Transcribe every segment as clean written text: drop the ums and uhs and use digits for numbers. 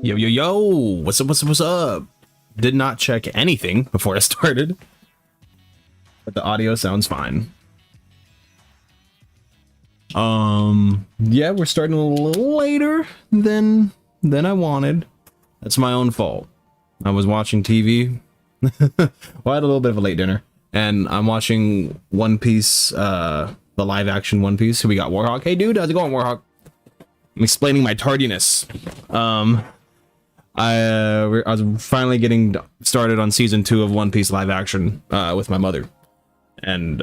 Yo, yo, yo, what's up, what's up, what's up? Did not check anything before I started, but the audio sounds fine. Yeah, we're starting a little later than I wanted. That's my own fault. I was watching TV. Well, I had a little bit of a late dinner, and I'm watching One Piece, the live action One Piece. So we got Warhawk. Hey, dude, how's it going, Warhawk? I'm explaining my tardiness. I was finally getting started on season 2 of One Piece live action with my mother, and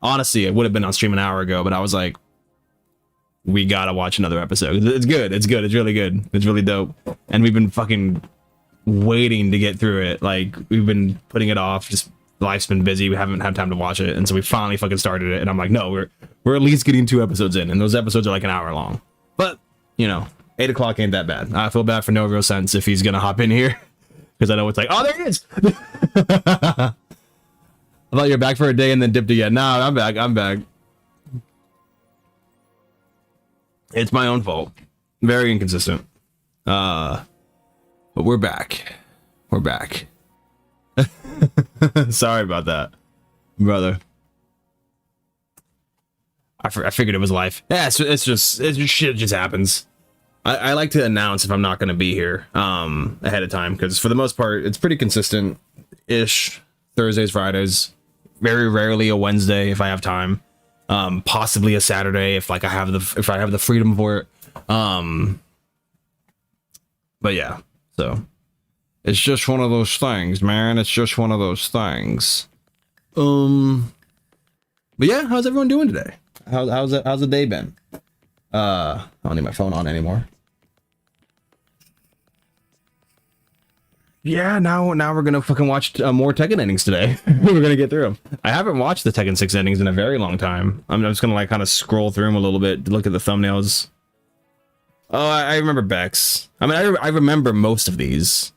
honestly, it would have been on stream an hour ago, but I was like, we gotta watch another episode. It's good. It's good. It's really good. It's really dope. And we've been fucking waiting to get through it. Like, we've been putting it off. Just life's been busy. We haven't had time to watch it, and so we finally fucking started it. And I'm like, no, we're at least getting 2 episodes in, and those episodes are like an hour long. But you know, 8 o'clock ain't that bad. I feel bad for No Real Sense if he's gonna hop in here, because I know it's like, oh, there he is. I thought you're back for a day and then dipped again. No, I'm back. I'm back. It's my own fault. Very inconsistent. But we're back. We're back. Sorry about that, brother. I figured it was life. Yeah, it's just shit just happens. I like to announce if I'm not going to be here ahead of time, because for the most part it's pretty consistent-ish. Thursdays, Fridays, very rarely a Wednesday if I have time. Possibly a Saturday if like I have the freedom for it. But yeah, so it's just one of those things, man. It's just one of those things. But yeah, how's everyone doing today? How's the day been? I don't need my phone on anymore. Yeah, now we're gonna fucking watch more Tekken endings today. We're gonna get through them. I haven't watched the Tekken 6 endings in a very long time. I'm just gonna like kind of scroll through them a little bit, look at the thumbnails. Oh, I remember Bex. I mean, I remember most of these.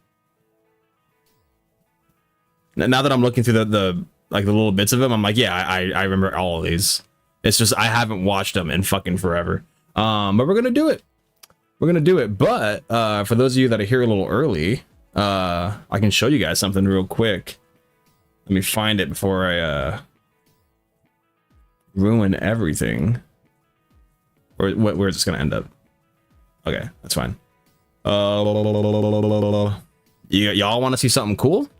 Now that I'm looking through the little bits of them, I'm like, yeah, I remember all of these. It's just I haven't watched them in fucking forever. But we're gonna do it. We're gonna do it. But for those of you that are here a little early, I can show you guys something real quick. Let me find it before I ruin everything. Or where's this gonna end up? Okay, that's fine. Y'all want to see something cool?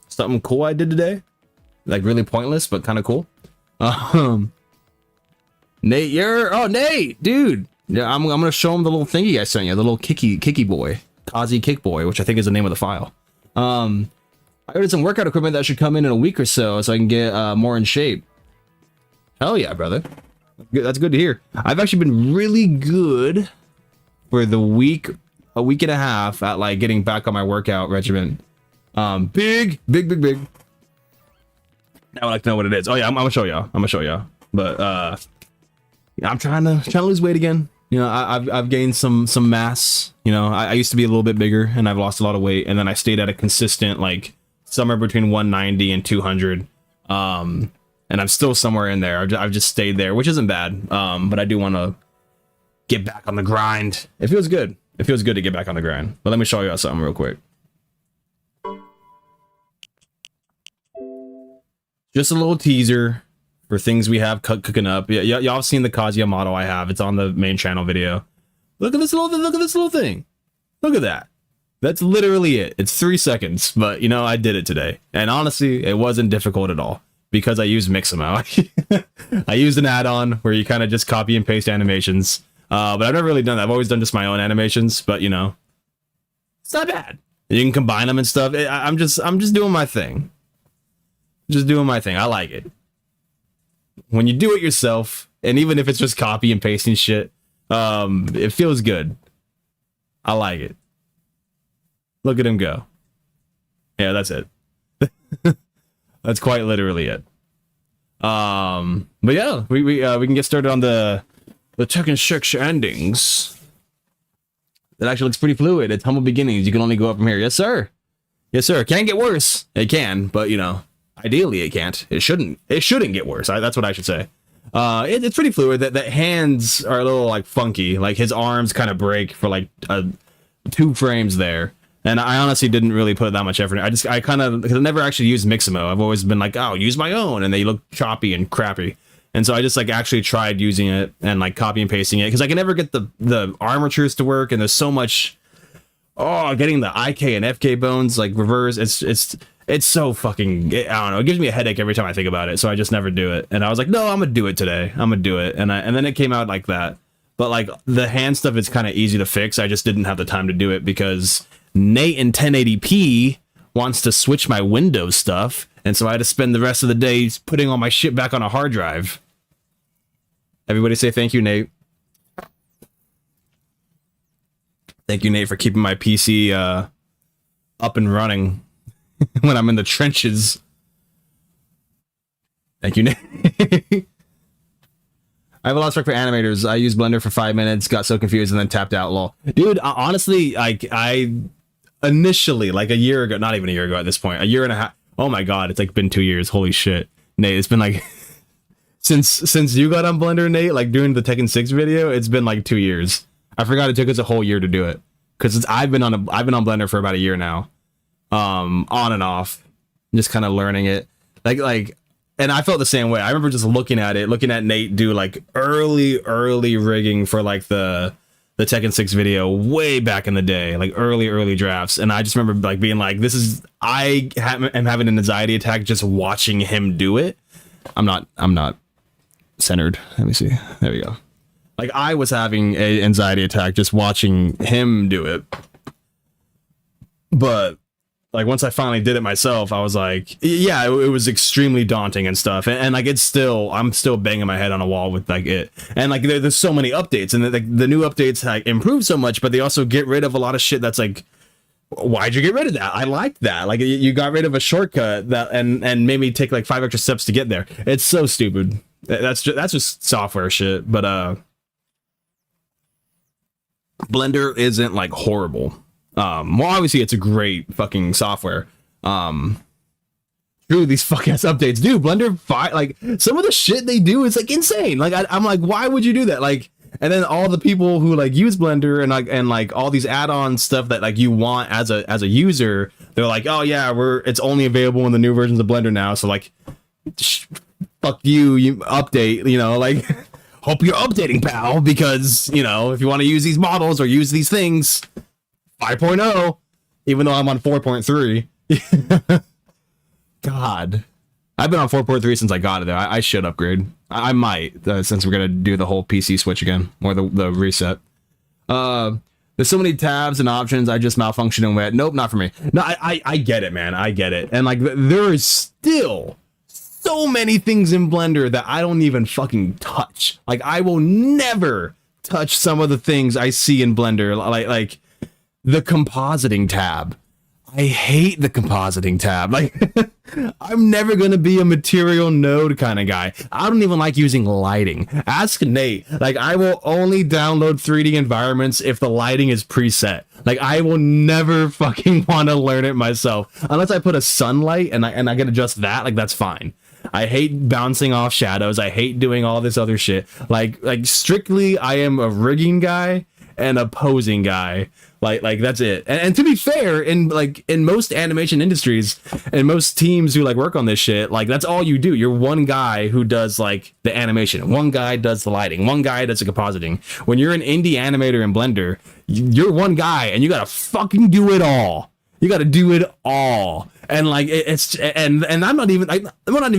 Something cool I did today? Like really pointless, but kind of cool. Nate, Nate, dude. Yeah, I'm gonna show him the little thingy I sent you, the little kicky boy, Kazi Kick Boy, which I think is the name of the file. I ordered some workout equipment that should come in a week or so I can get more in shape. Hell yeah, brother. That's good to hear. I've actually been really good for the week, a week and a half at like getting back on my workout regimen. Big. Now I'd like to know what it is. Oh yeah, I'm gonna show y'all. But I'm trying to lose weight again. You know, I've gained some mass. You know, I used to be a little bit bigger, and I've lost a lot of weight, and then I stayed at a consistent like somewhere between 190 and 200. And I'm still somewhere in there. I've just stayed there, which isn't bad. But I do want to get back on the grind. It feels good. It feels good to get back on the grind. But let me show you something real quick. Just a little teaser for things we have cooking up. Yeah, y'all have seen the Kazuya model I have. It's on the main channel video. Look at this little thing. Look at that. That's literally it. It's 3 seconds, but you know, I did it today. And honestly, it wasn't difficult at all because I used Mixamo. I used an add-on where you kind of just copy and paste animations. But I've never really done that. I've always done just my own animations, but you know, it's not bad. You can combine them and stuff. I'm just doing my thing. Just doing my thing. I like it. When you do it yourself, and even if it's just copy and pasting shit, it feels good. I like it. Look at him go. Yeah, that's it. That's quite literally it. But yeah, we can get started on the Tekken 6 endings. That actually looks pretty fluid. It's humble beginnings. You can only go up from here. Yes, sir. Yes, sir. It can get worse. It can, but you know, ideally it can't. It shouldn't get worse. That's what I should say. It's pretty fluid. That hands are a little like funky. Like his arms kind of break for like 2 frames there. And I honestly didn't really put that much effort in. I kind of, because I never actually used Mixamo. I've always been like, oh, use my own. And they look choppy and crappy. And so I just like actually tried using it and like copy and pasting it because I can never get the armatures to work. And there's so much, getting the IK and FK bones like reverse. It's so fucking, I don't know. It gives me a headache every time I think about it. So I just never do it. And I was like, no, I'm going to do it today. I'm going to do it. And then it came out like that. But like the hand stuff is kind of easy to fix. I just didn't have the time to do it because Nate in 1080p wants to switch my Windows stuff. And so I had to spend the rest of the day putting all my shit back on a hard drive. Everybody say thank you, Nate. Thank you, Nate, for keeping my PC up and running when I'm in the trenches. Thank you, Nate. I have a lot of respect for animators. I used Blender for 5 minutes, got so confused, and then tapped out. Lol. Dude, honestly, I initially, like a year ago, not even a year ago at this point, a year and a half. Oh my god, it's like been 2 years. Holy shit, Nate, it's been like since you got on Blender, Nate, like doing the Tekken 6 video, it's been like 2 years. I forgot it took us a whole year to do it because I've been on Blender for about a year now, on and off, just kind of learning it, like. And I felt the same way. I remember just looking at Nate do like early rigging for like the Tekken 6 video way back in the day, like early drafts. And I just remember like being like, I am having an anxiety attack just watching him do it. I'm not centered. Let me see. There we go. Like I was having an anxiety attack just watching him do it. But like once I finally did it myself, I was like, yeah, it was extremely daunting and stuff. And like, I'm still banging my head on a wall with like it. And like, there's so many updates and the new updates like improve so much, but they also get rid of a lot of shit that's like, why'd you get rid of that? I liked that. Like you got rid of a shortcut that and made me take like 5 extra steps to get there. It's so stupid. That's just software shit. But Blender isn't like horrible. Well, obviously it's a great fucking software. True, these fuck ass updates, dude. Blender 5, like some of the shit they do is like insane. Like I'm like, why would you do that? Like, and then all the people who like use Blender and like all these add-on stuff that like you want as a user, they're like, oh yeah, it's only available in the new versions of Blender now. So like, fuck you update, you know, like. Hope you're updating, pal, because you know if you want to use these models or use these things. 5.0, even though I'm on 4.3. God, I've been on 4.3 since I got it there. I should upgrade. I might, since we're gonna do the whole PC switch again, or the reset. There's so many tabs and options. I just malfunction and wet. Nope, not for me. No, I get it, man. I get it. And like, there is still so many things in Blender that I don't even fucking touch. Like, I will never touch some of the things I see in Blender. Like. The compositing tab. I hate the compositing tab. Like, I'm never going to be a material node kind of guy. I don't even like using lighting. Ask Nate. Like, I will only download 3D environments if the lighting is preset. Like, I will never fucking want to learn it myself. Unless I put a sunlight and I can adjust that, like, that's fine. I hate bouncing off shadows. I hate doing all this other shit. Like strictly, I am a rigging guy and a posing guy. Like that's it. And to be fair, in most animation industries and most teams who like work on this shit, like that's all you do. You're one guy who does like the animation, one guy does the lighting, one guy does the compositing. When you're an indie animator in Blender, you're one guy and you gotta fucking do it all. You gotta do it all. And like and I'm not even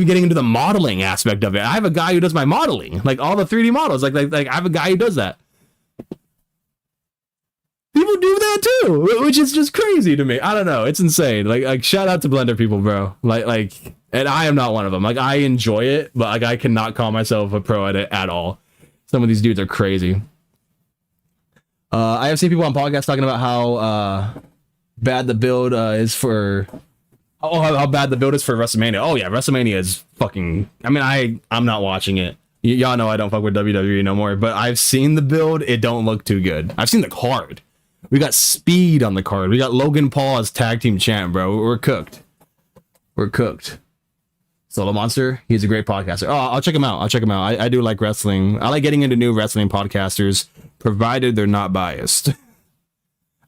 getting into the modeling aspect of it. I have a guy who does my modeling, like all the 3D models. Like I have a guy who does that. People do that too, which is just crazy to me. I don't know. It's insane. Like shout out to Blender people, bro. Like, and I am not one of them. Like, I enjoy it, but like, I cannot call myself a pro at it at all. Some of these dudes are crazy. I have seen people on podcasts talking about how bad the build is for. Oh, how bad the build is for WrestleMania. Oh yeah, WrestleMania is fucking. I mean, I'm not watching it. Y'all know I don't fuck with WWE no more. But I've seen the build. It don't look too good. I've seen the card. We got Speed on the card. We got Logan Paul as tag team champ, bro. We're cooked. We're cooked. Solo Monster, he's a great podcaster. Oh, I'll check him out. I do like wrestling. I like getting into new wrestling podcasters, provided they're not biased.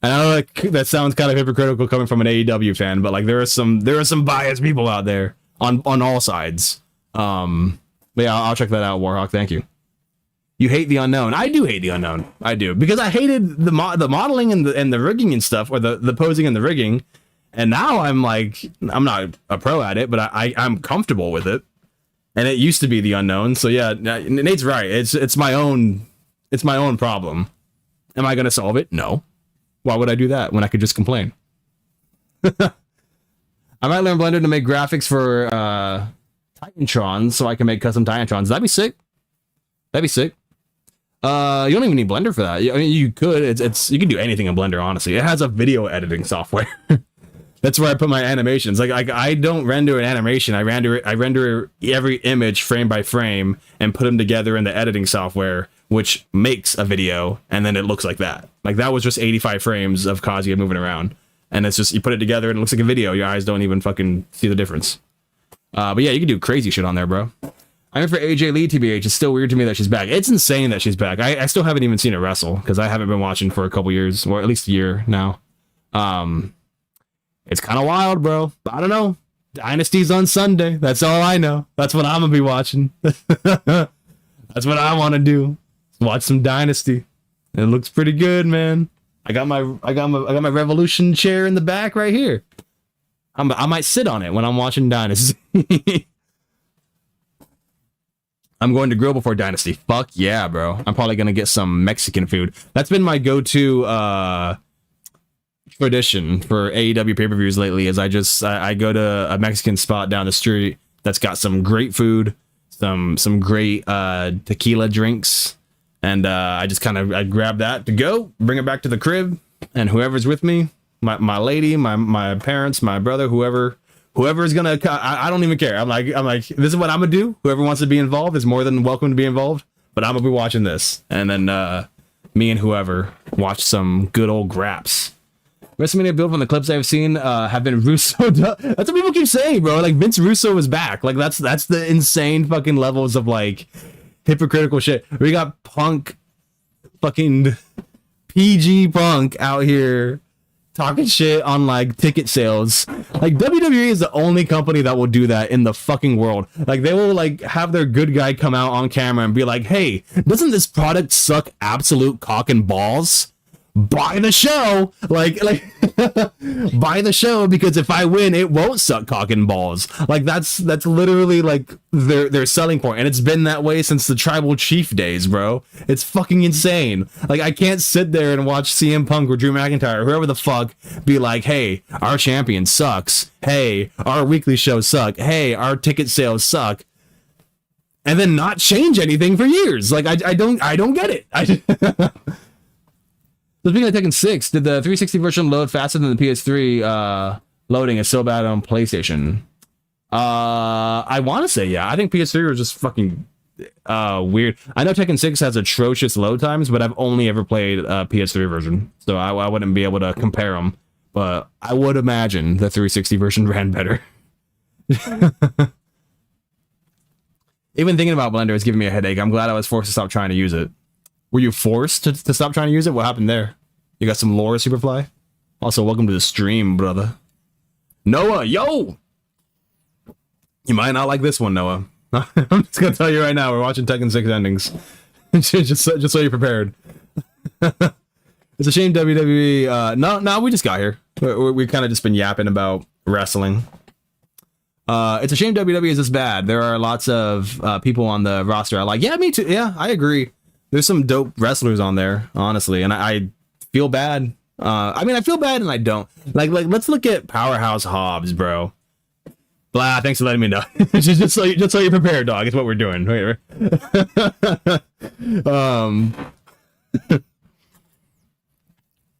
And I know that sounds kind of hypocritical coming from an AEW fan, but like there are some biased people out there on all sides. But yeah, I'll check that out, Warhawk. Thank you. You hate the unknown. I do hate the unknown. I do, because I hated the modeling and the rigging and stuff, or the posing and the rigging, and now I'm like, I'm not a pro at it, but I'm comfortable with it. And it used to be the unknown. So yeah, Nate's right. It's my own problem. Am I gonna solve it? No. Why would I do that when I could just complain? I might learn Blender to make graphics for Titantrons so I can make custom Titantrons. That'd be sick. That'd be sick. You don't even need Blender for that. I mean, you could. It's you can do anything in Blender, honestly. It has a video editing software. That's where I put my animations. Like I don't render an animation. I render every image frame by frame and put them together in the editing software, which makes a video, and then it looks like that. Like that was just 85 frames of Kazuya moving around, and it's just you put it together and it looks like a video. Your eyes don't even fucking see the difference. But yeah, you can do crazy shit on there, bro. I'm in for AJ Lee, TBH. It's still weird to me that she's back. It's insane that she's back. I still haven't even seen her wrestle because I haven't been watching for a couple years, or at least a year now. It's kind of wild, bro. I don't know. Dynasty's on Sunday. That's all I know. That's what I'm gonna be watching. That's what I want to do. Watch some Dynasty. It looks pretty good, man. I got my Revolution chair in the back right here. I might sit on it when I'm watching Dynasty. I'm going to grill before Dynasty. Fuck yeah, bro. I'm probably gonna get some Mexican food. That's been my go-to tradition for AEW pay-per-views lately. Is I go to a Mexican spot down the street that's got some great food, some great tequila drinks, and I grab that to go, bring it back to the crib, and whoever's with me, my lady, my parents, my brother, whoever's gonna, I don't even care. I'm like, this is what I'm gonna do. Whoever wants to be involved is more than welcome to be involved, but I'm gonna be watching this. And then me and whoever watch some good old graps. WrestleMania build from the clips I've seen have been Russo. That's what people keep saying, bro. Like Vince Russo is back. Like that's the insane fucking levels of like hypocritical shit. We got Punk, fucking PG Punk out here talking shit on like ticket sales. Like WWE is the only company that will do that in the fucking world. Like they will like have their good guy come out on camera and be like, hey, doesn't this product suck absolute cock and balls? Buy the show, like buy the show, because if I win, it won't suck cock and balls. Like that's literally like their selling point, and it's been that way since the Tribal Chief days, bro. It's fucking insane. Like I can't sit there and watch CM Punk or Drew McIntyre or whoever the fuck be like, hey, our champion sucks. Hey, our weekly shows suck. Hey, our ticket sales suck. And then not change anything for years. Like I don't get it. So speaking of Tekken 6, did the 360 version load faster than the PS3 loading is so bad on PlayStation? I want to say yeah. I think PS3 was just fucking weird. I know Tekken 6 has atrocious load times, but I've only ever played a PS3 version, so I wouldn't be able to compare them. But I would imagine the 360 version ran better. Even thinking about Blender is giving me a headache. I'm glad I was forced to stop trying to use it. Were you forced to stop trying to use it? What happened there? You got some lore, Superfly? Also, welcome to the stream, brother. Noah, yo! You might not like this one, Noah. I'm just gonna tell you right now, we're watching Tekken 6 endings. just so you're prepared. It's a shame WWE... No, we just got here. We kind of just been yapping about wrestling. It's a shame WWE is this bad. There are lots of people on the roster I like. Yeah, me too. Yeah, I agree. There's some dope wrestlers on there, honestly, and I feel bad. I mean, I feel bad and I don't. Like let's look at Powerhouse Hobbs, bro. Blah, thanks for letting me know. just so you're prepared, dog. It's what we're doing. Wait.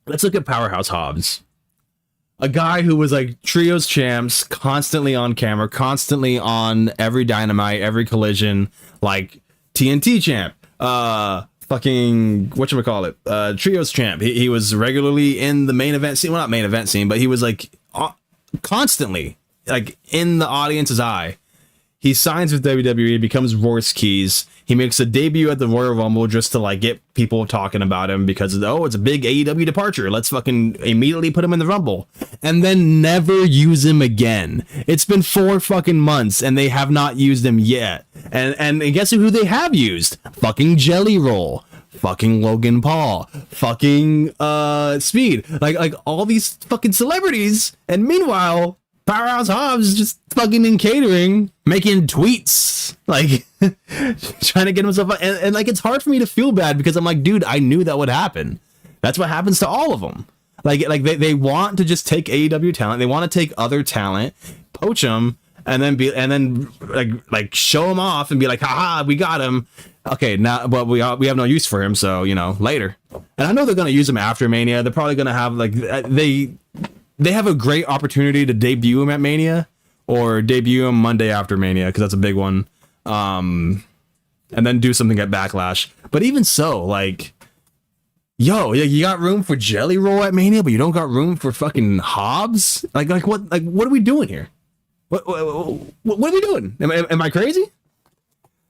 Let's look at Powerhouse Hobbs. A guy who was like trios champs, constantly on camera, constantly on every Dynamite, every Collision, like TNT champ. Fucking whatchamacallit, trios champ. He was regularly in the main event scene. Well, not main event scene, but he was like constantly like in the audience's eye. He signs with WWE, becomes Royce Keys. He makes a debut at the Royal Rumble just to like get people talking about him because it's a big AEW departure. Let's fucking immediately put him in the Rumble and then never use him again. It's been 4 fucking months and they have not used him yet. And guess who they have used? Fucking Jelly Roll. Fucking Logan Paul, fucking Speed, like all these fucking celebrities, and meanwhile Powerhouse Hobbs just fucking in catering, making tweets, like trying to get himself and like it's hard for me to feel bad because I'm like, dude, I knew that would happen. That's what happens to all of them. Like they want to just take AEW talent, they want to take other talent, poach them, and then like show him off and be like, haha, we got him. Okay, now, but we have no use for him, so, you know, later. And I know they're going to use him after Mania. They're probably going to have, like, they have a great opportunity to debut him at Mania, or debut him Monday after Mania, because that's a big one. And then do something at Backlash. But even so, like, yo, you got room for Jelly Roll at Mania, but you don't got room for fucking Hobbs? Like what are we doing here? What are we doing? Am I crazy?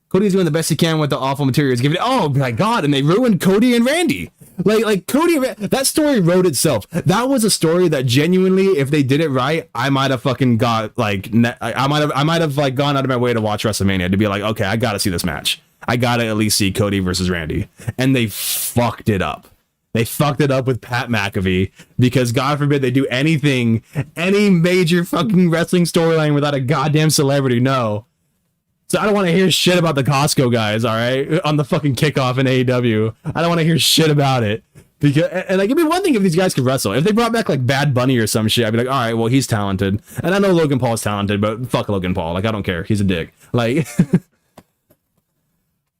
Cody's doing the best he can with the awful materials. Oh my god, and they ruined Cody and Randy. Like Cody, that story wrote itself. That was a story that genuinely, if they did it right, I might have fucking got like, I might have like gone out of my way to watch WrestleMania to be like, okay, I gotta see this match. I gotta at least see Cody versus Randy. And they fucked it up. They fucked it up with Pat McAfee because God forbid they do anything, any major fucking wrestling storyline without a goddamn celebrity. No. So I don't want to hear shit about the Costco guys, all right, on the fucking kickoff in AEW. I don't want to hear shit about it. Because, and like, it'd be one thing if these guys could wrestle. If they brought back like Bad Bunny or some shit, I'd be like, all right, well, he's talented. And I know Logan Paul's talented, but fuck Logan Paul. Like, I don't care. He's a dick. Like,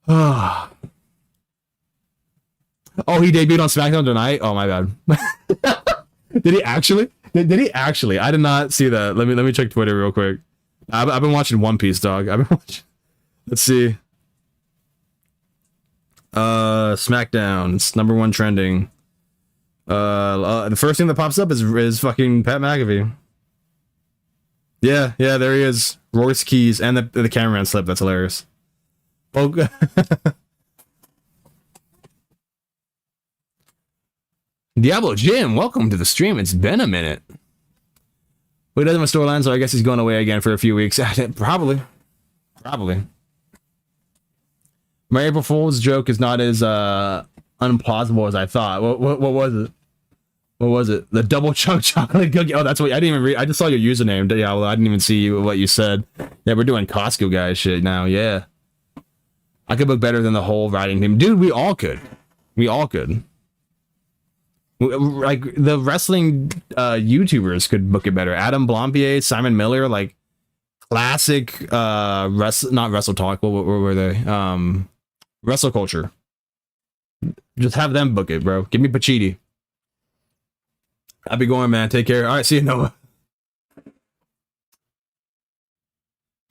oh, he debuted on SmackDown tonight? Oh, my bad. Did he actually? Did he actually? I did not see that. Let me check Twitter real quick. I've been watching One Piece, dog. I've been watching. Let's see. SmackDown. It's #1 trending. The first thing that pops up is fucking Pat McAfee. Yeah, there he is. Royce Keys and the cameraman slip. That's hilarious. Oh. Diablo Jim, welcome to the stream. It's been a minute. Well, he doesn't have a storyline, so I guess he's going away again for a few weeks. Probably. My April Fool's joke is not as unplausible as I thought. What was it? What was it? The double chunk chocolate cookie. Oh, that's what I didn't even read. I just saw your username. Yeah, well, I didn't even see what you said. Yeah, we're doing Costco guys shit now. Yeah, I could book better than the whole writing team, dude. We all could. Like the wrestling YouTubers could book it better. Adam Blampier, Simon Miller, like classic not Wrestle Talk. What were they? Wrestle Culture. Just have them book it, bro. Give me Pachidi. I'll be going, man. Take care. All right, see you, Noah.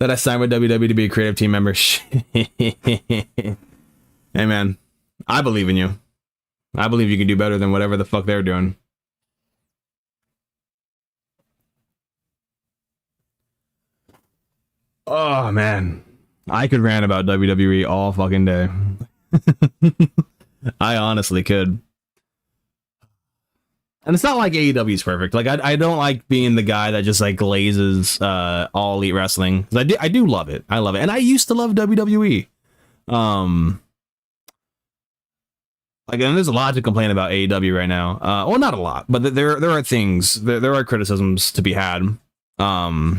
That I signed with WWE to be a creative team member. Hey, man. I believe in you. I believe you can do better than whatever the fuck they're doing. Oh, man. I could rant about WWE all fucking day. I honestly could. And it's not like AEW is perfect. Like, I don't like being the guy that just, like, glazes all elite wrestling. 'Cause I do love it. I love it. And I used to love WWE. Like, and there's a lot to complain about AEW right now. Well, not a lot, but there are things, there are criticisms to be had. But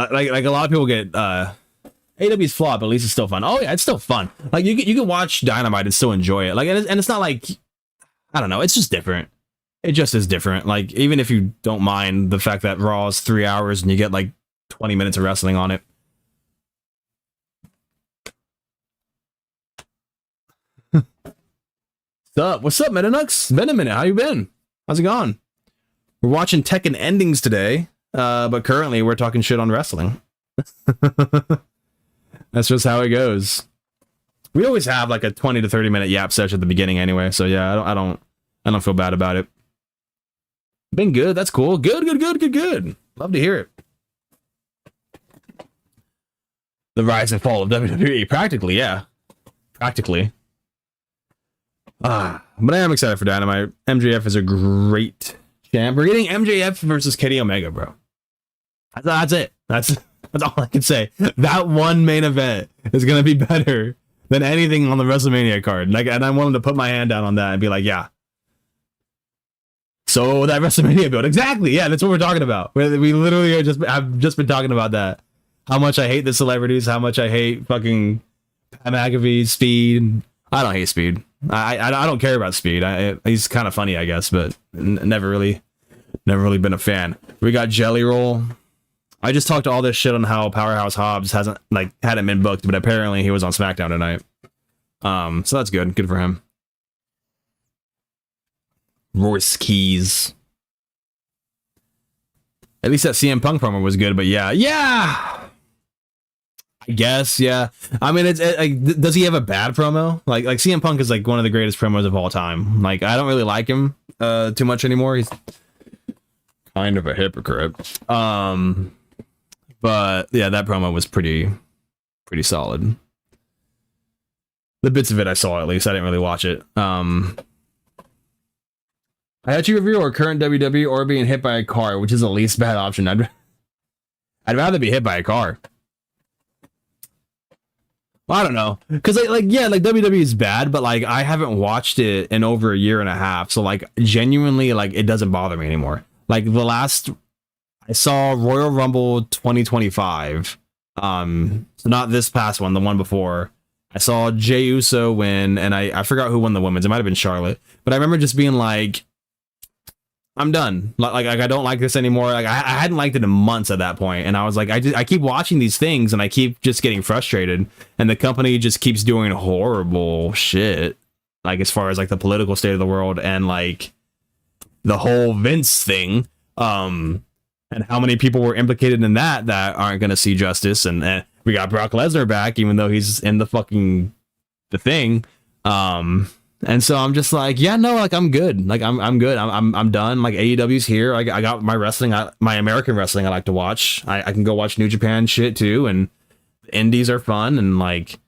like a lot of people get AEW's flawed, but at least it's still fun. Oh yeah, it's still fun. Like you can watch Dynamite and still enjoy it. Like, and it's not like, I don't know, it's just different. It just is different. Like, even if you don't mind the fact that Raw is 3 hours and you get like 20 minutes of wrestling on it. What's up, Metanux? Been a minute. How you been? How's it going? We're watching Tekken endings today, but currently we're talking shit on wrestling. That's just how it goes. We always have like a 20 to 30 minute yap session at the beginning anyway, so yeah, I don't feel bad about it. Been good. That's cool. Good. Love to hear it. The rise and fall of WWE, practically, yeah. Practically. But I am excited for Dynamite. MJF is a great champ. We're getting MJF versus Kenny Omega, bro. That's it. That's all I can say. That one main event is gonna be better than anything on the WrestleMania card. Like, and I'm willing to put my hand down on that and be like, yeah. So that WrestleMania build, exactly. Yeah, that's what we're talking about. We literally have just been talking about that. How much I hate the celebrities. How much I hate fucking Pat McAfee, Speed. I don't hate Speed. I don't care about Speed. He's kind of funny, I guess, but never really been a fan. We got Jelly Roll. I just talked all this shit on how Powerhouse Hobbs hadn't been booked, but apparently he was on SmackDown tonight. So that's good. Good for him. Royce Keys. At least that CM Punk promo was good, but yeah. I guess, yeah. I mean, does he have a bad promo? Like CM Punk is like one of the greatest promos of all time. Like, I don't really like him too much anymore. He's kind of a hypocrite. But yeah, that promo was pretty solid. The bits of it I saw, at least. I didn't really watch it. I had you review or current WWE or being hit by a car, which is the least bad option. I'd rather be hit by a car. Well, I don't know, because like WWE is bad, but like I haven't watched it in over a year and a half, so like genuinely, like it doesn't bother me anymore. Like the last I saw Royal Rumble 2025, so not this past one, the one before. I saw Jey Uso win, and I forgot who won the women's. It might have been Charlotte, but I remember just being like, I'm done. Like I don't like this anymore. Like I hadn't liked it in months at that point, and I was like, I keep watching these things, and I keep just getting frustrated, and the company just keeps doing horrible shit, like as far as like the political state of the world and like the whole Vince thing, and how many people were implicated in that aren't gonna see justice, and we got Brock Lesnar back, even though he's in the thing. And so I'm just like, yeah, no, like I'm good. Like I'm good. I'm done. Like AEW's here. I got my wrestling, my American wrestling I like to watch. I can go watch New Japan shit too, and indies are fun, and like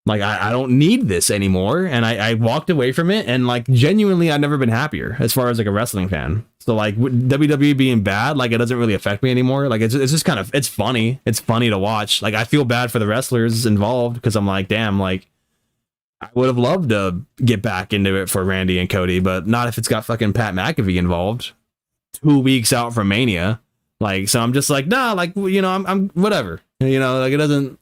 I don't need this anymore. And I walked away from it, and like genuinely I've never been happier as far as like a wrestling fan. So like WWE being bad, like it doesn't really affect me anymore. Like it's just kind of, it's funny. It's funny to watch. Like I feel bad for the wrestlers involved, because I'm like, damn, like I would have loved to get back into it for Randy and Cody, but not if it's got fucking Pat McAfee involved 2 weeks out from Mania. Like, so I'm just like, nah, like, you know, I'm whatever, you know, like it doesn't,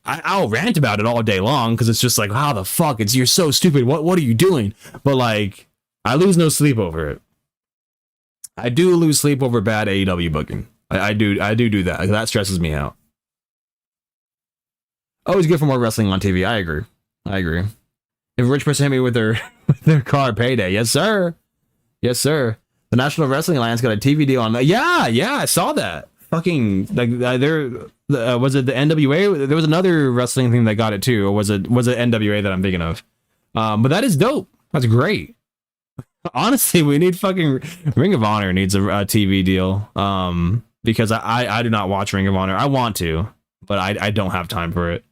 I'll rant about it all day long, because it's just like, how the fuck, you're so stupid. What are you doing? But like, I lose no sleep over it. I do lose sleep over bad AEW booking. I do that. Like, that stresses me out. Always good for more wrestling on TV. I agree. If a rich person hit me with their car, payday. Yes, sir. Yes, sir. The National Wrestling Alliance got a TV deal on that. Yeah, I saw that. Fucking like was it the NWA? There was another wrestling thing that got it too, or was it NWA that I'm thinking of? But that is dope. That's great. Honestly, we need fucking Ring of Honor needs a TV deal. Because I do not watch Ring of Honor. I want to, but I don't have time for it.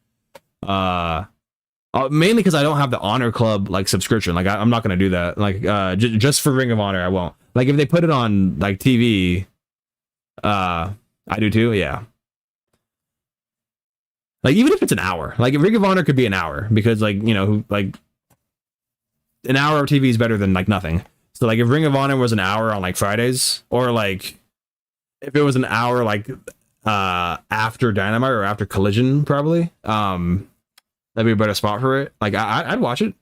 Mainly because I don't have the Honor Club like subscription. Like I'm not gonna do that. Like just for Ring of Honor, I won't. Like if they put it on like TV, I do too. Yeah. Like even if it's an hour, like Ring of Honor could be an hour, because like, you know, like an hour of TV is better than like nothing. So like if Ring of Honor was an hour on like Fridays, or like if it was an hour like after Dynamite or after Collision, probably that'd be a better spot for it. Like I'd watch it.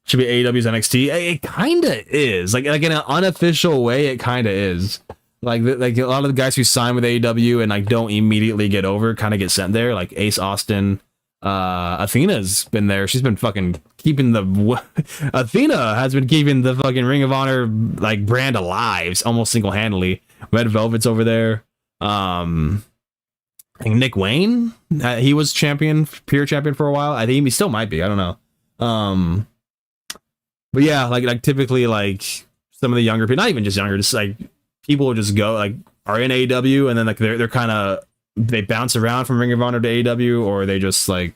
Should be AEW's NXT. It kind of is. Like in an unofficial way, it kind of is. Like a lot of the guys who sign with AEW and like don't immediately get over kind of get sent there. Like Ace Austin, Athena's been there. She's been fucking keeping Athena has been keeping the fucking Ring of Honor like brand alive almost single-handedly. Red Velvet's over there. I think Nick Wayne, he was pure champion for a while. I think he still might be. I don't know. But yeah, like typically like some of the younger people, not even just younger, just like people just go like are in AEW and then like they're kind of they bounce around from Ring of Honor to AEW, or they just like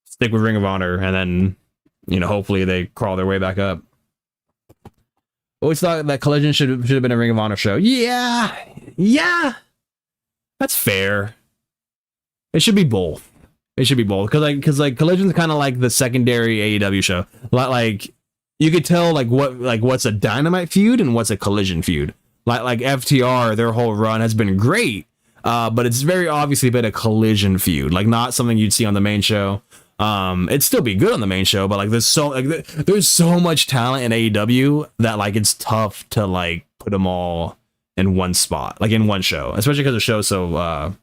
stick with Ring of Honor and then hopefully they crawl their way back up. Always thought that Collision should have been a Ring of Honor show. Yeah, that's fair. It should be both. It should be both because Collision's kind of like the secondary AEW show. Like you could tell like what's a Dynamite feud and what's a Collision feud. Like FTR, their whole run has been great, but it's very obviously been a Collision feud. Like not something you'd see on the main show. It'd still be good on the main show, but like there's so much talent in AEW that like it's tough to like put them all in one spot, like in one show, especially because the show's so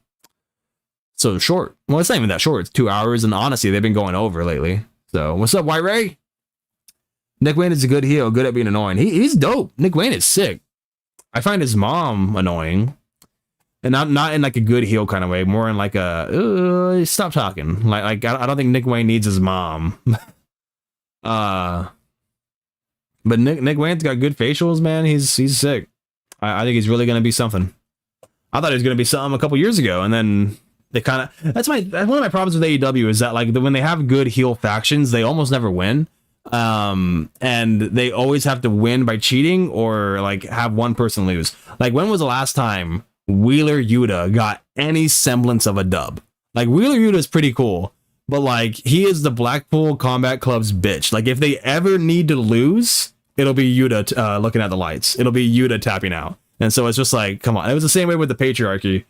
short. Well, it's not even that short. It's 2 hours, and honestly, they've been going over lately. So what's up, White Ray? Nick Wayne is a good heel, good at being annoying. He's dope. Nick Wayne is sick. I find his mom annoying. And not in like a good heel kind of way, more in like a stop talking. Like I don't think Nick Wayne needs his mom. But Nick Wayne's got good facials, man. He's sick. I think he's really gonna be something. I thought he was gonna be something a couple years ago, and then they kind of that's one of my problems with AEW is that like when they have good heel factions, they almost never win. And they always have to win by cheating or like have one person lose. Like when was the last time Wheeler Yuta got any semblance of a dub? Like Wheeler Yuta is pretty cool, but like he is the Blackpool Combat Club's bitch. Like if they ever need to lose, it'll be Yuta looking at the lights. It'll be Yuta tapping out. And so it's just like, come on. It was the same way with the Patriarchy,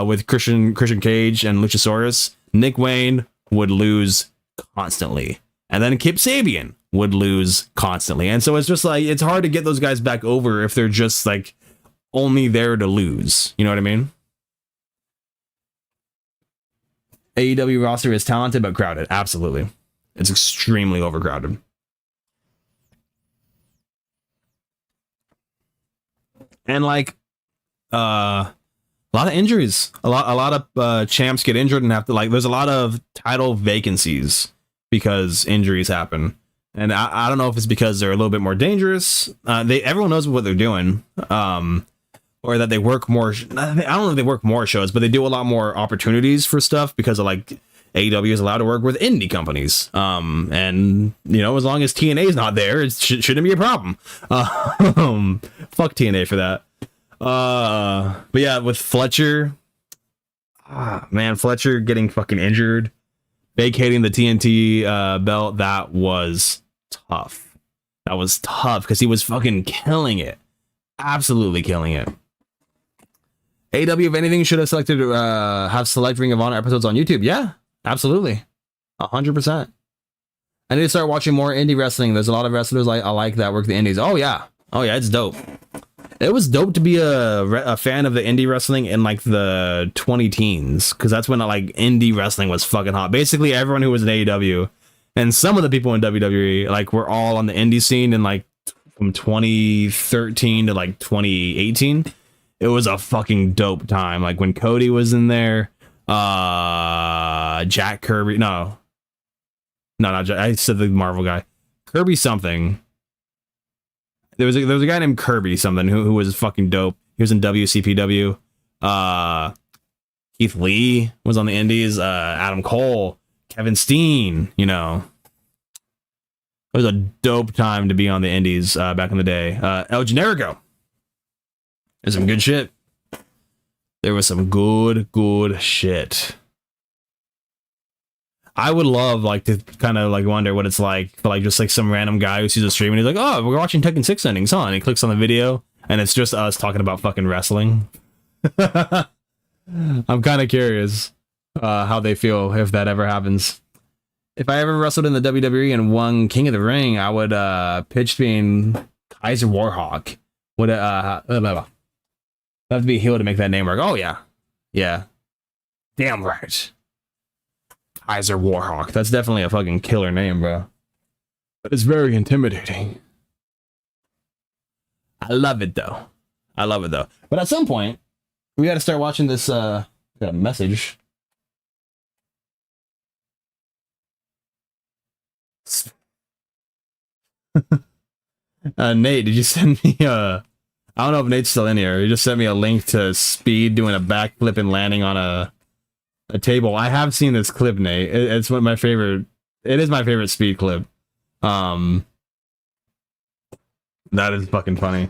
with Christian Cage and Luchasaurus. Nick Wayne would lose constantly, and then Kip Sabian would lose constantly. And so it's just like it's hard to get those guys back over if they're just like only there to lose. You know what I mean? AEW roster is talented but crowded. Absolutely. It's extremely overcrowded. And like a lot of injuries. A lot of champs get injured and have to like there's a lot of title vacancies because injuries happen. And I don't know if it's because they're a little bit more dangerous. Everyone knows what they're doing. Or that they work more. I don't know if they work more shows, but they do a lot more opportunities for stuff because of like AEW is allowed to work with indie companies. And as long as TNA is not there, it shouldn't be a problem. Fuck TNA for that. But yeah, with Fletcher, man, Fletcher getting fucking injured, vacating the TNT belt, that was tough. That was tough because he was fucking killing it. Absolutely killing it. AW, if anything, should have selected have select Ring of Honor episodes on YouTube. Yeah, absolutely, 100%. I need to start watching more indie wrestling. There's a lot of wrestlers I like that work the indies. Oh yeah, it's dope. It was dope to be a fan of the indie wrestling in like the 20 teens because that's when like indie wrestling was fucking hot. Basically, everyone who was in AEW and some of the people in WWE like were all on the indie scene in like from 2013 to like 2018. It was a fucking dope time. Like when Cody was in there, Jack Kirby. No, not Jack. I said the Marvel guy, Kirby something. There was a guy named Kirby something who was fucking dope. He was in WCPW. Keith Lee was on the indies. Adam Cole, Kevin Steen. It was a dope time to be on the indies back in the day. El Generico. There's some good shit. There was some good shit. I would love like to kind of like wonder what it's like for like just like some random guy who sees a stream and he's like, oh, we're watching Tekken 6 endings, huh? And he clicks on the video and it's just us talking about fucking wrestling. I'm kind of curious how they feel if that ever happens. If I ever wrestled in the WWE and won King of the Ring, I would pitch being Kaiser Warhawk. Would have to be a heel to make that name work. Oh yeah, damn right. Kaiser Warhawk. That's definitely a fucking killer name, bro. But it's very intimidating. I love it though. But at some point, we got to start watching this. Got a message. Nate, did you send me I don't know if Nate's still in here. He just sent me a link to Speed doing a backflip and landing on a table. I have seen this clip, Nate. It's one of my favorite. It is my favorite Speed clip. That is fucking funny.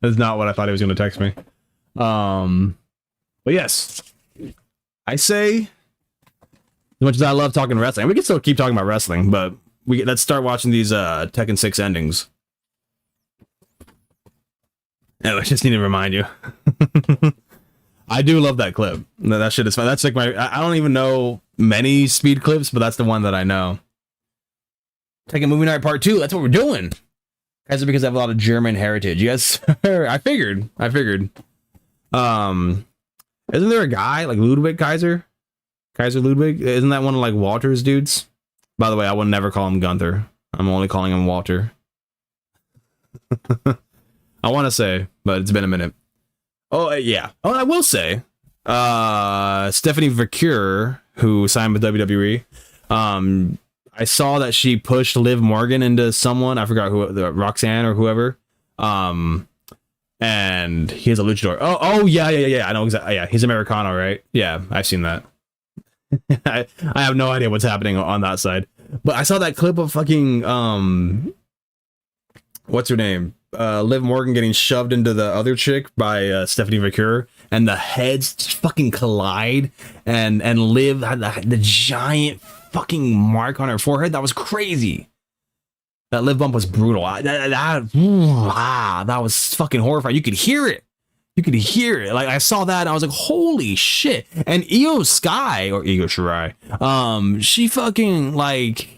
That's not what I thought he was going to text me. But yes, I say, as much as I love talking wrestling, we can still keep talking about wrestling, but let's start watching these Tekken 6 endings. I just need to remind you. I do love that clip. That shit is fun. That's like I don't even know many Speed clips, but that's the one that I know. Tekken Movie Night Part 2. That's what we're doing. Guys, because I have a lot of German heritage. Yes, I figured. Isn't there a guy like Ludwig Kaiser? Kaiser Ludwig? Isn't that one of like Walter's dudes? By the way, I will never call him Gunther. I'm only calling him Walter. I want to say, but it's been a minute. Oh, yeah. Oh, I will say, Stephanie Vercure, who signed with WWE, I saw that she pushed Liv Morgan into someone. I forgot who, Roxanne or whoever. And he has a luchador. Oh, yeah. I know exactly. Yeah, he's Americano, right? Yeah, I've seen that. I have no idea what's happening on that side. But I saw that clip of fucking, what's her name? Liv Morgan getting shoved into the other chick by Stephanie Vercure, and the heads just fucking collide, and Liv had the giant fucking mark on her forehead. That was crazy. That Liv bump was brutal. That was fucking horrifying. You could hear it. Like, I saw that and I was like, holy shit. And Io Sky, or Io Shirai, she fucking, like,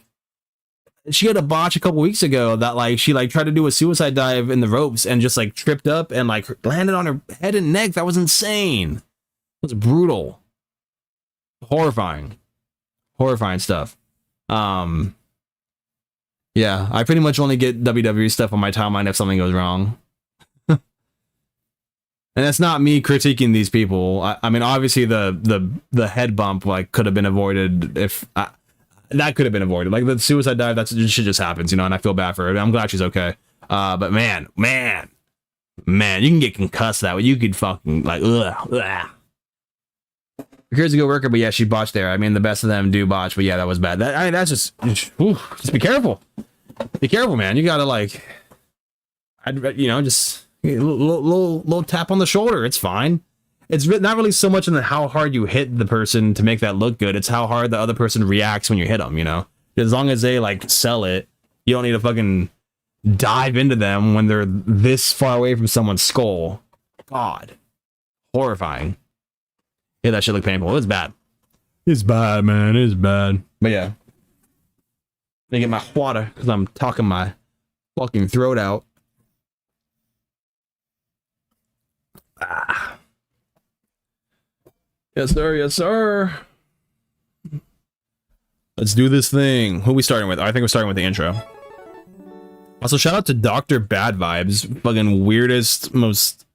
she had a botch a couple weeks ago that, like, she, like, tried to do a suicide dive in the ropes and just, like, tripped up and, like, landed on her head and neck. That was insane. It was brutal. Horrifying stuff. Yeah, I pretty much only get WWE stuff on my timeline if something goes wrong. And that's not me critiquing these people. I mean, obviously the head bump, like, could have been avoided if that could have been avoided. Like, the suicide dive, that shit just happens, you know, and I feel bad for her. I'm glad she's okay. But man, you can get concussed that way. You could fucking, like, ugh. Here's a good worker, but yeah, she botched there. I mean, the best of them do botch, but yeah, that was bad. That's just be careful. Be careful, man. You gotta, like, just a little tap on the shoulder. It's fine. It's not really so much in how hard you hit the person to make that look good. It's how hard the other person reacts when you hit them, you know? As long as they, like, sell it, you don't need to fucking dive into them when they're this far away from someone's skull. God. Horrifying. Yeah, that shit look painful. It's bad. It's bad, man. It's bad. But yeah. Let me get my water because I'm talking my fucking throat out. Yes, sir. Yes, sir. Let's do this thing. Who are we starting with? I think we're starting with the intro. Also, shout out to Dr. Bad Vibes. Fucking weirdest, most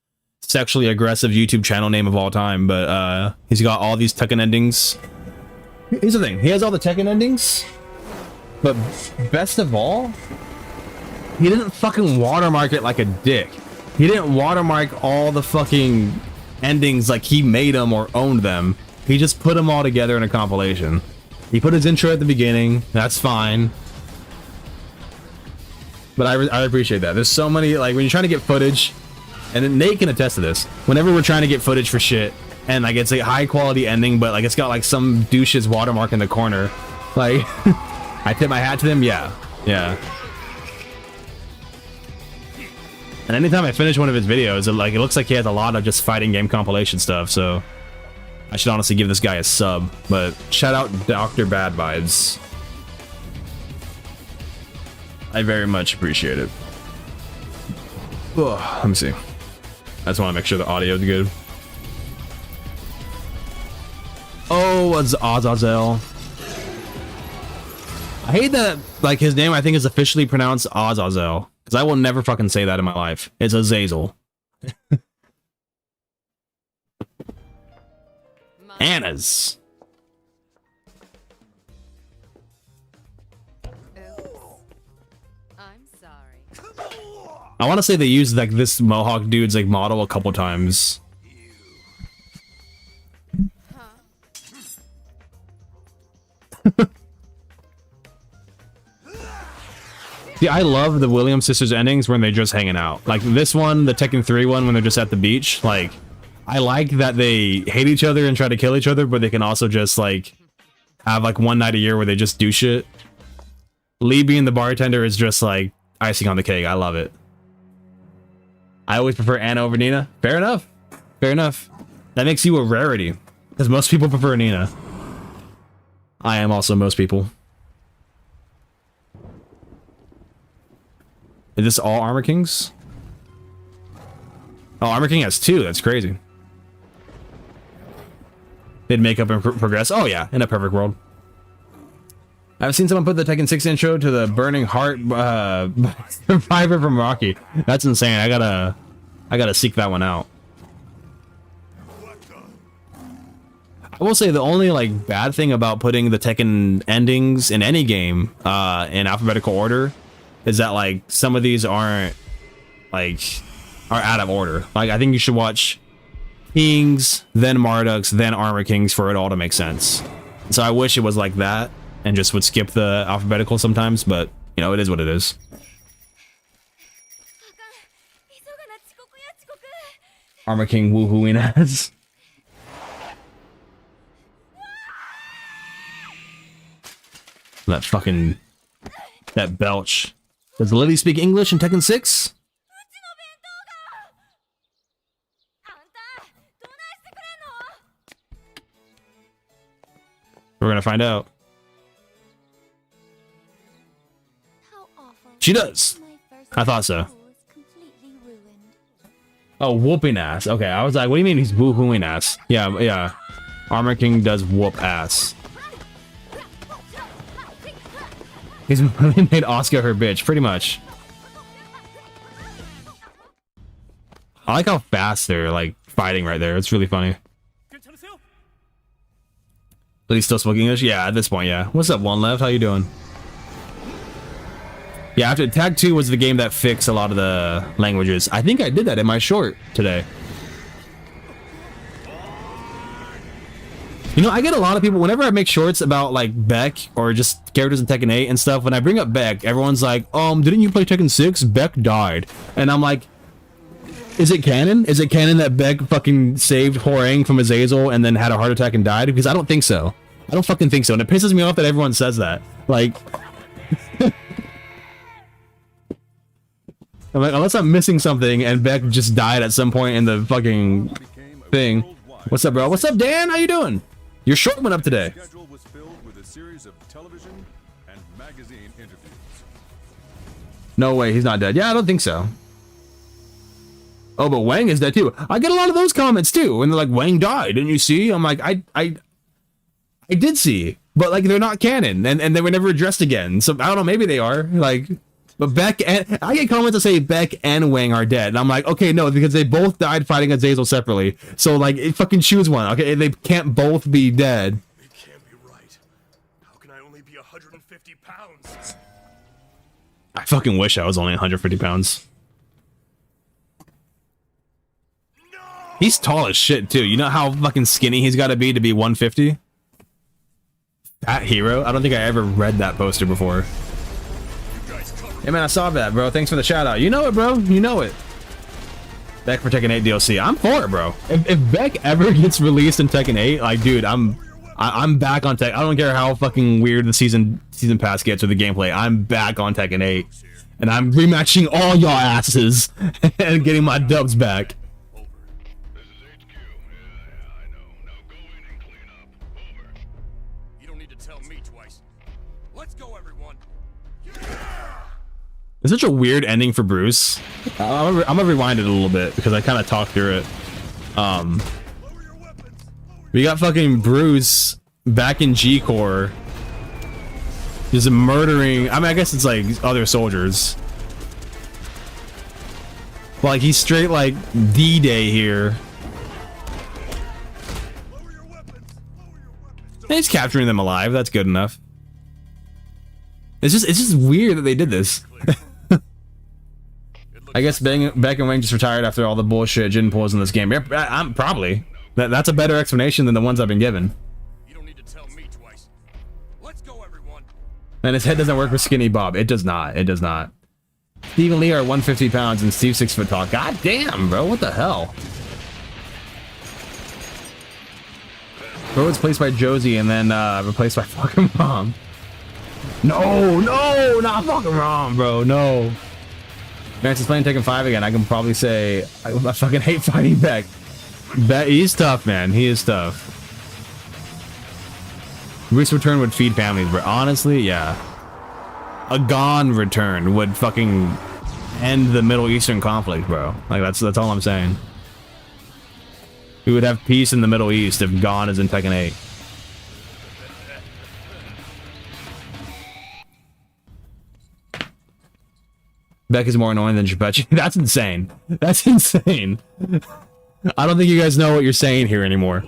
sexually aggressive YouTube channel name of all time. But he's got all these Tekken endings. Here's the thing. He has all the Tekken endings. But best of all, he didn't fucking watermark it like a dick. He didn't watermark all the fucking endings like he made them or owned them. He just put them all together in a compilation. He put his intro at the beginning. That's fine. But I appreciate that. There's so many, like, when you're trying to get footage, and Nate can attest to this, whenever we're trying to get footage for shit, and, like, it's a high quality ending, but, like, it's got, like, some douche's watermark in the corner, like, I tip my hat to them. Yeah. And anytime I finish one of his videos, it looks like he has a lot of just fighting game compilation stuff, so I should honestly give this guy a sub. But shout out Dr. Bad Vibes. I very much appreciate it. Ugh, let me see. I just want to make sure the audio is good. Oh, it's Azazel. I hate that, like, his name I think is officially pronounced Azazel. Because I will never fucking say that in my life. It's Azazel. Anna's. I'm sorry. I want to say they used like this Mohawk dude's like model a couple times. See, I love the Williams sisters endings when they're just hanging out. Like this one, the Tekken 3 one, when they're just at the beach. Like, I like that they hate each other and try to kill each other, but they can also just like have like one night a year where they just do shit. Lee being the bartender is just like icing on the cake. I love it. I always prefer Anna over Nina. Fair enough. Fair enough. That makes you a rarity, because most people prefer Nina. I am also most people. Is this all Armor Kings? Oh, Armor King has 2. That's crazy. Did makeup and progress? Oh yeah, in a perfect world. I've seen someone put the Tekken 6 intro to the Burning Heart Survivor from Rocky. That's insane. I gotta seek that one out. I will say the only like bad thing about putting the Tekken endings in any game in alphabetical order is that like some of these are out of order. Like I think you should watch Kings, then Marduks, then Armor Kings for it all to make sense. So I wish it was like that and just would skip the alphabetical sometimes, but you know, it is what it is. Armor King woohooing ass. That belch. Does Lily speak English in Tekken 6? We're gonna find out. She does. I thought so. Oh, whooping ass. Okay, I was like, what do you mean he's woohooing ass? Yeah, yeah. Armor King does whoop ass. He's really made Asuka her bitch, pretty much. I like how fast they're like fighting right there. It's really funny. But he's still speaking English? Yeah, at this point, yeah. What's up, One Left? How you doing? Yeah, after Tag 2 was the game that fixed a lot of the languages. I think I did that in my short today. You know, I get a lot of people, whenever I make shorts about, like, Beck, or just characters in Tekken 8 and stuff, when I bring up Beck, everyone's like, didn't you play Tekken 6? Beck died. And I'm like, is it canon? Is it canon that Beck fucking saved Horang from Azazel and then had a heart attack and died? Because I don't think so. I don't fucking think so. And it pisses me off that everyone says that. Like... I'm like, unless I'm missing something and Beck just died at some point in the fucking thing. What's up, bro? What's up, Dan? How you doing? Your short went up today. No way, he's not dead. Yeah, I don't think so. Oh, but Wang is dead too. I get a lot of those comments too, and they're like, Wang died, didn't you see? I'm like, I did see, but like they're not canon, and they were never addressed again. So I don't know, maybe they are. Like, but Beck and I get comments that say Beck and Wang are dead, and I'm like, okay, no, because they both died fighting Azazel separately. So like, fucking choose one. Okay, they can't both be dead. It can't be right. How can I only be 150 pounds? I fucking wish I was only 150 pounds. No! He's tall as shit too. You know how fucking skinny he's got to be 150? That hero? I don't think I ever read that poster before. Hey man, I saw that, bro. Thanks for the shout out. You know it, bro. You know it. Beck for Tekken 8 DLC. I'm for it, bro. If Beck ever gets released in Tekken 8, like, dude, I'm back on Tekken. I don't care how fucking weird the season pass gets with the gameplay. I'm back on Tekken 8, and I'm rematching all y'all asses and getting my dubs back. You don't need to tell me twice. Let's go, everyone. It's such a weird ending for Bruce. I'm gonna rewind it a little bit because I kind of talked through it. We got fucking Bruce back in G-Corps, just murdering. I mean, I guess it's like other soldiers. But like he's straight like D-Day here. And he's capturing them alive. That's good enough. It's just weird that they did this. I guess Beck and Wayne just retired after all the bullshit Jin pulls in this game. I'm probably. That's a better explanation than the ones I've been given. You don't need to tell me twice. Let's go, everyone. And his head doesn't work for Skinny Bob. It does not. It does not. Steve and Lee are 150 pounds and Steve's 6 foot tall. God damn, bro. What the hell? Bro was placed by Josie and then replaced by fucking Mom. No, not fucking Mom, bro. No. Vance is playing Tekken 5 again. I can probably say I fucking hate fighting Beck. He's tough, man. He is tough. Bruce return would feed families, bro. Honestly, yeah. A Gone return would fucking end the Middle Eastern conflict, bro. Like that's all I'm saying. We would have peace in the Middle East if Gone is in Tekken 8. Beck is more annoying than Jinpachi. That's insane. That's insane. I don't think you guys know what you're saying here anymore.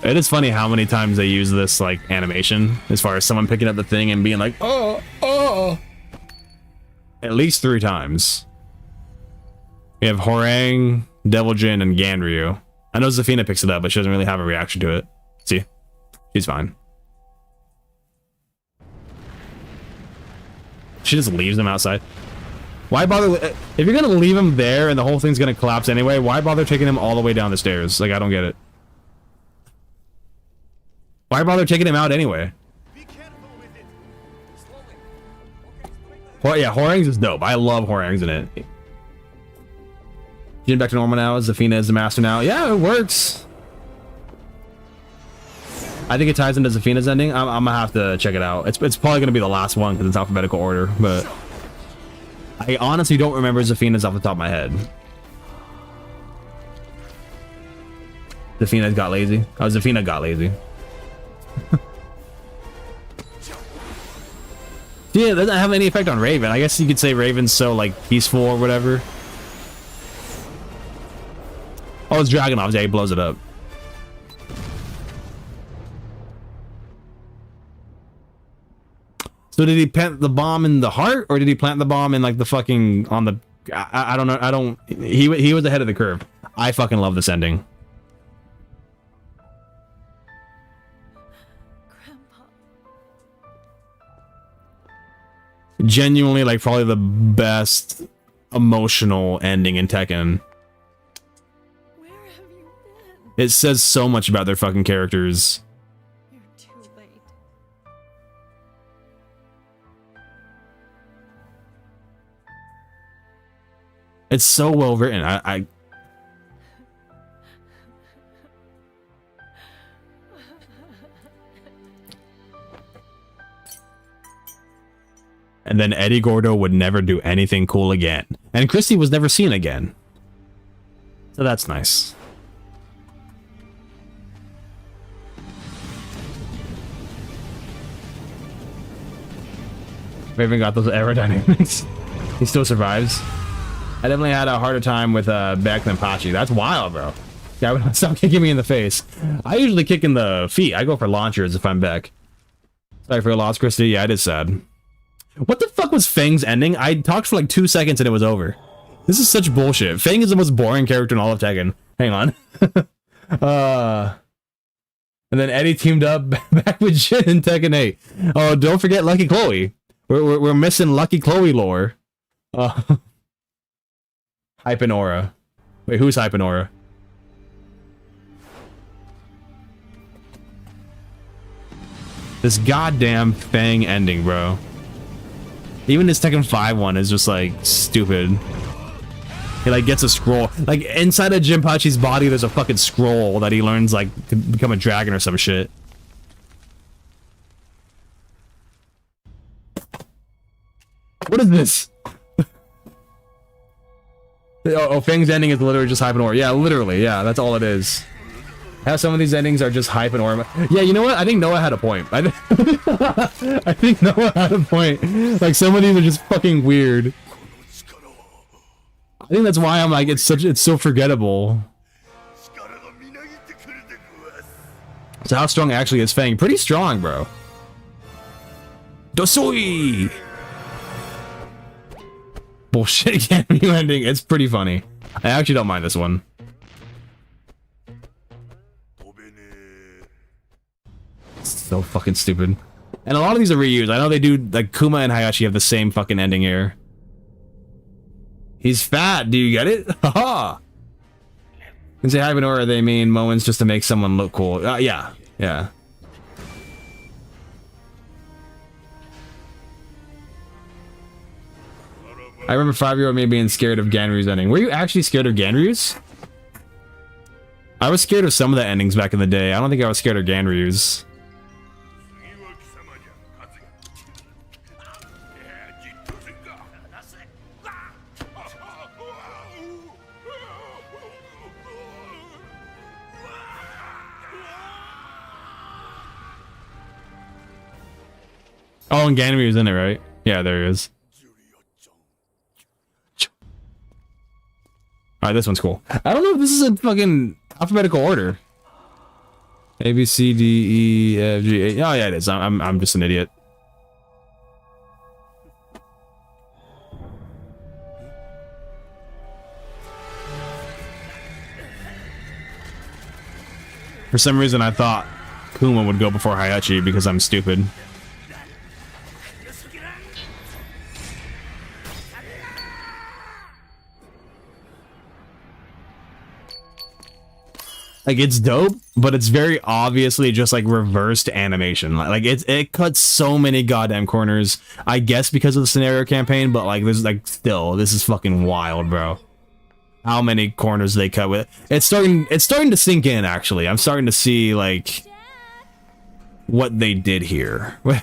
It is funny how many times they use this like animation as far as someone picking up the thing and being like, oh. At least 3 times. We have Horang, Devil Jin, and Ganryu. I know Zafina picks it up, but she doesn't really have a reaction to it. See? She's fine. She just leaves them outside. Why bother? If you're gonna leave him there and the whole thing's gonna collapse anyway, why bother taking him all the way down the stairs? Like, I don't get it. Why bother taking him out anyway? Be careful with it. Slowly. Well, yeah, Horang's is dope. I love Horang's in it. Jin back to normal now. Zafina is the master now. Yeah, it works. I think it ties into Zafina's ending. I'm gonna have to check it out. It's probably gonna be the last one because it's alphabetical order, but I honestly don't remember Zafina's off the top of my head. Zafina got lazy. Oh, Zafina got lazy. Yeah, it doesn't have any effect on Raven. I guess you could say Raven's so like peaceful or whatever. Oh, it's Dragunov's. Yeah, he blows it up. So did he plant the bomb in the heart, or did he plant the bomb in like the fucking on the? I don't know. He was ahead of the curve. I fucking love this ending. Grandpa. Genuinely, like probably the best emotional ending in Tekken. Where have you been? It says so much about their fucking characters. You're too late. It's so well written. I And then Eddie Gordo would never do anything cool again. And Christy was never seen again. So that's nice. Raven got those aerodynamics. He still survives. I definitely had a harder time with Beck than Pachi. That's wild, bro. Yeah, stop kicking me in the face. I usually kick in the feet. I go for launchers if I'm Beck. Sorry for your loss, Christy. Yeah, it is sad. What the fuck was Fang's ending? I talked for like 2 seconds and it was over. This is such bullshit. Fang is the most boring character in all of Tekken. Hang on. And then Eddie teamed up back with Jin in Tekken 8. Oh, don't forget Lucky Chloe. We're missing Lucky Chloe lore. Hypenora. Wait, who's Hypenora? This goddamn Fang ending, bro. Even this Tekken 5 one is just like stupid. He like gets a scroll. Like inside of Jinpachi's body there's a fucking scroll that he learns like to become a dragon or some shit. What is this? Oh, Fang's ending is literally just hype and ore. Yeah, literally. Yeah, that's all it is. How some of these endings are just hype and ore. Yeah, you know what? I think Noah had a point. I think Noah had a point. Like some of these are just fucking weird. I think that's why I'm like it's so forgettable. So how strong actually is Fang? Pretty strong, bro. Dosui! Bullshit cameo ending. It's pretty funny. I actually don't mind this one. So fucking stupid. And a lot of these are reused. I know they do, like, Kuma and Hayashi have the same fucking ending here. He's fat, do you get it? Haha! When they say Hybenora, they mean moments just to make someone look cool. Yeah. Yeah. I remember 5-year-old me being scared of Ganryu's ending. Were you actually scared of Ganryu's? I was scared of some of the endings back in the day. I don't think I was scared of Ganryu's. Oh, and Ganryu's in it, right? Yeah, there he is. Alright, this one's cool. I don't know if this is a fucking alphabetical order. A, B, C, D, E, F, G, H. Oh, yeah, it is. I'm just an idiot. For some reason, I thought Kuma would go before Hayachi because I'm stupid. Like, it's dope, but it's very obviously just like reversed animation. Like it cuts so many goddamn corners. I guess because of the scenario campaign, but like there's like still, this is fucking wild, bro. How many corners they cut with it. It's starting to sink in, actually. I'm starting to see like what they did here. There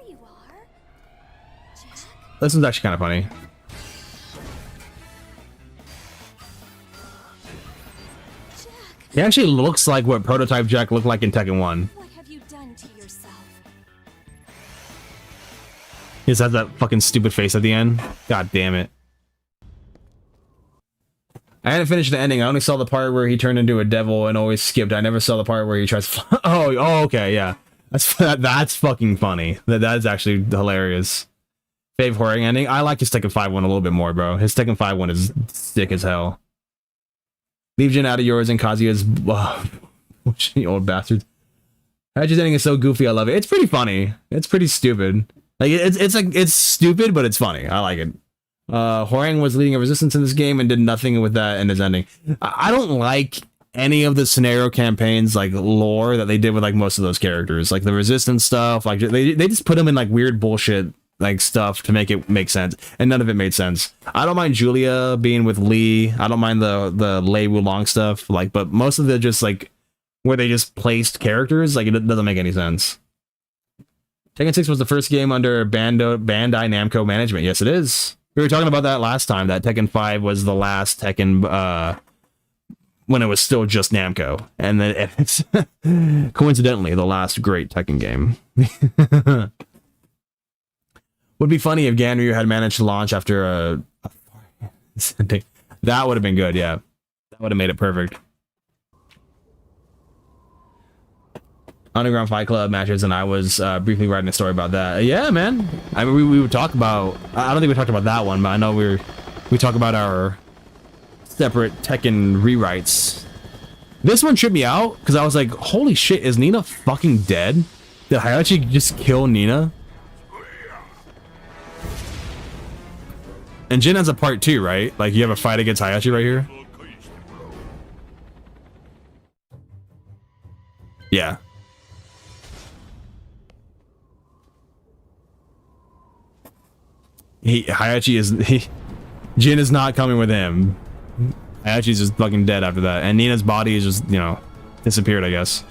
you are. Jack? This one's actually kind of funny. He actually looks like what Prototype Jack looked like in Tekken 1. What have you done to yourself? He just has that fucking stupid face at the end. God damn it. I hadn't finished the ending. I only saw the part where he turned into a devil and always skipped. I never saw the part where he tries to oh, okay, yeah. That's fucking funny. That is actually hilarious. Fave Horror ending. I like his Tekken 5 one a little bit more, bro. His Tekken 5 one is sick as hell. Leave Jin out of yours and Kazuya's you old bastards. Hayachi's ending is so goofy, I love it. It's pretty funny. It's pretty stupid. Like it's like it's stupid, but it's funny. I like it. Hwoarang was leading a resistance in this game and did nothing with that in his ending. I don't like any of the scenario campaigns like lore that they did with like most of those characters. Like the resistance stuff, like they just put them in like weird bullshit like stuff to make it make sense, and none of it made sense. I don't mind Julia being with Lee. I don't mind the Lei Wulong stuff, like, but most of the just like where they just placed characters, like it doesn't make any sense. Tekken 6 was the first game under Bandai Namco management. Yes, it is. We were talking about that last time, that Tekken 5 was the last Tekken when it was still just Namco, and then it's coincidentally the last great Tekken game. Would be funny if Ganryu had managed to launch after a that would have been good, yeah. That would have made it perfect. Underground Fight Club matches, and I was briefly writing a story about that. Yeah, man. I mean, we would talk about. I don't think we talked about that one, but I know we talk about our separate Tekken rewrites. This one tripped me out because I was like, "Holy shit, is Nina fucking dead? Did Hayachi just kill Nina?" And Jin has a part 2, right? Like you have a fight against Hayachi right here. Yeah. Jin is not coming with him. Hayachi's just fucking dead after that, and Nina's body is just, you know, disappeared, I guess.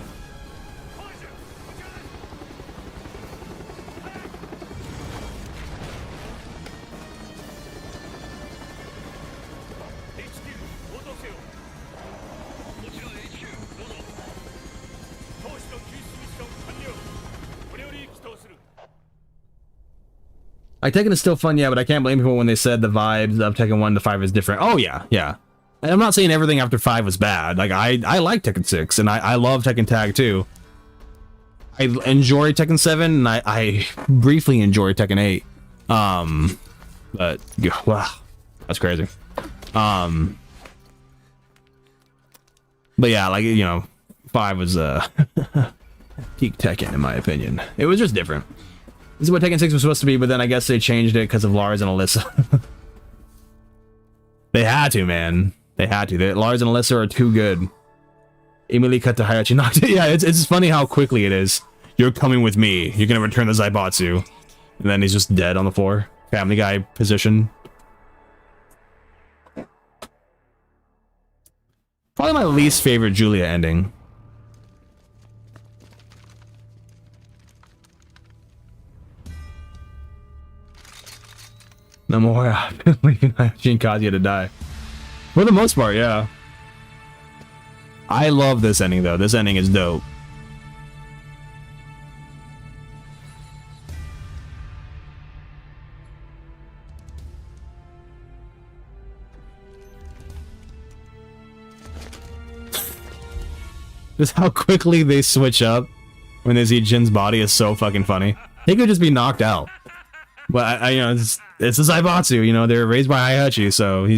Like, Tekken is still fun, yeah, but I can't blame people when they said the vibes of Tekken 1 to 5 is different. Oh, yeah, yeah. And I'm not saying everything after 5 was bad. Like I like Tekken 6 and I love Tekken Tag too. I enjoy Tekken 7 and I briefly enjoy Tekken 8. But wow, that's crazy. But yeah, like, you know, 5 was peak Tekken in my opinion. It was just different. This is what Tekken 6 was supposed to be, but then I guess they changed it because of Lars and Alyssa. They had to, man. They had to. Lars and Alyssa are too good. Immediately cut to Hayachi knocked it. Yeah, it's funny how quickly it is. You're coming with me. You're gonna return the Zaibatsu. And then he's just dead on the floor. Family Guy position. Probably my least favorite Julia ending. Nomura leaving Hayachi and Kazuya to die. For the most part, yeah. I love this ending though. This ending is dope. Just how quickly they switch up when they see Jin's body is so fucking funny. He could just be knocked out. But I you know, it's a Zaibatsu, you know, they're raised by Hayachi, so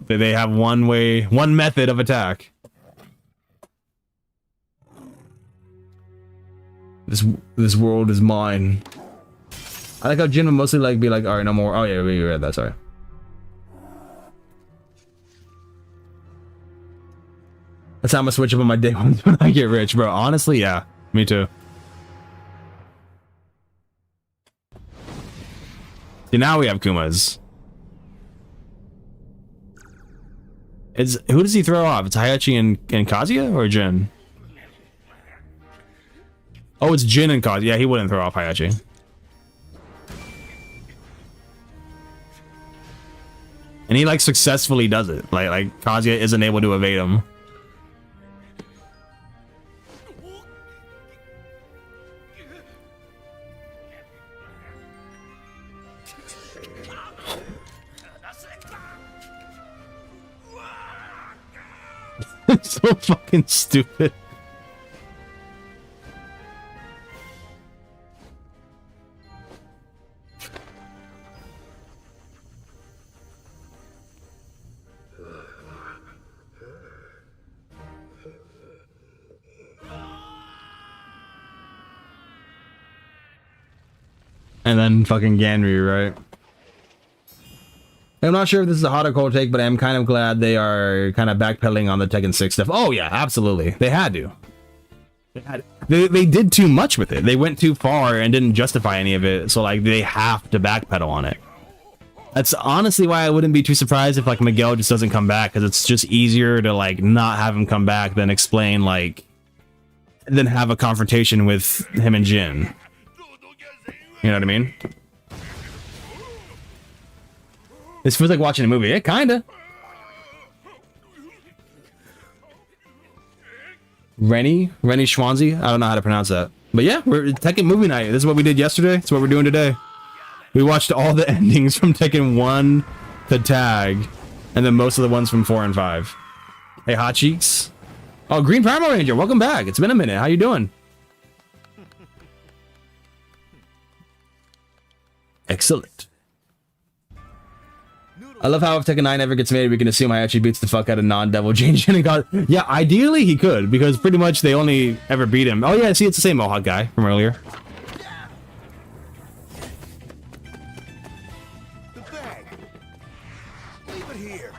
they have one method of attack. This world is mine. I like how Jin would mostly like be like, all right, no more. Oh yeah, we read that. Sorry. That's how I'm gonna switch up on my day ones when I get rich, bro. Honestly, yeah, me too. See, now we have Kumas. Who does he throw off? It's Hayachi and Kazuya or Jin? Oh, it's Jin and Kazuya. Yeah, he wouldn't throw off Hayachi. And he like successfully does it. Like Kazuya isn't able to evade him. It's so fucking stupid. And then fucking Ganryu, right? I'm not sure if this is a hot or cold take, but I'm kind of glad they are kind of backpedaling on the Tekken 6 stuff. Oh yeah, absolutely. They had to. They did too much with it. They went too far and didn't justify any of it. So like they have to backpedal on it. That's honestly why I wouldn't be too surprised if like Miguel just doesn't come back, because it's just easier to like not have him come back than explain like than have a confrontation with him and Jin. You know what I mean? This feels like watching a movie. Yeah, kinda. Rennie Schwanzi. I don't know how to pronounce that. But yeah, we're Tekken movie night. This is what we did yesterday. It's what we're doing today. We watched all the endings from Tekken 1 to Tag, and then most of the ones from 4 and 5. Hey, Hot Cheeks. Oh, Green Primal Ranger, welcome back. It's been a minute. How you doing? Excellent. I love how if Tekken 9 ever gets made, we can assume Hayachi beats the fuck out of non-devil Jin and God. Yeah, ideally he could, because pretty much they only ever beat him. Oh yeah, see, it's the same Mohawk guy from earlier. The bag. Leave it here.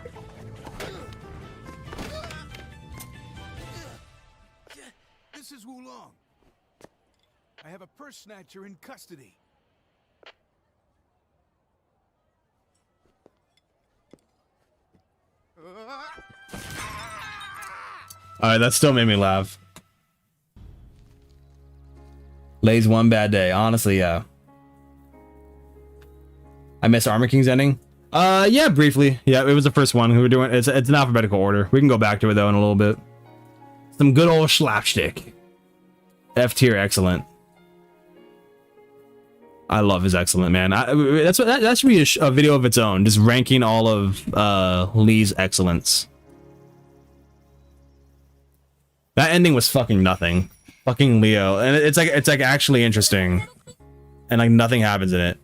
This is Wulong. I have a purse snatcher in custody. Alright, that still made me laugh. Lay's one bad day. Honestly, yeah. I missed Armor King's ending. Yeah, briefly. Yeah, it was the first one. We were doing it's in alphabetical order. We can go back to it though in a little bit. Some good old slapstick. F tier, excellent. I love his excellent, man. That should be a video of its own, just ranking all of Lee's excellence. That ending was fucking nothing. Fucking Leo. And it's like actually interesting. And like nothing happens in it.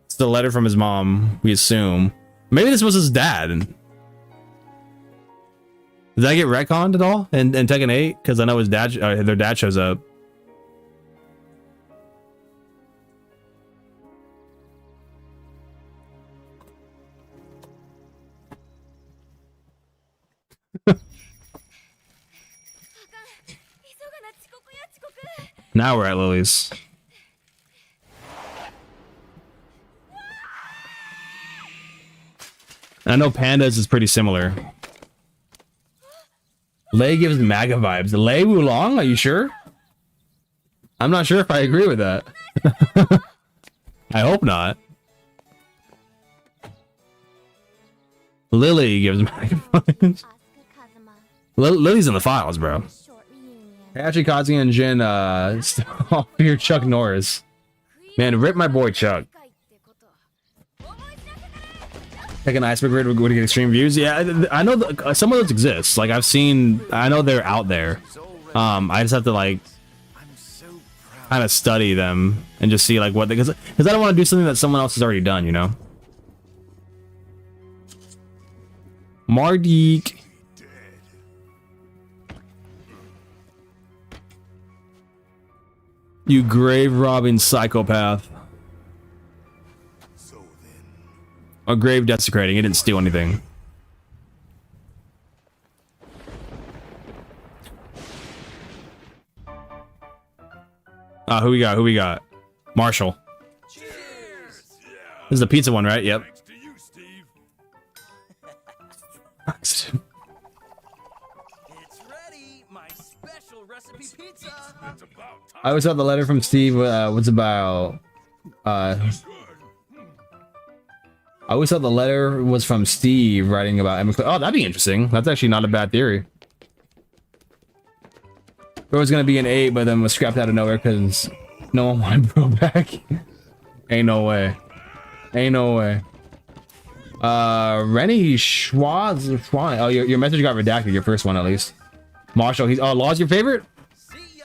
It's the letter from his mom, we assume. Maybe this was his dad. Did that get retconned at all in Tekken 8? Because I know his dad, their dad shows up. Now we're at Lily's. I know Panda's is pretty similar. Lei gives MAGA vibes. Lei Wulong, are you sure? I'm not sure if I agree with that. I hope not. Lily gives MAGA vibes. Lily's in the files, bro. Actually, Kazuya and Jin, off your Chuck Norris. Man, rip my boy Chuck. Like an iceberg grid would get extreme views. Yeah, I know some of those exist. Like I know they're out there. I just have to like kind of study them and just see like what because I don't want to do something that someone else has already done, you know. Mardik. You grave robbing psychopath. Or grave desecrating. He didn't steal anything. Who we got? Who we got? Marshall. Cheers. This is the pizza one, right? Yep. Thanks to you, Steve. It's ready, my special recipe pizza. It's about time. I always thought the letter from Steve was about I always thought the letter was from Steve writing about Emma. Oh, that'd be interesting. That's actually not a bad theory. There was gonna be an 8, but then was scrapped out of nowhere because no one wanted Bro back. Ain't no way. Ain't no way. Rennie Schwaz. Oh, your message got redacted. Your first one, at least. Marshall. He's Law's your favorite. See ya.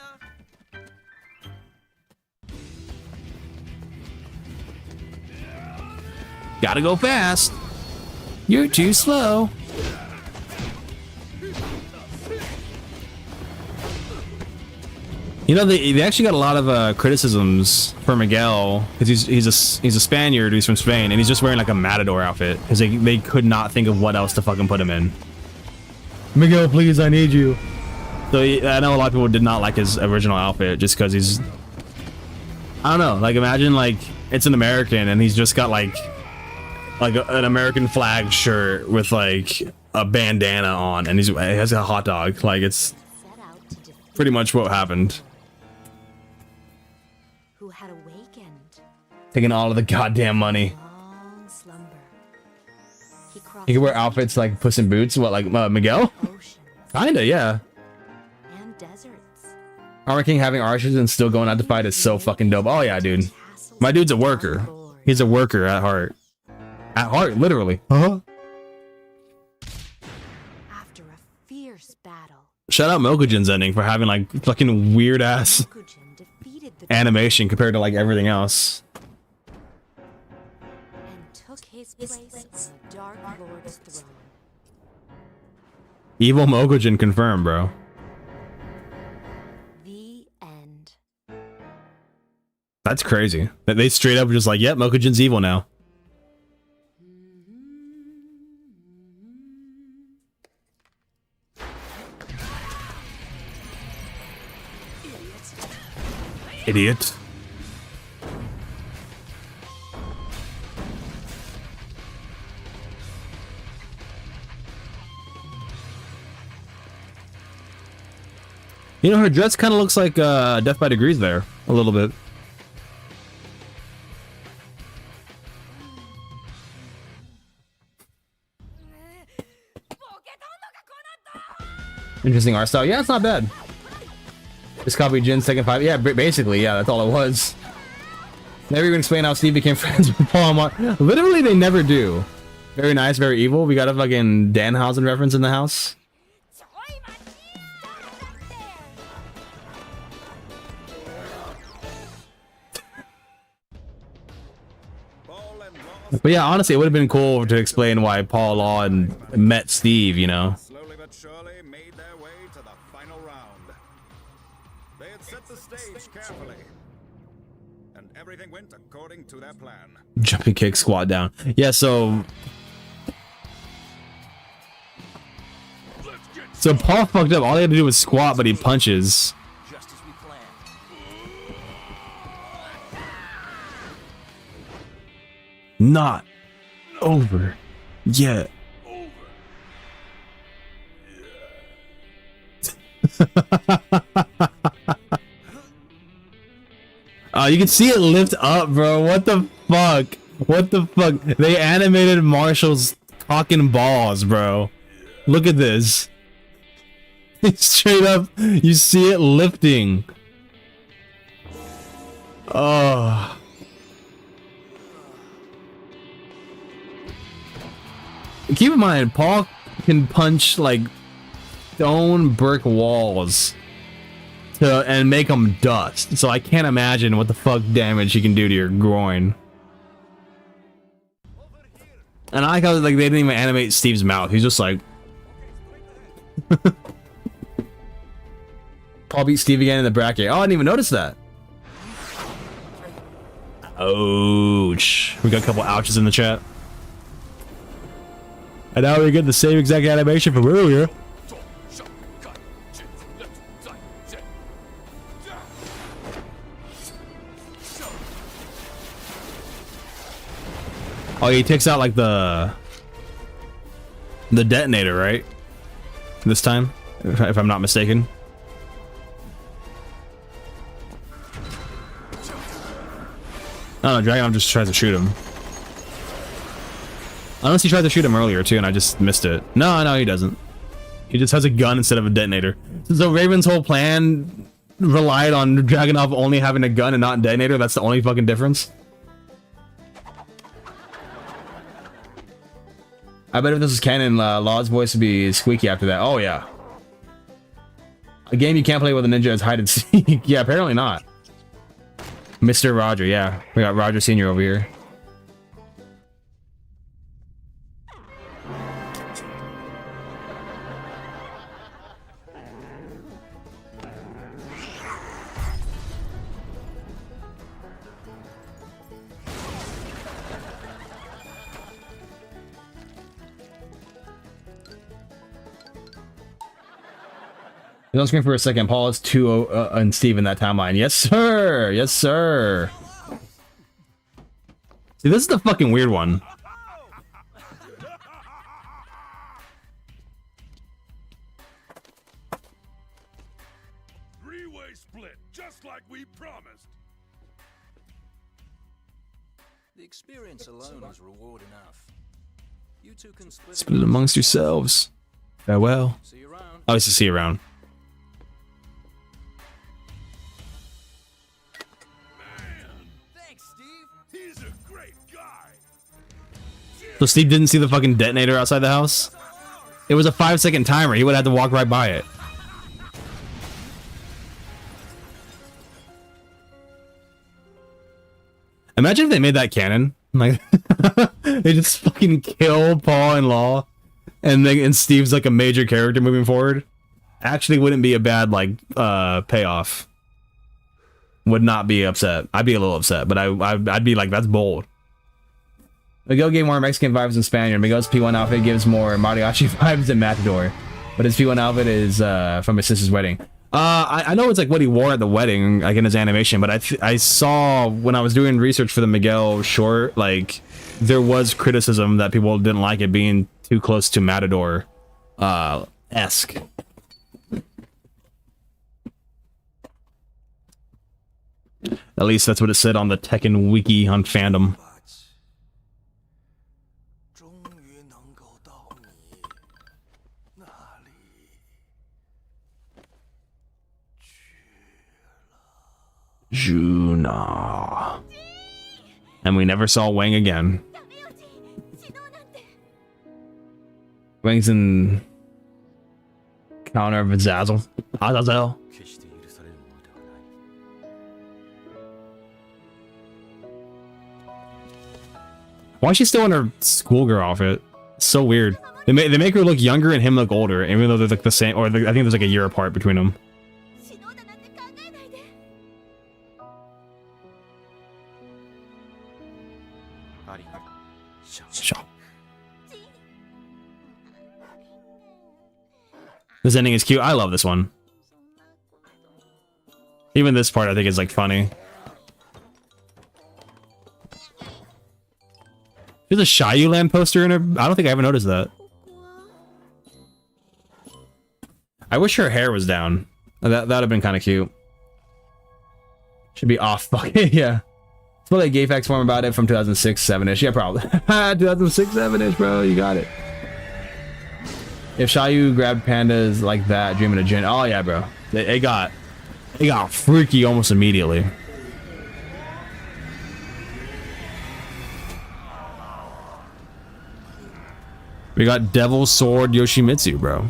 Gotta go fast. You're too slow. You know, they actually got a lot of criticisms for Miguel because he's a Spaniard who's from Spain and he's just wearing like a matador outfit because they could not think of what else to fucking put him in. Miguel, please, I need you. So I know a lot of people did not like his original outfit just because he's, I don't know, like imagine like it's an American and he's just got like an American flag shirt with like a bandana on and he has a hot dog. Like it's pretty much what happened. Who had awakened. Taking all of the goddamn money. Long slumber. He could wear outfits like Puss in Boots. What, like Miguel? Kinda, yeah. And deserts. Armor King having archers and still going out to fight is so fucking dope. Oh yeah, dude. My dude's a worker. He's a worker at heart. At heart, literally. Uh-huh. After a fierce battle, Shout out Mokujin's ending for having like fucking weird ass Mokujin defeated the animation compared to like everything else. and took his place on the Dark Lord's throne. Evil Mokujin confirmed, bro. The end. That's crazy. That they straight up were just like, yep, Mokujin's evil now. Idiot. You know, her dress kind of looks like Death by Degrees there, a little bit. Interesting art style. Yeah, it's not bad. Just copy Jin's second 5. Yeah, basically, yeah, that's all it was. Never even explain how Steve became friends with Paul Mar. Literally, they never do. Very nice, very evil. We got a fucking Danhausen reference in the house. But yeah, honestly, it would have been cool to explain why Paul Law and met Steve, you know? Slowly but surely made their way to the final round. They had set the stage carefully, and everything went according to their plan. Jumping kick, squat down. Yeah, so Paul fucked up. All he had to do was squat, but he punches. Just as we planned. Not over yet. Oh, you can see it lift up, bro. What the fuck? What the fuck? They animated Marshall's talking balls, bro. Look at this. Straight up, you see it lifting. Oh. Keep in mind, Paul can punch like stone brick walls and make them dust. So I can't imagine what the fuck damage he can do to your groin. And I like how like they didn't even animate Steve's mouth. He's just like. Paul beat Steve again in the bracket. Oh, I didn't even notice that. Ouch. We got a couple ouches in the chat. And now we get the same exact animation from earlier. Oh, he takes out like the detonator, right? This time, if I'm not mistaken. Oh no, Dragon just tries to shoot him. Unless he tried to shoot him earlier too, and I just missed it. No, he doesn't. He just has a gun instead of a detonator. So Raven's whole plan relied on Dragunov only having a gun and not a detonator. That's the only fucking difference. I bet if this is canon, Law's voice would be squeaky after that. Oh yeah. A game you can't play with a ninja is hide and seek. Yeah, apparently not. Mr. Roger, yeah. We got Roger Sr. over here. He's on screen for a second. Paul is 2 and Steve in that timeline. Yes, sir. Yes, sir. See, this is the fucking weird one. Three-way split, just like we promised. The experience alone was reward enough. You two can split it amongst yourselves. Farewell. See you around. Oh, it's to see you around. He's a great guy. So Steve didn't see the fucking detonator outside the house? It was a 5-second timer. He would have had to walk right by it. Imagine if they made that canon. Like, they just fucking kill Paul and Law, and Steve's like a major character moving forward. Actually, wouldn't be a bad like payoff. Would not be upset. I'd be a little upset, but I'd be like, that's bold. Miguel gave more Mexican vibes than Spaniard. Miguel's P1 outfit gives more mariachi vibes than Matador, but his P1 outfit is from his sister's wedding. I know it's like what he wore at the wedding, like in his animation, but I saw when I was doing research for the Miguel short, like there was criticism that people didn't like it being too close to Matador esque. At least that's what it said on the Tekken wiki on fandom. Juna. And we never saw Wang again. Wang's in counter of Azazel. Azazel. Why is she still in her schoolgirl outfit? So weird. They make her look younger and him look older, even though they're like the same. Or I think there's like a year apart between them. This ending is cute. I love this one. Even this part I think is like funny. There's a Shayu Land poster in her. I don't think I ever noticed that. I wish her hair was down. That'd have been kind of cute. Should be off. Yeah. It's probably a gay facts form about it from 2006, 7-ish. Yeah, probably. 2006, 7-ish, bro. You got it. If Shayu grabbed pandas like that, dreaming of Jin. Oh yeah, bro. It got freaky almost immediately. We got Devil Sword Yoshimitsu, bro.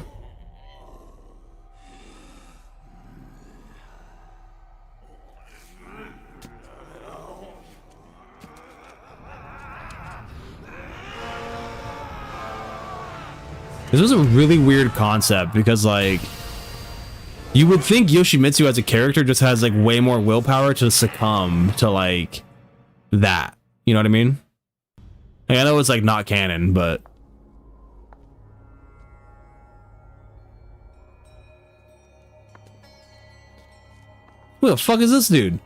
This was a really weird concept because, like, you would think Yoshimitsu as a character just has, like, way more willpower to succumb to, like, that. You know what I mean? Like, I know it's, like, not canon, but... Who the fuck is this dude?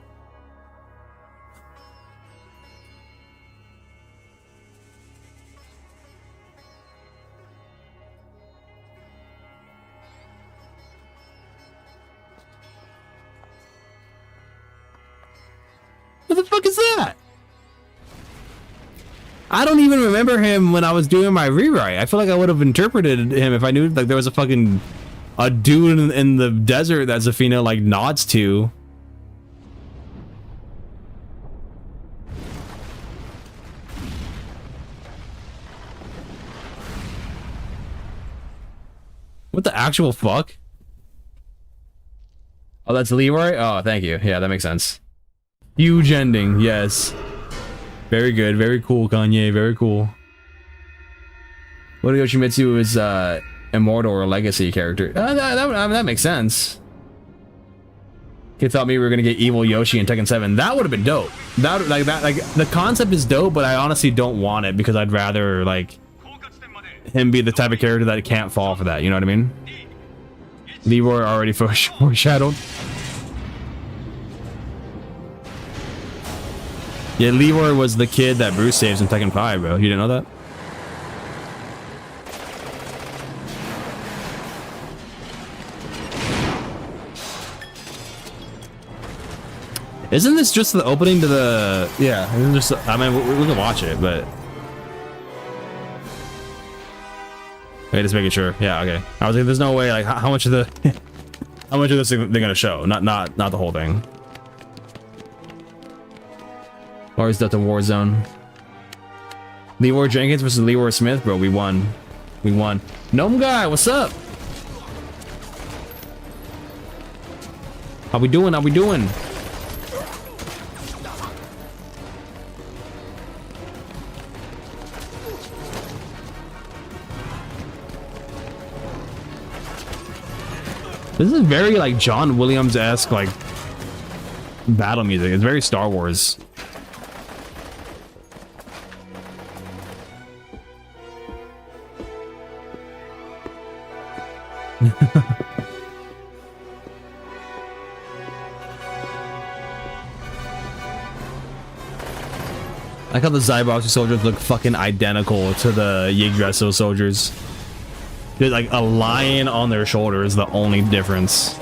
What the fuck is that? I don't even remember him when I was doing my rewrite. I feel like I would have interpreted him if I knew like there was a dude in the desert that Zafina like nods to. What the actual fuck? Oh, that's Leroy? Oh, thank you. Yeah, that makes sense. Huge ending, yes. Very good, very cool, Kanye, very cool. What if Yoshimitsu is immortal or legacy character? That makes sense. Kid thought maybe we were gonna get evil Yoshi in Tekken 7. That would have been dope. Like the concept is dope, but I honestly don't want it because I'd rather like him be the type of character that can't fall for that. You know what I mean? Leroy already foreshadowed. Yeah, Leroy was the kid that Bruce saves in Tekken 5, bro. You didn't know that? Isn't this just the opening to the... Yeah, isn't just... I mean, we can watch it, but... Okay, just making sure. Yeah, okay. I was like, there's no way, like, how much of the... how much of this they're gonna show? Not the whole thing. Or is that the Warzone? Leroy Jenkins versus Leroy Smith, bro. We won. We won. Gnome guy, what's up? How we doing? How we doing? This is very like John Williams-esque like battle music. It's very Star Wars. I like how the Zyboxer soldiers look fucking identical to the Yggdrasil soldiers. There's like a lion on their shoulder is the only difference.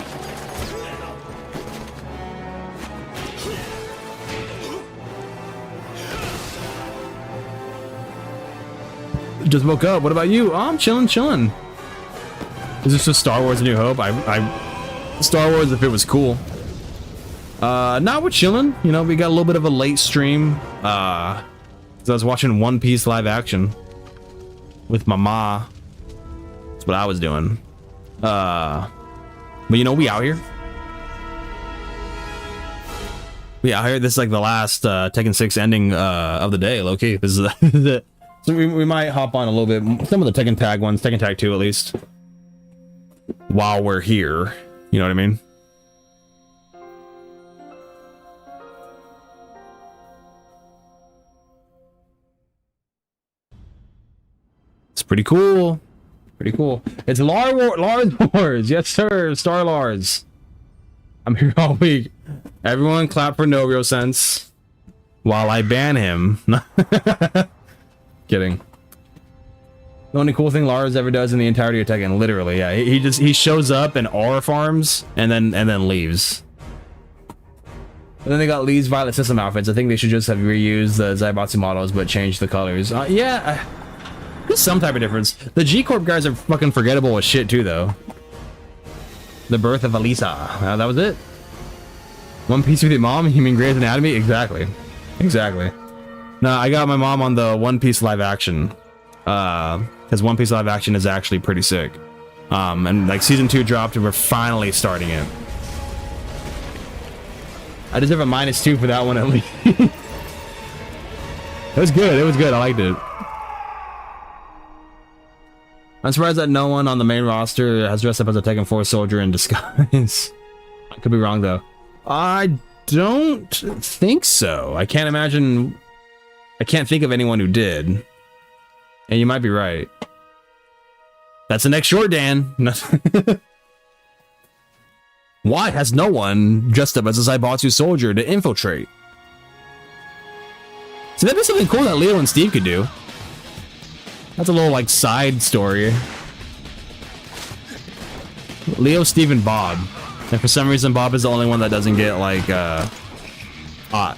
Just woke up. What about you? Oh, I'm chilling. Is this just Star Wars: A New Hope? Star Wars if it was cool. Now we're chilling. You know, we got a little bit of a late stream. So I was watching One Piece live action with my ma. That's what I was doing. But you know, we out here. Yeah, I heard this is like the last Tekken 6 ending of the day, low key. This is it. So we might hop on a little bit, some of the Tekken Tag ones, Tekken Tag 2 at least, while we're here. You know what I mean? It's pretty cool. Pretty cool. It's Lars Wars. Yes, sir. Star Lars. I'm here all week. Everyone clap for No Real Sense while I ban him. Kidding. The only cool thing Lars ever does in the entirety of Tekken, literally, yeah. He shows up and aura farms and then leaves. And then they got Lee's Violet System outfits. I think they should just have reused the Zaibatsu models but changed the colors. Yeah, there's some type of difference. The G Corp guys are fucking forgettable as shit too, though. The birth of Alisa. That was it. One Piece with your mom? You mean Grey's Anatomy? Exactly. Exactly. No, I got my mom on the One Piece live action. Because One Piece live action is actually pretty sick. And like season 2 dropped and we're finally starting it. I deserve a -2 for that one at least. It was good. It was good. I liked it. I'm surprised that no one on the main roster has dressed up as a Tekken 4 soldier in disguise. I could be wrong though. I don't think so. I can't imagine. I can't think of anyone who did. And you might be right. That's the next short, Dan. Why has no one dressed up as a Zaibatsu soldier to infiltrate? So that'd be something cool that Leo and Steve could do. That's a little like side story. Leo, Steve, and Bob. And for some reason Bob is the only one that doesn't get like hot.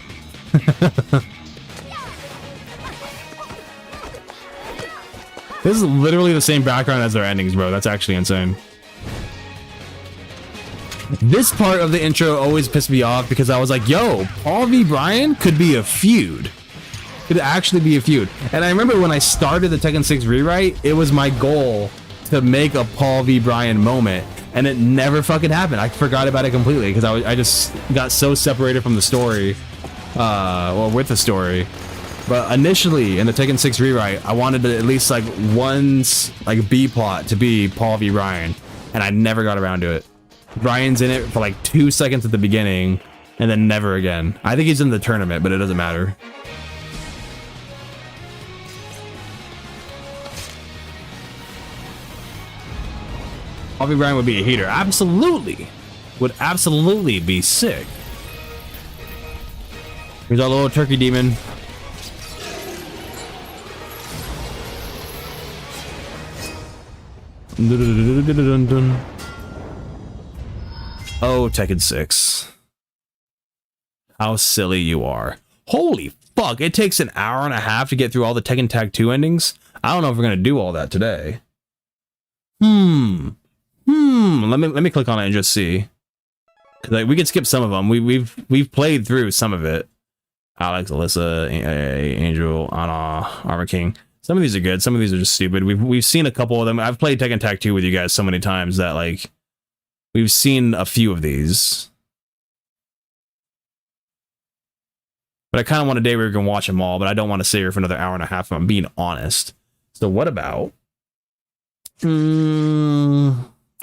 This is literally the same background as their endings, bro. That's actually insane. This part of the intro always pissed me off because I was like, yo, Paul v. Brian could be a feud. Could actually be a feud. And I remember when I started the Tekken 6 rewrite, it was my goal to make a Paul v. Brian moment. And it never fucking happened. I forgot about it completely because I just got so separated from the story. Or with the story. But initially in the Tekken 6 rewrite, I wanted to at least like one's like B plot to be Paul v. Brian. And I never got around to it. Brian's in it for like 2 seconds at the beginning and then never again. I think he's in the tournament, but it doesn't matter. Paul v. Brian would be a heater. Absolutely. Would absolutely be sick. Here's our little turkey demon. Oh, Tekken 6. How silly you are. Holy fuck, it takes an hour and a half to get through all the Tekken Tag 2 endings? I don't know if we're gonna do all that today. Let me click on it and just see. Like, we could skip some of them. We've played through some of it. Alex, Alyssa, Angel, Anna, Armor King. Some of these are good. Some of these are just stupid. We've seen a couple of them. I've played Tekken Tag 2 with you guys so many times that like we've seen a few of these. But I kind of want a day where we can watch them all, but I don't want to sit here for another hour and a half if I'm being honest. So what about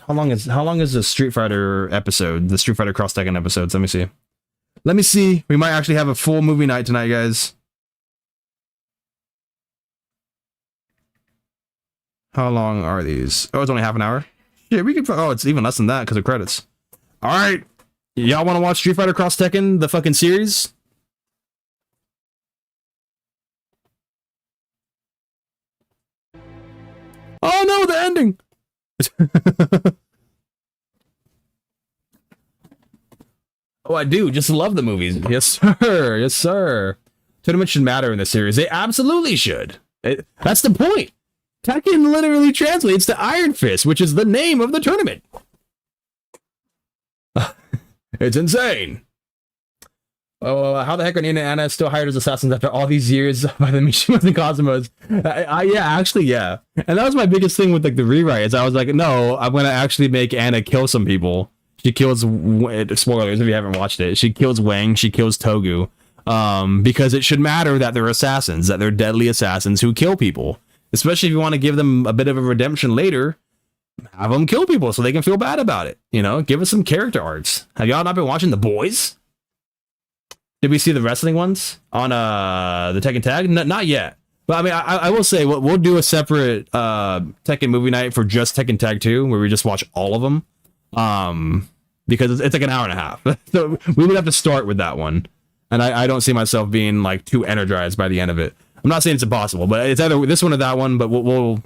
how long is the Street Fighter episode? The Street Fighter Cross Tekken episodes. Let me see. Let me see. We might actually have a full movie night tonight, guys. How long are these? Oh, it's only half an hour. Yeah, we could. Oh, it's even less than that because of credits. All right, y'all want to watch Street Fighter Cross Tekken, the fucking series? Oh no, the ending. Oh, I do. Just love the movies. Yes, sir. Yes, sir. Tournament should matter in this series. They absolutely should. That's the point. Tekken literally translates to Iron Fist, which is the name of the tournament. It's insane. Oh, how the heck are Nina and Anna still hired as assassins after all these years by the Mishimas and Cosmos? Yeah, actually, yeah. And that was my biggest thing with like the rewrite. Is I was like, no, I'm gonna actually make Anna kill some people She kills, spoilers if you haven't watched it, she kills Wang, she kills Togu. Because it should matter that they're assassins, that they're deadly assassins who kill people. Especially if you want to give them a bit of a redemption later, have them kill people so they can feel bad about it. You know, give us some character arcs. Have y'all not been watching The Boys? Did we see the wrestling ones on the Tekken Tag? Not yet. But I mean, I will say we'll do a separate Tekken movie night for just Tekken Tag 2, where we just watch all of them. Because it's like an hour and a half. So we would have to start with that one. And I don't see myself being like too energized by the end of it. I'm not saying it's impossible, but it's either this one or that one. But we'll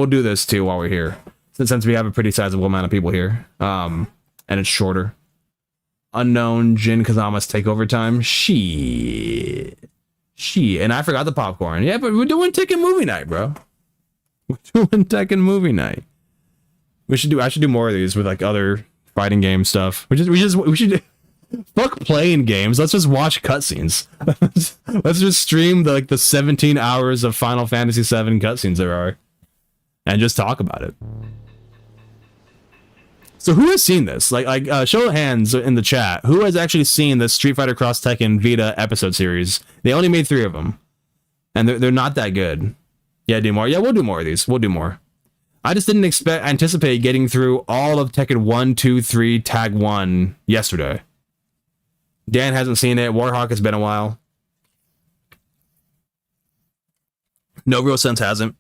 do this too while we're here, since we have a pretty sizable amount of people here. And it's shorter. Unknown Jin Kazama's takeover time. She, and I forgot the popcorn. Yeah, but we're doing Tekken movie night, bro. We're doing Tekken movie night. I should do more of these with like other fighting game stuff. We should fuck playing games. Let's just watch cutscenes. Let's just stream the 17 hours of Final Fantasy VII cutscenes there are, and just talk about it. So who has seen this? Like show of hands in the chat. Who has actually seen the Street Fighter Cross Tekken Vita episode series? They only made 3 of them, and they're not that good. Yeah, do more. Yeah, we'll do more of these. We'll do more. I just didn't anticipate getting through all of Tekken 1, 2, 3, Tag 1 yesterday. Dan hasn't seen it. Warhawk has been a while. No Real Sense hasn't.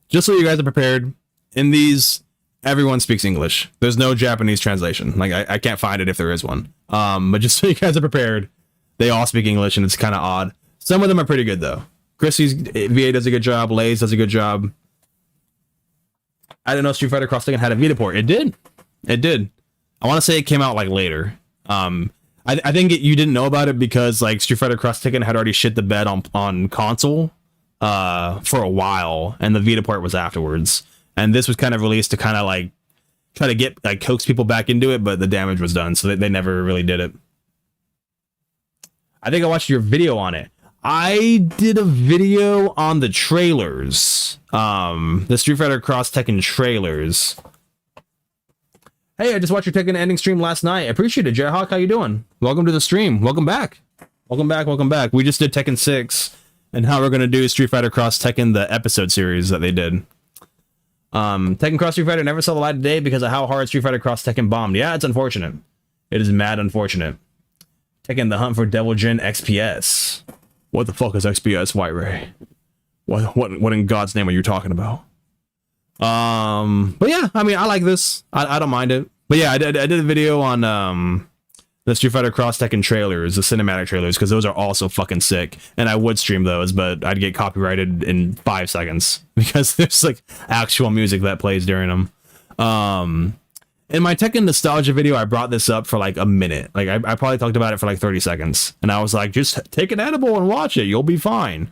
Just so you guys are prepared, in these, everyone speaks English. There's no Japanese translation. Like, I can't find it if there is one. But just so you guys are prepared, they all speak English, and it's kind of odd. Some of them are pretty good, though. Chrissy's VA does a good job. Lay's does a good job. I didn't know Street Fighter Cross Tekken had a Vita port. It did. It did. I want to say it came out, like, later. I think you didn't know about it because, like, Street Fighter Cross Tekken had already shit the bed on console for a while, and the Vita port was afterwards. And this was kind of released to kind of like try to get like coax people back into it, but the damage was done, so they never really did it. I think I watched your video on it. I did a video on the trailers, the Street Fighter Cross Tekken trailers. Hey, I just watched your Tekken ending stream last night. I appreciate it, Jayhawk. How you doing? Welcome to the stream. Welcome back. Welcome back. Welcome back. We just did Tekken 6, and now we're gonna do Street Fighter Cross Tekken, the episode series that they did. Tekken Cross Street Fighter never saw the light of day because of how hard Street Fighter Cross Tekken bombed. Yeah, it's unfortunate. It is mad unfortunate. Tekken the Hunt for Devil Jin XPS. What the fuck is XPS, White Ray? What in God's name are you talking about? But yeah, I mean, I like this. I don't mind it. But yeah, I did a video on the Street Fighter Cross Tekken trailers, the cinematic trailers, because those are also fucking sick. And I would stream those, but I'd get copyrighted in 5 seconds because there's like actual music that plays during them. In my Tekken nostalgia video, I brought this up for like a minute. Like I probably talked about it for like 30 seconds, and I was like, just take an edible and watch it. You'll be fine.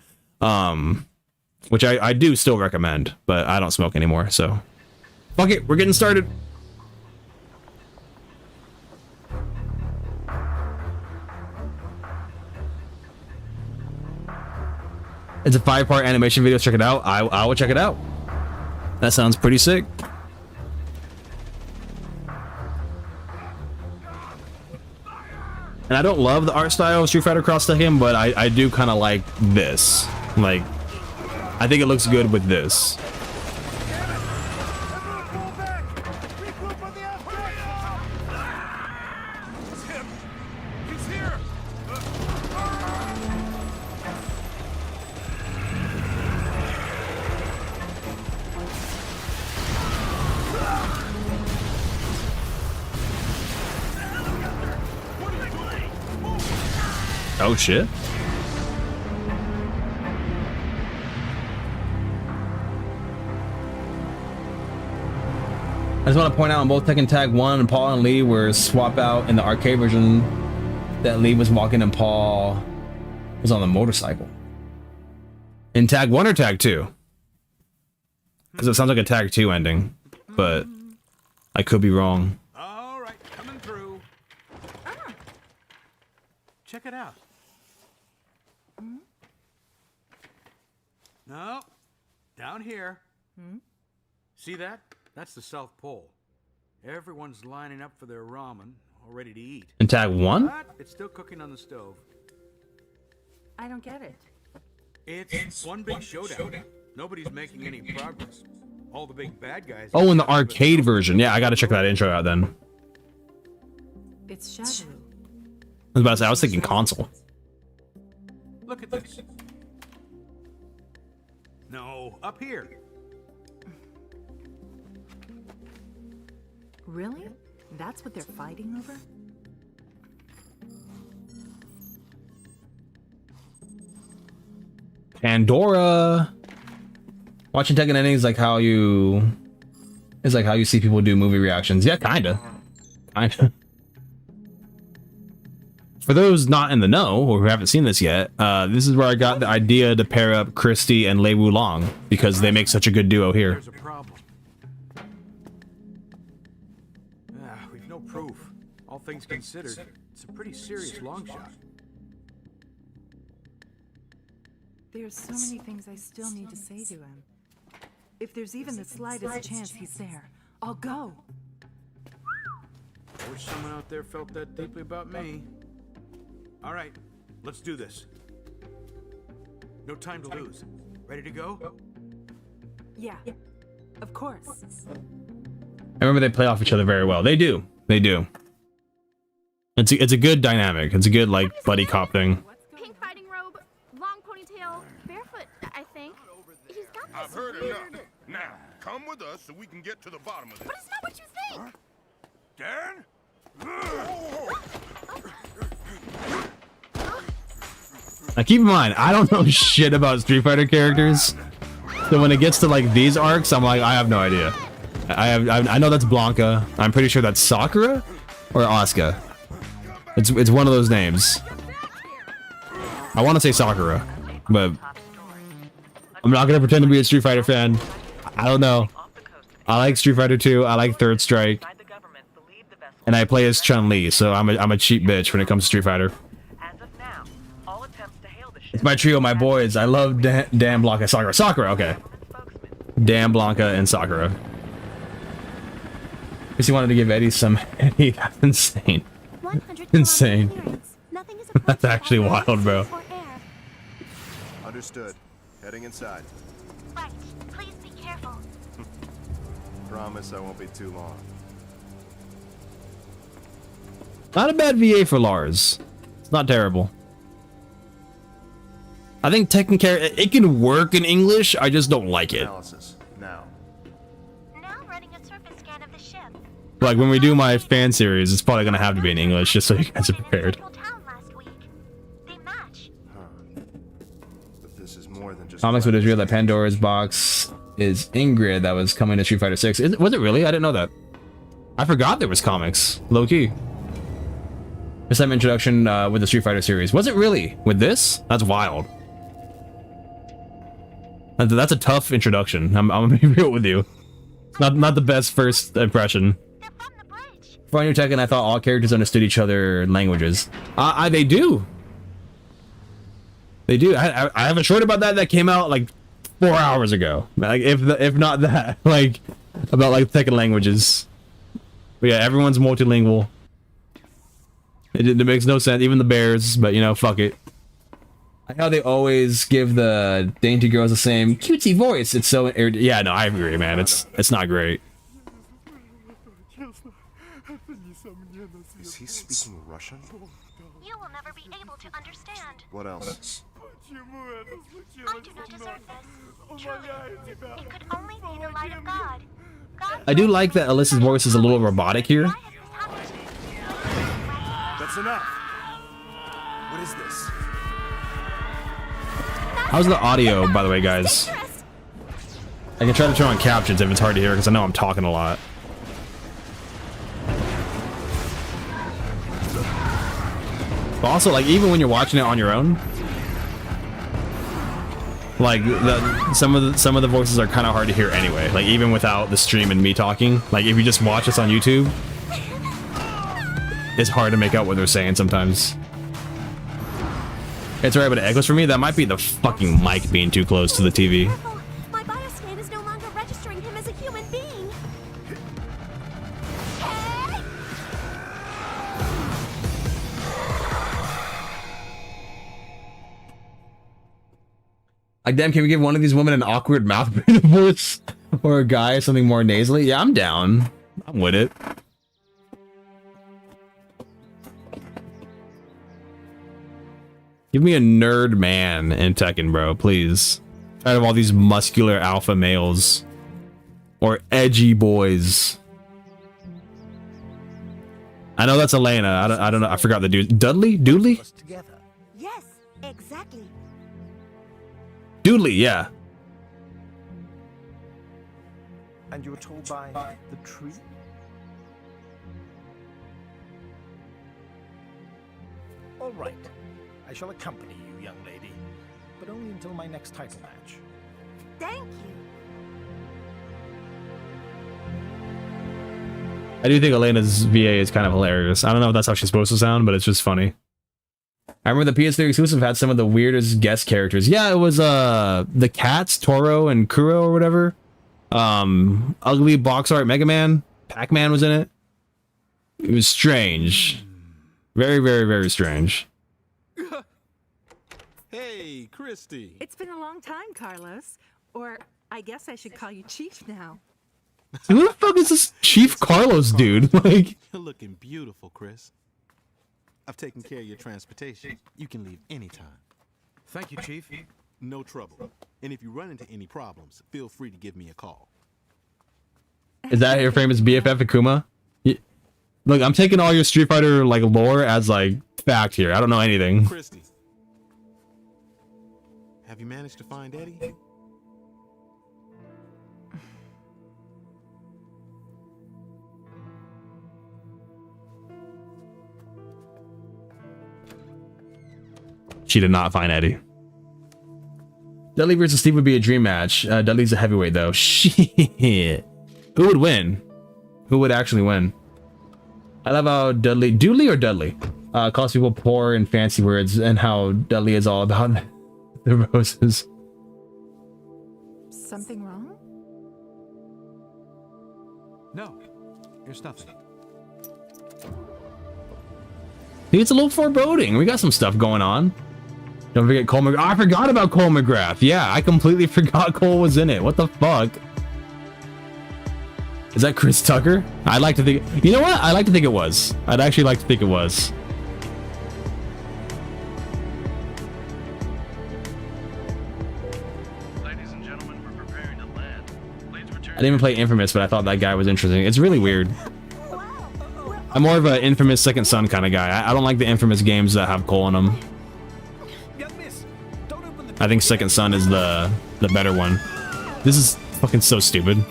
Which I do still recommend, but I don't smoke anymore. So fuck it, we're getting started. It's a 5-part animation video. Check it out. I will check it out. That sounds pretty sick. And I don't love the art style of Street Fighter Cross Tekken, but I do kind of like this. Like, I think it looks good with this. Oh shit. I just want to point out on both Tekken Tag 1 and Paul and Lee were swap out in the arcade version that Lee was walking and Paul was on the motorcycle. In Tag 1 or Tag 2? Because it sounds like a Tag 2 ending, but I could be wrong. All right, coming through. Check it out. No, down here. See that? That's the South Pole. Everyone's lining up for their ramen, all ready to eat. In tag 1? But it's still cooking on the stove. I don't get it. It's one big showdown. Nobody's making any progress. All the big bad guys. Oh, in the arcade version. Yeah, I gotta check that intro out then. It's Shabu. I was about to say, I was thinking console. Look at this. No, up here. Really? That's what they're fighting over? Pandora. Watching Tekken ending is like how you see people do movie reactions. Yeah, kinda. For those not in the know or who haven't seen this yet, this is where I got the idea to pair up Christy and Lei Wulong because they make such a good duo here. There's a problem. We've no proof. All things considered, it's a pretty serious long shot. There's so many things I still need to say to him. If there's even the slightest chance he's there, I'll go. I wish someone out there felt that deeply about me. All right, let's do this. No time to lose. Ready to go? Yeah, of course. I remember they play off each other very well. They do. They do. It's a good dynamic. It's a good like buddy cop thing. Pink fighting robe, long ponytail, barefoot, I think. He's got this I've heard weird... enough. Now, come with us so we can get to the bottom of this. But it's not what you think! Dan? Now keep in mind, I don't know shit about Street Fighter characters. So when it gets to like these arcs, I'm like, I have no idea. I know that's Blanca. I'm pretty sure that's Sakura or Asuka. It's one of those names. I want to say Sakura, but I'm not gonna pretend to be a Street Fighter fan. I don't know. I like Street Fighter 2. I like Third Strike, and I play as Chun-Li, so I'm a cheap bitch when it comes to Street Fighter. It's my trio, my boys. I love Dan, Blanca, Sakura. Sakura, okay. Dan, Blanca, and Sakura. Because he wanted to give Eddie some Eddie. That's insane. Insane. That's actually wild, bro. Understood. Heading inside. Right, please be careful. Promise I won't be too long. Not a bad VA for Lars. It's not terrible. I think Tekken it can work in English. I just don't like it. Analysis now. Now running a surface scan of the ship. Like when we do my fan series, it's probably gonna have to be in English just so you guys are prepared. They match. But this is more than just Comics would reveal that Pandora's box is Ingrid that was coming to Street Fighter 6. Was it really? I didn't know that. I forgot there was comics. Low key. First time introduction with the Street Fighter series. Was it really? With this? That's wild. That's a tough introduction. I'm gonna be real with you. Not the best first impression. For New Tekken, I thought all characters understood each other languages. They do. They do. I have a short about that came out like 4 hours ago. Like if not that, like about like Tekken languages. But yeah, everyone's multilingual. It makes no sense. Even the bears, but you know, fuck it. I know they always give the dainty girls the same cutesy voice. It's so yeah, no, I agree, man. It's not great. Is he speaking Russian? You will never be able to understand. What else? I do not deserve this. Truly, it could only be the light of God. I do like that Alyssa's voice is a little robotic here. That's enough. What is this? How's the audio, by the way, guys? I can try to turn on captions if it's hard to hear because I know I'm talking a lot. But also, like, even when you're watching it on your own, like some of the voices are kind of hard to hear anyway. Like even without the stream and me talking, like if you just watch this on YouTube, it's hard to make out what they're saying sometimes. It's alright, but it echoes for me. That might be the fucking mic being too close to the TV. My bioscan is no longer registering him as a human being. Like, damn, can we give one of these women an awkward mouth breathing voice? Or a guy something more nasally? Yeah, I'm down. I'm with it. Give me a nerd man in Tekken, bro, please. Out of all these muscular alpha males. Or edgy boys. I know that's Elena. I don't know. I forgot the dude. Dudley? Doodley? Yes, exactly. Doodley, yeah. And you were told by the tree? All right. I shall accompany you, young lady. But only until my next title match. Thank you. I do think Elena's VA is kind of hilarious. I don't know if that's how she's supposed to sound, but it's just funny. I remember the PS3 exclusive had some of the weirdest guest characters. Yeah, it was the cats, Toro and Kuro or whatever. Ugly box art Mega Man. Pac-Man was in it. It was strange. Very, very, very strange. Hey, Christy. It's been a long time, Carlos. Or I guess I should call you Chief now. Who the fuck is this Chief Carlos dude? Like, You're looking beautiful, Chris. I've taken care of your transportation. You can leave anytime. Thank you, Chief. No trouble. And if you run into any problems, feel free to give me a call. is that your famous BFF Akuma? Look, I'm taking all your Street Fighter like lore as like fact here. I don't know anything. Christy, have you managed to find Eddie? She did not find Eddie. Dudley versus Steve would be a dream match. Dudley's a heavyweight though. Shit. Who would win? Who would actually win? I love how Doodley or Dudley calls people poor and fancy words, and how Dudley is all about the roses. Something wrong? No, here's nothing. It's a little foreboding. We got some stuff going on. Don't forget Cole McGrath. Oh, I forgot about Cole McGrath. Yeah, I completely forgot Cole was in it. What the fuck? Is that Chris Tucker? I'd like to think... You know what? I like to think it was. I'd actually like to think it was. Ladies and gentlemen, we're preparing to land. Please return. I didn't even play Infamous, but I thought that guy was interesting. It's really weird. I'm more of an Infamous Second Son kind of guy. I don't like the Infamous games that have Cole in them. I think Second Son is the better one. This is fucking so stupid.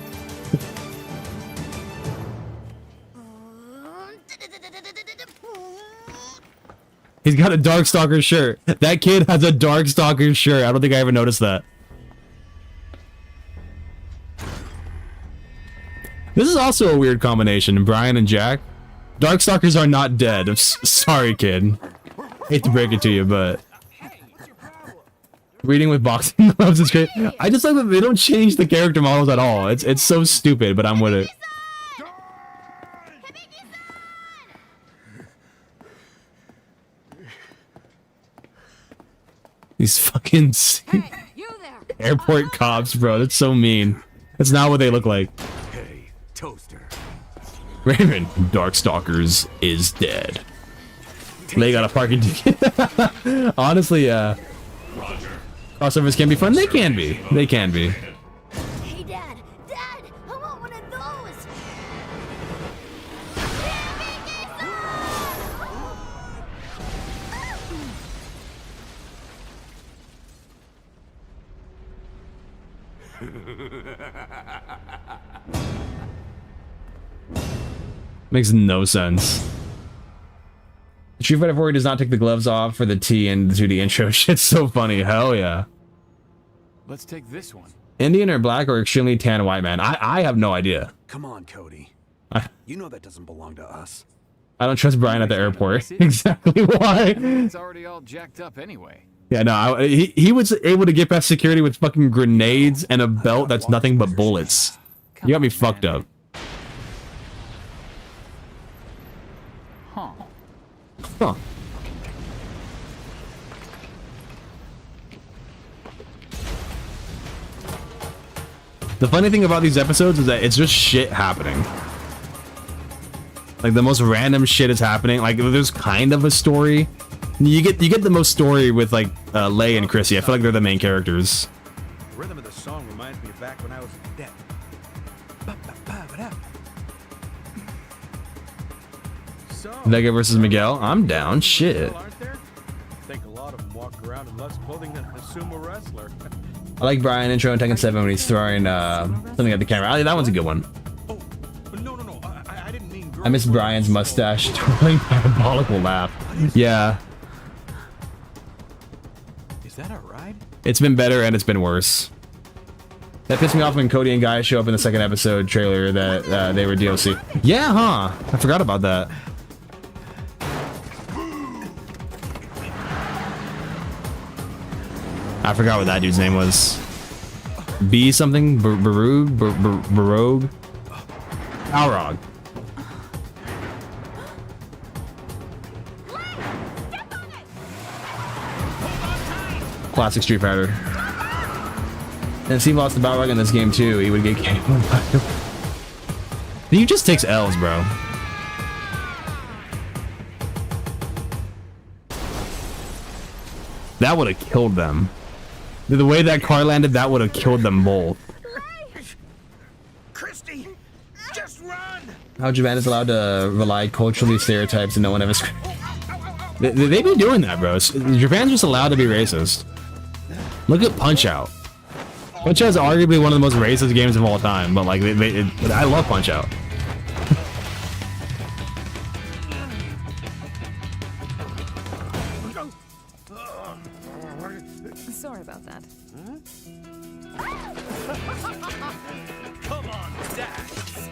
He's got a Darkstalker shirt. That kid has a Darkstalker shirt. I don't think I ever noticed that. This is also a weird combination. Brian and Jack. Darkstalkers are not dead. I'm sorry, kid. Hate to break it to you, but... Reading with boxing gloves is great. I just like that they don't change the character models at all. It's so stupid, but I'm with it. These fucking airport cops, bro. That's so mean. That's not what they look like. Hey, Toaster. Raven, Darkstalkers is dead. They got a parking ticket. Honestly, crossovers can be fun. They can be. They can be. Hey, Dad! Dad! I want one of those! Makes no sense. Street Fighter 4 does not take the gloves off for the T and the 2D intro. Shit's so funny. Hell yeah. Let's take this one. Indian or black or extremely tan white man? I have no idea. Come on, Cody. You know that doesn't belong to us. I don't trust Brian at the airport. Exactly why. It's already all jacked up anyway. Yeah, no, he was able to get past security with fucking grenades and a belt that's nothing but bullets. You got me fucked up. Huh. The funny thing about these episodes is that it's just shit happening. Like the most random shit is happening. Like there's kind of a story. You get the most story with like Lei and Chrissy. I feel like they're the main characters. The rhythm of the song reminds me of back when I was in debt. Vega versus Miguel. I'm down. Shit. Aren't there? I think a lot of them walk around in less clothing than a sumo wrestler. I like Brian intro in Tekken 7 when he's throwing something at the camera. That one's a good one. No. I didn't mean. I miss Brian's mustache twirling diabolical laugh. Yeah. Is that a ride? It's been better and it's been worse. That pissed me off when Cody and Guy show up in the second episode trailer that they were DLC. Yeah, huh? I forgot about that. I forgot what that dude's name was. B something? Baroog? Barogue? Balrog. Classic Street Fighter. And if he lost the Balrog in this game too, he would get KO'd. He just takes L's, bro. That would have killed them. The way that car landed, that would have killed them both. Christy, just run! How Japan is allowed to rely culturally stereotypes and no one ever. They be doing that, bro. Japan's just allowed to be racist. Look at Punch Out. Punch Out is arguably one of the most racist games of all time, but like, I love Punch Out. Sorry about that. Come on, Dax.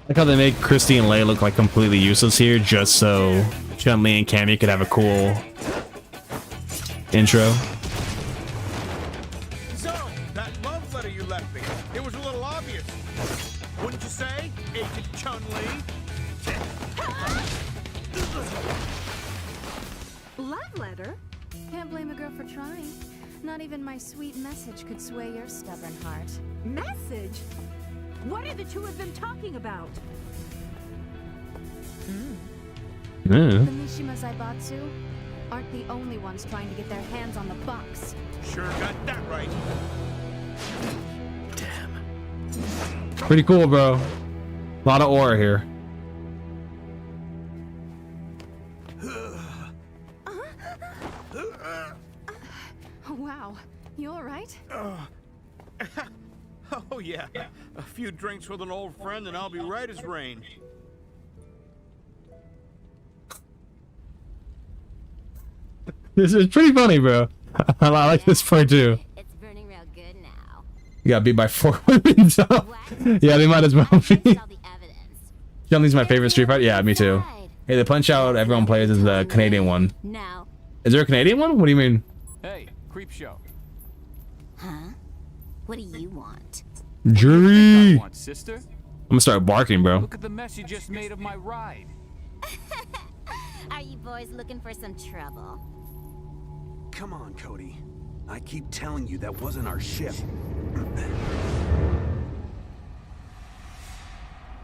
Like how they make Christy and Lei look like completely useless here, just so Chun-Li and Cammy could have a cool intro. So, that love letter you left me, it was a little obvious. Wouldn't you say, Agent Chun-Li? Love letter? Can't blame a girl for trying. Not even my sweet message could sway your stubborn heart. Message? What are the two of them talking about? The Mishima Zaibatsu aren't the only ones trying to get their hands on the box. Sure got that right. Pretty cool, bro. A lot of aura here. Wow, you all right? Oh yeah, a few drinks with an old friend and I'll be right as rain. This is pretty funny, bro. I like this part too. It's burning real good now. You got beat by 4 women, so yeah, they might as well be. Chun-Li's my favorite Street Fighter. Yeah, me too. Hey, the Punch Out everyone plays is the Canadian one. Now. Is there a Canadian one? What do you mean? Hey, creep show. Huh? What do you want? Jury. Want, sister? I'm gonna start barking, bro. Look at the mess you just made of my ride. Are you boys looking for some trouble? Come on, Cody. I keep telling you that wasn't our ship.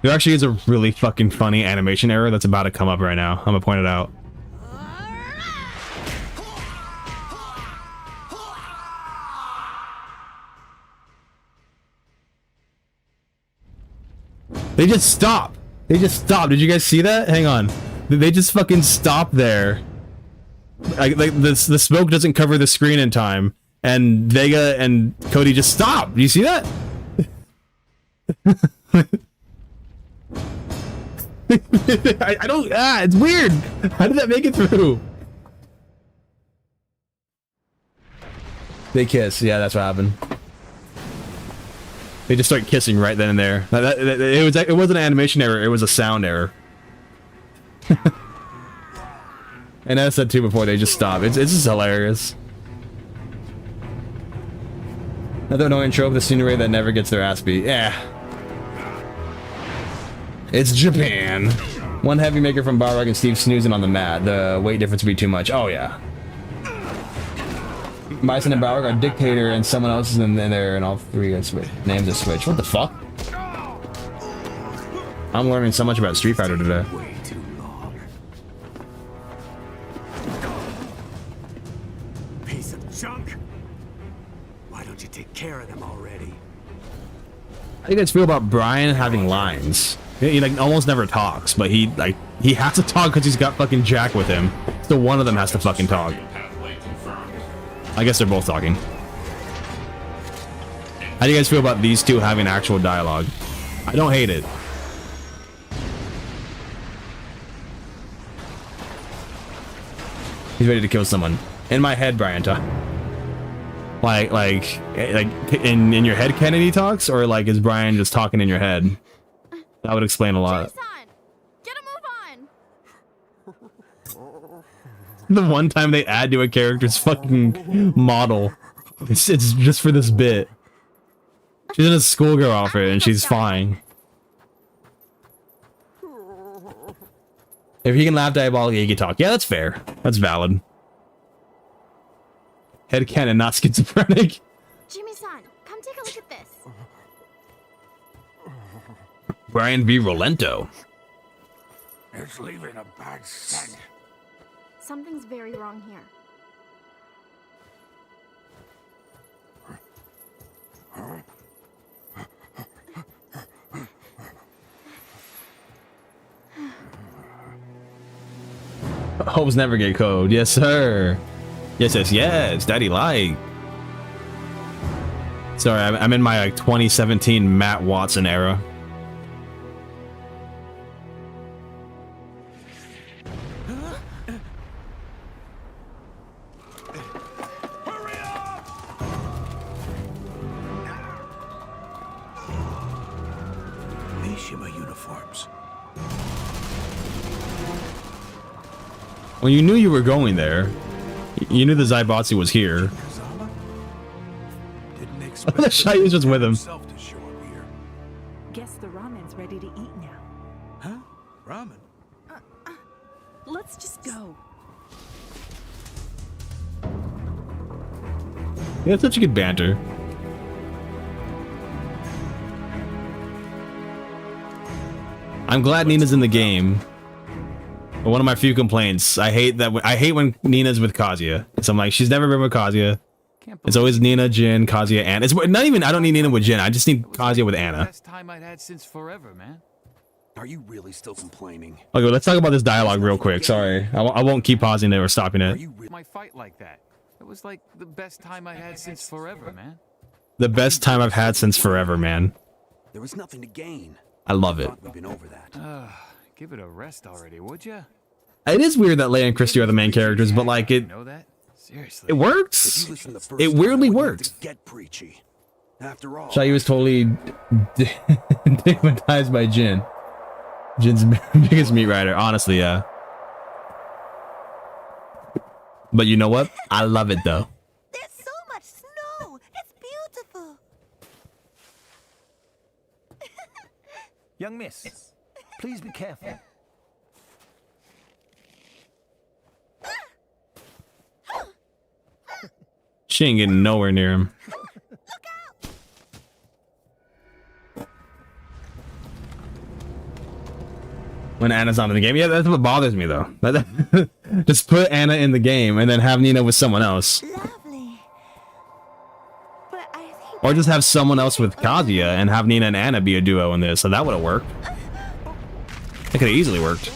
There actually is a really fucking funny animation error that's about to come up right now. I'm gonna point it out. They just stop. They just stop. Did you guys see that? Hang on. They just fucking stop there. Like the smoke doesn't cover the screen in time, and Vega and Cody just stop. Do you see that? I don't. It's weird. How did that make it through? They kiss. Yeah, that's what happened. They just start kissing right then and there. It wasn't an animation error. It was a sound error. And as I said too before, they just stop. It's just hilarious. Another annoying trope: the scenery that never gets their ass beat. Yeah. It's Japan. One heavy maker from Balrog and Steve snoozing on the mat. The weight difference would be too much. Oh yeah. Bison and Bauer got Dictator and someone else is in there, and all three got switch. Names a switch. What the fuck? I'm learning so much about Street Fighter today. Way too long. Piece of junk. Why don't you take care of them already? How do you guys feel about Brian having lines? He like almost never talks, but he has to talk because he's got fucking Jack with him. So one of them has to fucking talk. I guess they're both talking. How do you guys feel about these two having actual dialogue? I don't hate it. He's ready to kill someone. In my head, Brian talk. Like in your head Kennedy talks, or like is Brian just talking in your head? That would explain a lot. Get a move on. The one time they add to a character's fucking model, it's just for this bit. She's in a schoolgirl outfit and she's fine. If he can laugh diabolically, he can talk. Yeah, that's fair. That's valid. Headcanon, not schizophrenic. Jimmy-san, come take a look at this. Brian V. Rolento. It's leaving a bad scent. Something's very wrong here. Hope's never get code. Yes, sir. Yes, yes, yes. Daddy like. Sorry, I'm in my like 2017 Matt Watson era. Mishima uniforms. Well, you knew you were going there. You knew the Zaibatsu was here. The Shai was just with him. Guess the ramen's ready to eat now. Huh? Ramen? Let's just go. Yeah, it's such a good banter. I'm glad Nina's in the game. But one of my few complaints, I hate when Nina's with Kazuya. So I'm like, she's never been with Kazuya. It's always Nina, Jin, Kazuya, Anna. It's not even, I don't need Nina with Jin. I just need Kazuya with Anna. Best time I'd had since forever, man. Are you really still complaining? Okay, let's talk about this dialogue real quick. Sorry, I won't keep pausing it or stopping it. My fight like that. It was like the best time I had since forever, man. The best time I've had since forever, man. There was nothing to gain. I love it. We've been over that. Give it a rest already, would ya? It is weird that Leia and Christy are the main characters, but like it. Know that? Seriously. It works. It weirdly works. Get preachy. After all, Shai was totally stigmatized by Jin. Jin's biggest meat rider, honestly, yeah. But you know what? I love it though. There's so much snow. It's beautiful. Young miss, please be careful. She ain't getting nowhere near him. When Anna's not in the game. Yeah, that's what bothers me though. Just put Anna in the game and then have Nina with someone else. Lovely. But I think Or just have someone else with Kazuya and have Nina and Anna be a duo in this. So that would have worked. It could have easily worked.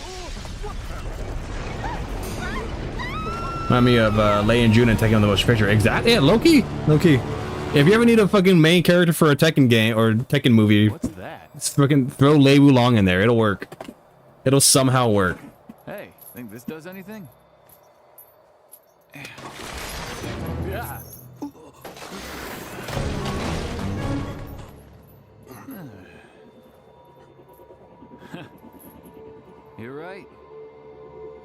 Remind me of Lei and Jun and Tekken on the motion picture. Exactly. Yeah, low-key. Low-key. If you ever need a fucking main character for a Tekken game or Tekken movie, What's that? just fucking throw Lei Wulong in there. It'll work. It'll somehow work. Hey, think this does anything? Yeah. You're right.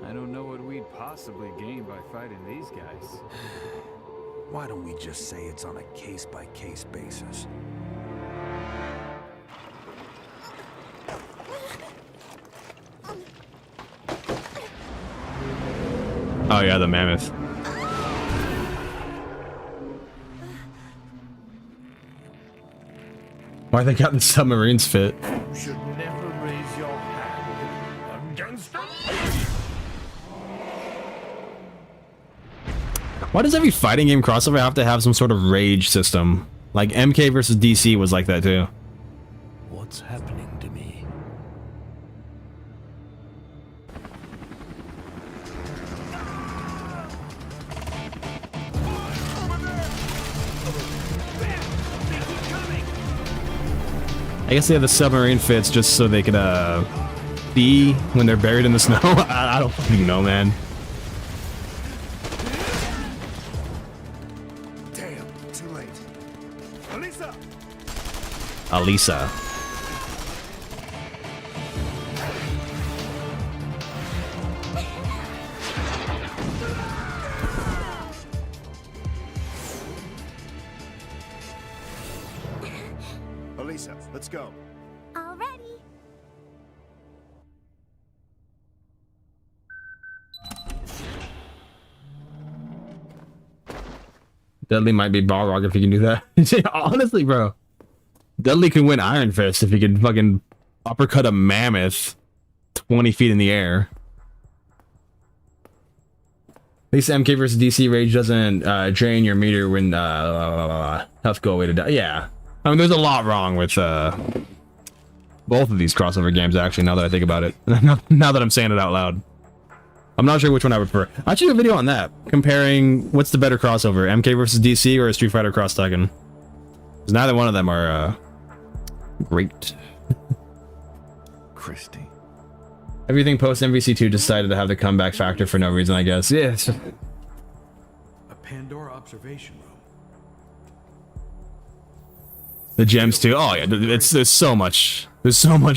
I don't know what we'd possibly gain by fighting these guys. why don't we just say it's on a case-by-case basis? Oh yeah, the mammoth. Why they got the submarines fit? You should never raise your hand against a Why does every fighting game crossover have to have some sort of rage system? Like MK versus DC was like that too. What's happening to me? I guess they have the submarine fits just so they could see when they're buried in the snow. I don't fucking know, man. Damn, too late. Elisa! Alisa. Elisa, let's go. Already. Dudley might be Balrog if he can do that. Honestly, bro. Dudley can win Iron Fist if he can fucking uppercut a mammoth 20 feet in the air. At least MK versus DC Rage doesn't drain your meter when health go away to die. Yeah. I mean, there's a lot wrong with both of these crossover games, actually, now that I think about it. Now that I'm saying it out loud. I'm not sure which one I would prefer. I should do a video on that, comparing what's the better crossover, MK versus DC or Street Fighter Cross Tekken. Because neither one of them are great. Christy. Everything post MVC2 decided to have the comeback factor for no reason, I guess. Yeah. A Pandora observation room. The gems too. Oh yeah, there's so much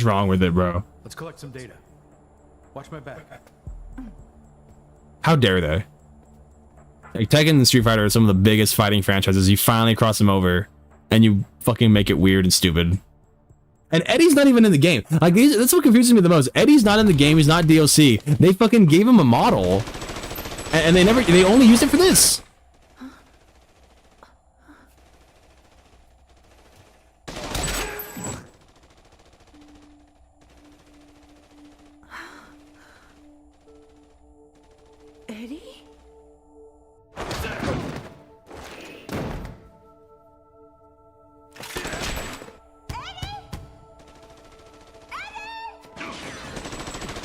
wrong with it, bro. Let's collect some data. Watch my back. How dare they? Like, Tekken and Street Fighter are some of the biggest fighting franchises. You finally cross them over, and you fucking make it weird and stupid. And Eddie's not even in the game. Like, that's what confuses me the most. Eddie's not in the game. He's not DLC. They fucking gave him a model, and they only used it for this. Eddie?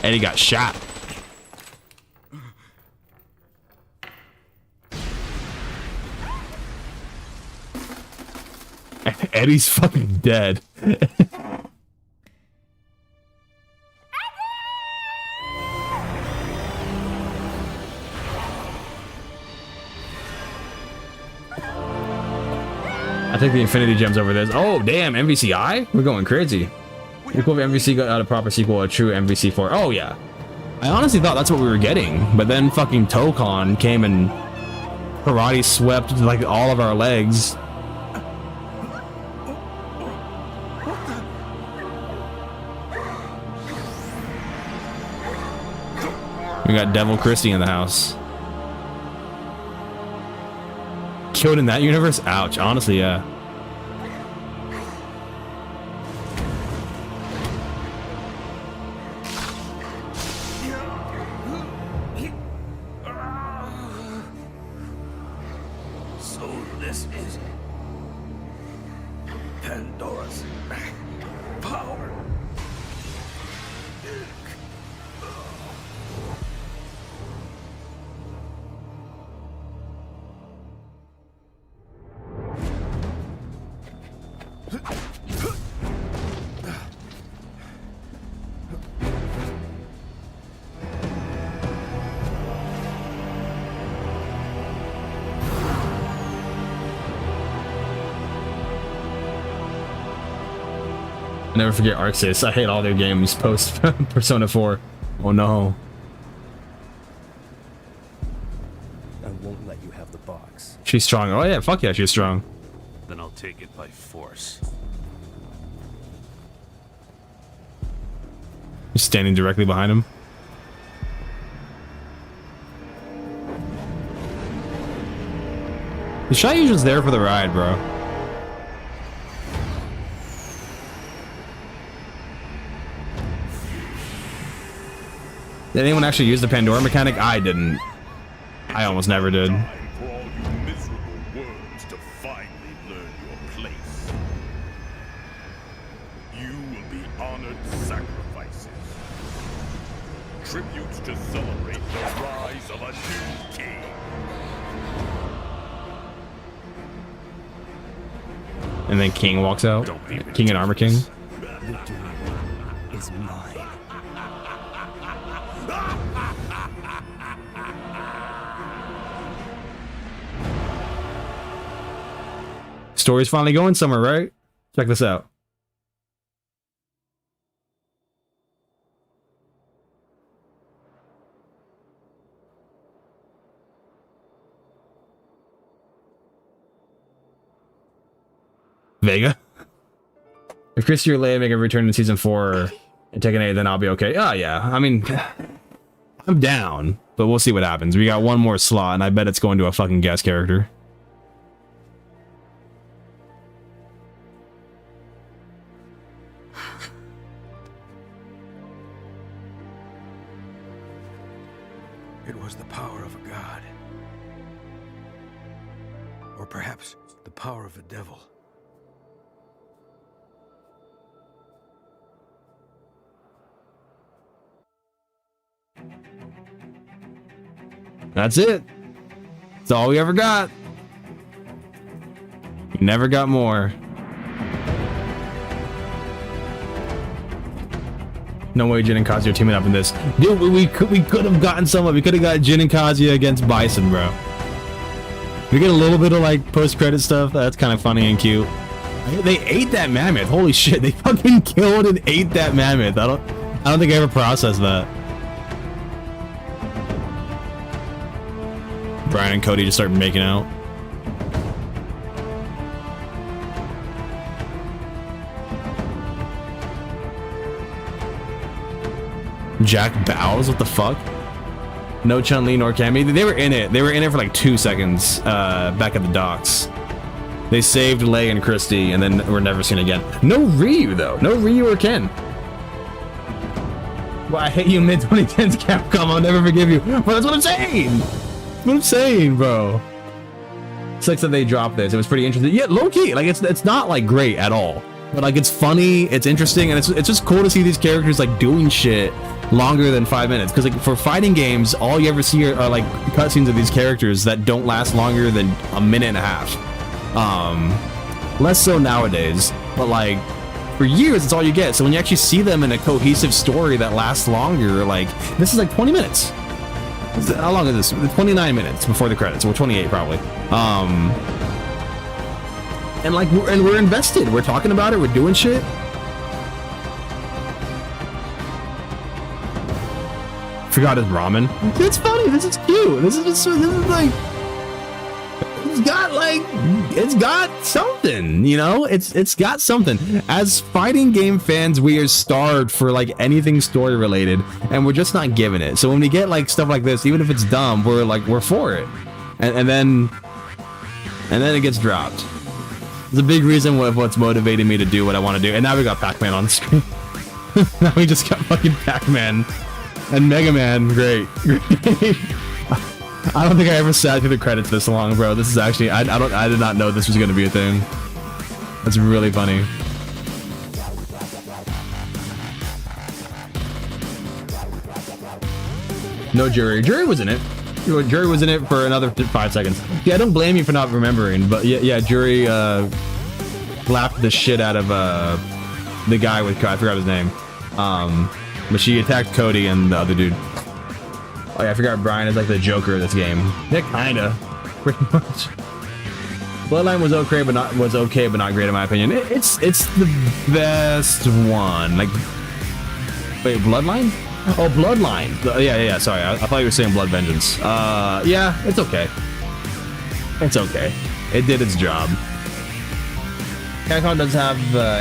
Eddie got shot. Eddie's fucking dead. I take the Infinity Gems over this. Oh, damn, MVCI? We're going crazy. It'd be cool if MVC got a proper sequel, a true MVC4. Oh, yeah. I honestly thought that's what we were getting, but then fucking Tokon came and karate swept, like, all of our legs. We got Devil Christie in the house. Killed in that universe? Ouch. Honestly, yeah. So this is Pandora's power. Never forget Arxis. I hate all their games post Persona 4. Oh no. I won't let you have the box. She's strong. Oh yeah, fuck yeah, she's strong. Then I'll take it by force. He's standing directly behind him. The Shai Usual's there for the ride, bro. Did anyone actually use the Pandora mechanic? I didn't. I almost never did. Time for all you miserable worms to finally learn your place. You will be honored sacrifices. Tributes to celebrate the rise of a new king. And then King walks out. King and Armor King. Victory is mine. Story's finally going somewhere, right? Check this out. Vega? If Christy or Leia make a return in season 4 and Tekken 8, then I'll be okay. Oh, yeah. I mean, I'm down, but we'll see what happens. We got one more slot, and I bet it's going to a fucking guest character. It was the power of a god. Or perhaps the power of the devil. That's it. That's all we ever got. We never got more. No way Jin and Kazuya are teaming up in this. Dude, we could have gotten someone. We could have got Jin and Kazuya against Bison, bro. We get a little bit of like post-credit stuff. That's kind of funny and cute. They ate that mammoth. Holy shit. They fucking killed and ate that mammoth. I don't think I ever processed that. Brian and Cody just start making out. Jack bows? What the fuck? No Chun-Li nor Cammy. They were in it. They were in it for like 2 seconds back at the docks. They saved Leia and Christy and then were never seen again. No Ryu though. No Ryu or Ken. Well, I hate you mid-2010s Capcom. I'll never forgive you. But that's what I'm saying. That's what I'm saying, bro. Sucks that they dropped this. It was pretty interesting. Yeah, low-key. Like, it's not, like, great at all. But, like, it's funny, it's interesting, and it's just cool to see these characters, like, doing shit longer than 5 minutes. Because, like, for fighting games, all you ever see are like, cutscenes of these characters that don't last longer than a minute and a half. Less so nowadays. But, like, for years, it's all you get. So when you actually see them in a cohesive story that lasts longer, like, this is, like, 20 minutes. How long is this? 29 minutes before the credits, or 28 probably. And like we're invested. We're talking about it. We're doing shit. Forgot his ramen. It's funny. This is cute. This is like it's got something, you know. It's got something. As fighting game fans, we are starved for like anything story related, and we're just not giving it. So when we get like stuff like this, even if it's dumb, we're for it, and then it gets dropped. It's a big reason what's motivating me to do what I want to do. And now we got Pac-Man on the screen. Now we just got fucking Pac-Man and Mega Man. Great. I don't think I ever sat through the credits this long, bro. This is actually I did not know this was gonna be a thing. That's really funny. No Jury. Jury was in it. Jury was in it for another 5 seconds. Yeah, I don't blame you for not remembering, but yeah, Jury slapped the shit out of the guy with I forgot his name. But she attacked Cody and the other dude. Oh yeah, I forgot Brian is like the Joker of this game. Yeah, kinda, pretty much. Bloodline was okay, but not great in my opinion. It's the best one. Like, wait, Bloodline? Oh, Bloodline. Yeah. Sorry, I thought you were saying Blood Vengeance. Yeah, it's okay. It's okay. It did its job. Capcom does have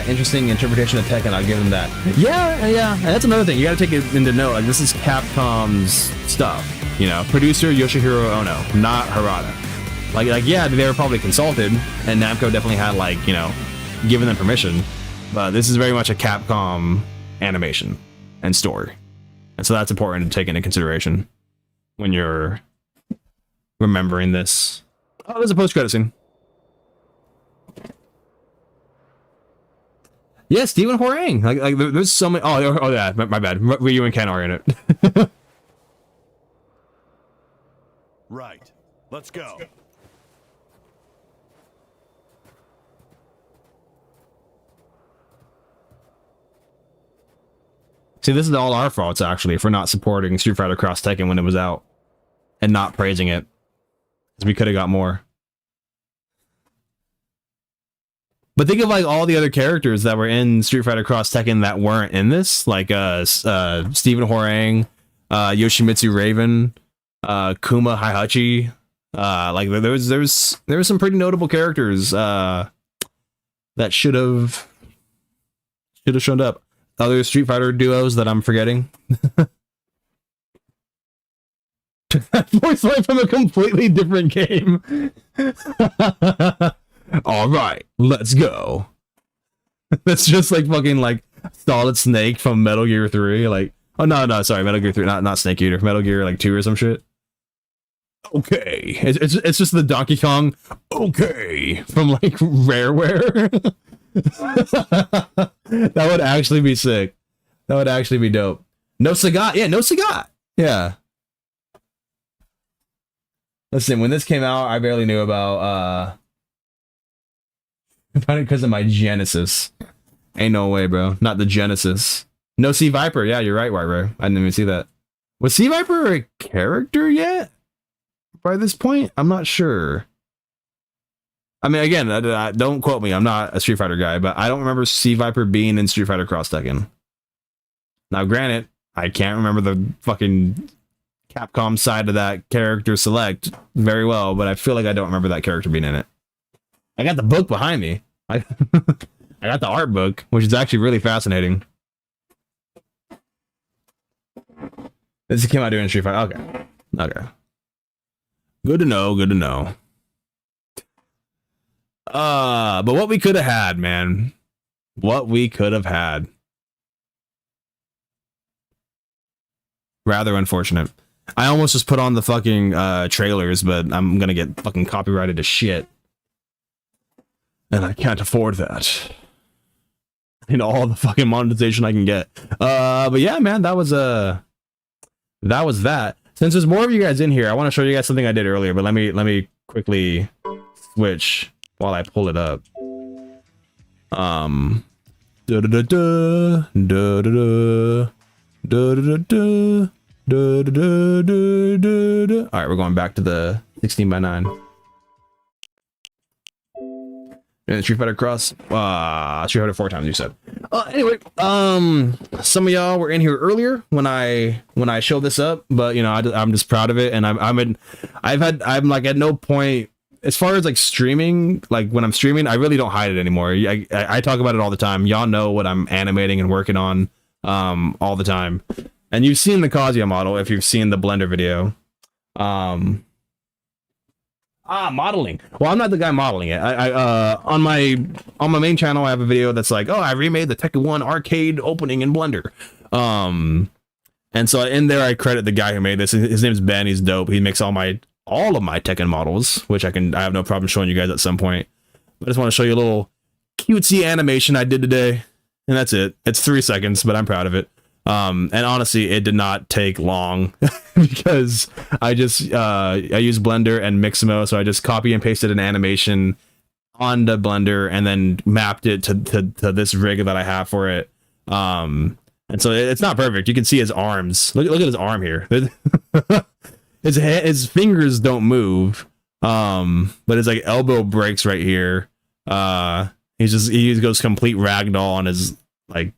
interesting interpretation of Tekken. I'll give them that. Yeah. And that's another thing. You got to take it into note. Like, this is Capcom's stuff. You know, producer Yoshihiro Ono, not Harada. Like yeah, they were probably consulted, and Namco definitely had like, you know, given them permission. But this is very much a Capcom animation and story. And so that's important to take into consideration when you're remembering this. Oh, there's a post-credit scene. Yeah, Stephen Horang. Like there's so many. Oh yeah, my bad. Ryu and Ken are in it. Right. Let's go. See, this is all our faults, actually, for not supporting Street Fighter Cross Tekken when it was out. And not praising it. Because we could have got more. But think of, like, all the other characters that were in Street Fighter Cross Tekken that weren't in this. Like, Stephen Horang, Yoshimitsu Raven, Kuma Heihachi. Like, there was some pretty notable characters that should have shown up. Other Street Fighter duos that I'm forgetting. Voice line from a completely different game. All right, let's go. That's just like fucking like Solid Snake from Metal Gear 3. Like, oh no, sorry, Metal Gear 3, not Snake Eater, Metal Gear like 2 or some shit. Okay, it's just the Donkey Kong. Okay, from like Rareware. That would actually be sick. That would actually be dope. No Sagat. Yeah, no Sagat. Yeah. Listen, when this came out, I barely knew about probably because of my Genesis. Ain't no way, bro. Not the Genesis. No Sea Viper. Yeah, you're right, White Ray. I didn't even see that. Was Sea Viper a character yet? By this point? I'm not sure. I mean, again, don't quote me. I'm not a Street Fighter guy, but I don't remember Sea Viper being in Street Fighter Cross Tekken. Now, granted, I can't remember the fucking Capcom side of that character select very well, but I feel like I don't remember that character being in it. I got the book behind me. I got the art book, which is actually really fascinating. This came out doing Street Fighter. Okay. Good to know. Good to know. But what we could have had, man. What we could have had. Rather unfortunate. I almost just put on the fucking trailers, but I'm gonna get fucking copyrighted to shit. And I can't afford that. In all the fucking monetization I can get. But yeah, man, that was that. Since there's more of you guys in here, I want to show you guys something I did earlier, but let me quickly switch while I pull it up. All right, we're going back to the 16:9. And Street Fighter Cross, Street Fighter 4 times you said. Anyway, some of y'all were in here earlier when I showed this up, but you know I'm just proud of it, and I'm like at no point as far as like streaming, like when I'm streaming, I really don't hide it anymore. I talk about it all the time. Y'all know what I'm animating and working on all the time, and you've seen the Kazuya model if you've seen the Blender video. Modeling. Well, I'm not the guy modeling it. I on my main channel, I have a video that's like, oh, I remade the Tekken 1 arcade opening in Blender. And so in there, I credit the guy who made this. His name's Ben. He's dope. He makes all of my Tekken models, which I have no problem showing you guys at some point. I just want to show you a little cutesy animation I did today, and that's it. It's 3 seconds, but I'm proud of it. And honestly, it did not take long because I just I used Blender and Mixamo, so I just copy and pasted an animation onto Blender and then mapped it to this rig that I have for it. And so it's not perfect. You can see his arms. Look at his arm here. His fingers don't move. But his like elbow breaks right here. He goes complete ragdoll on his like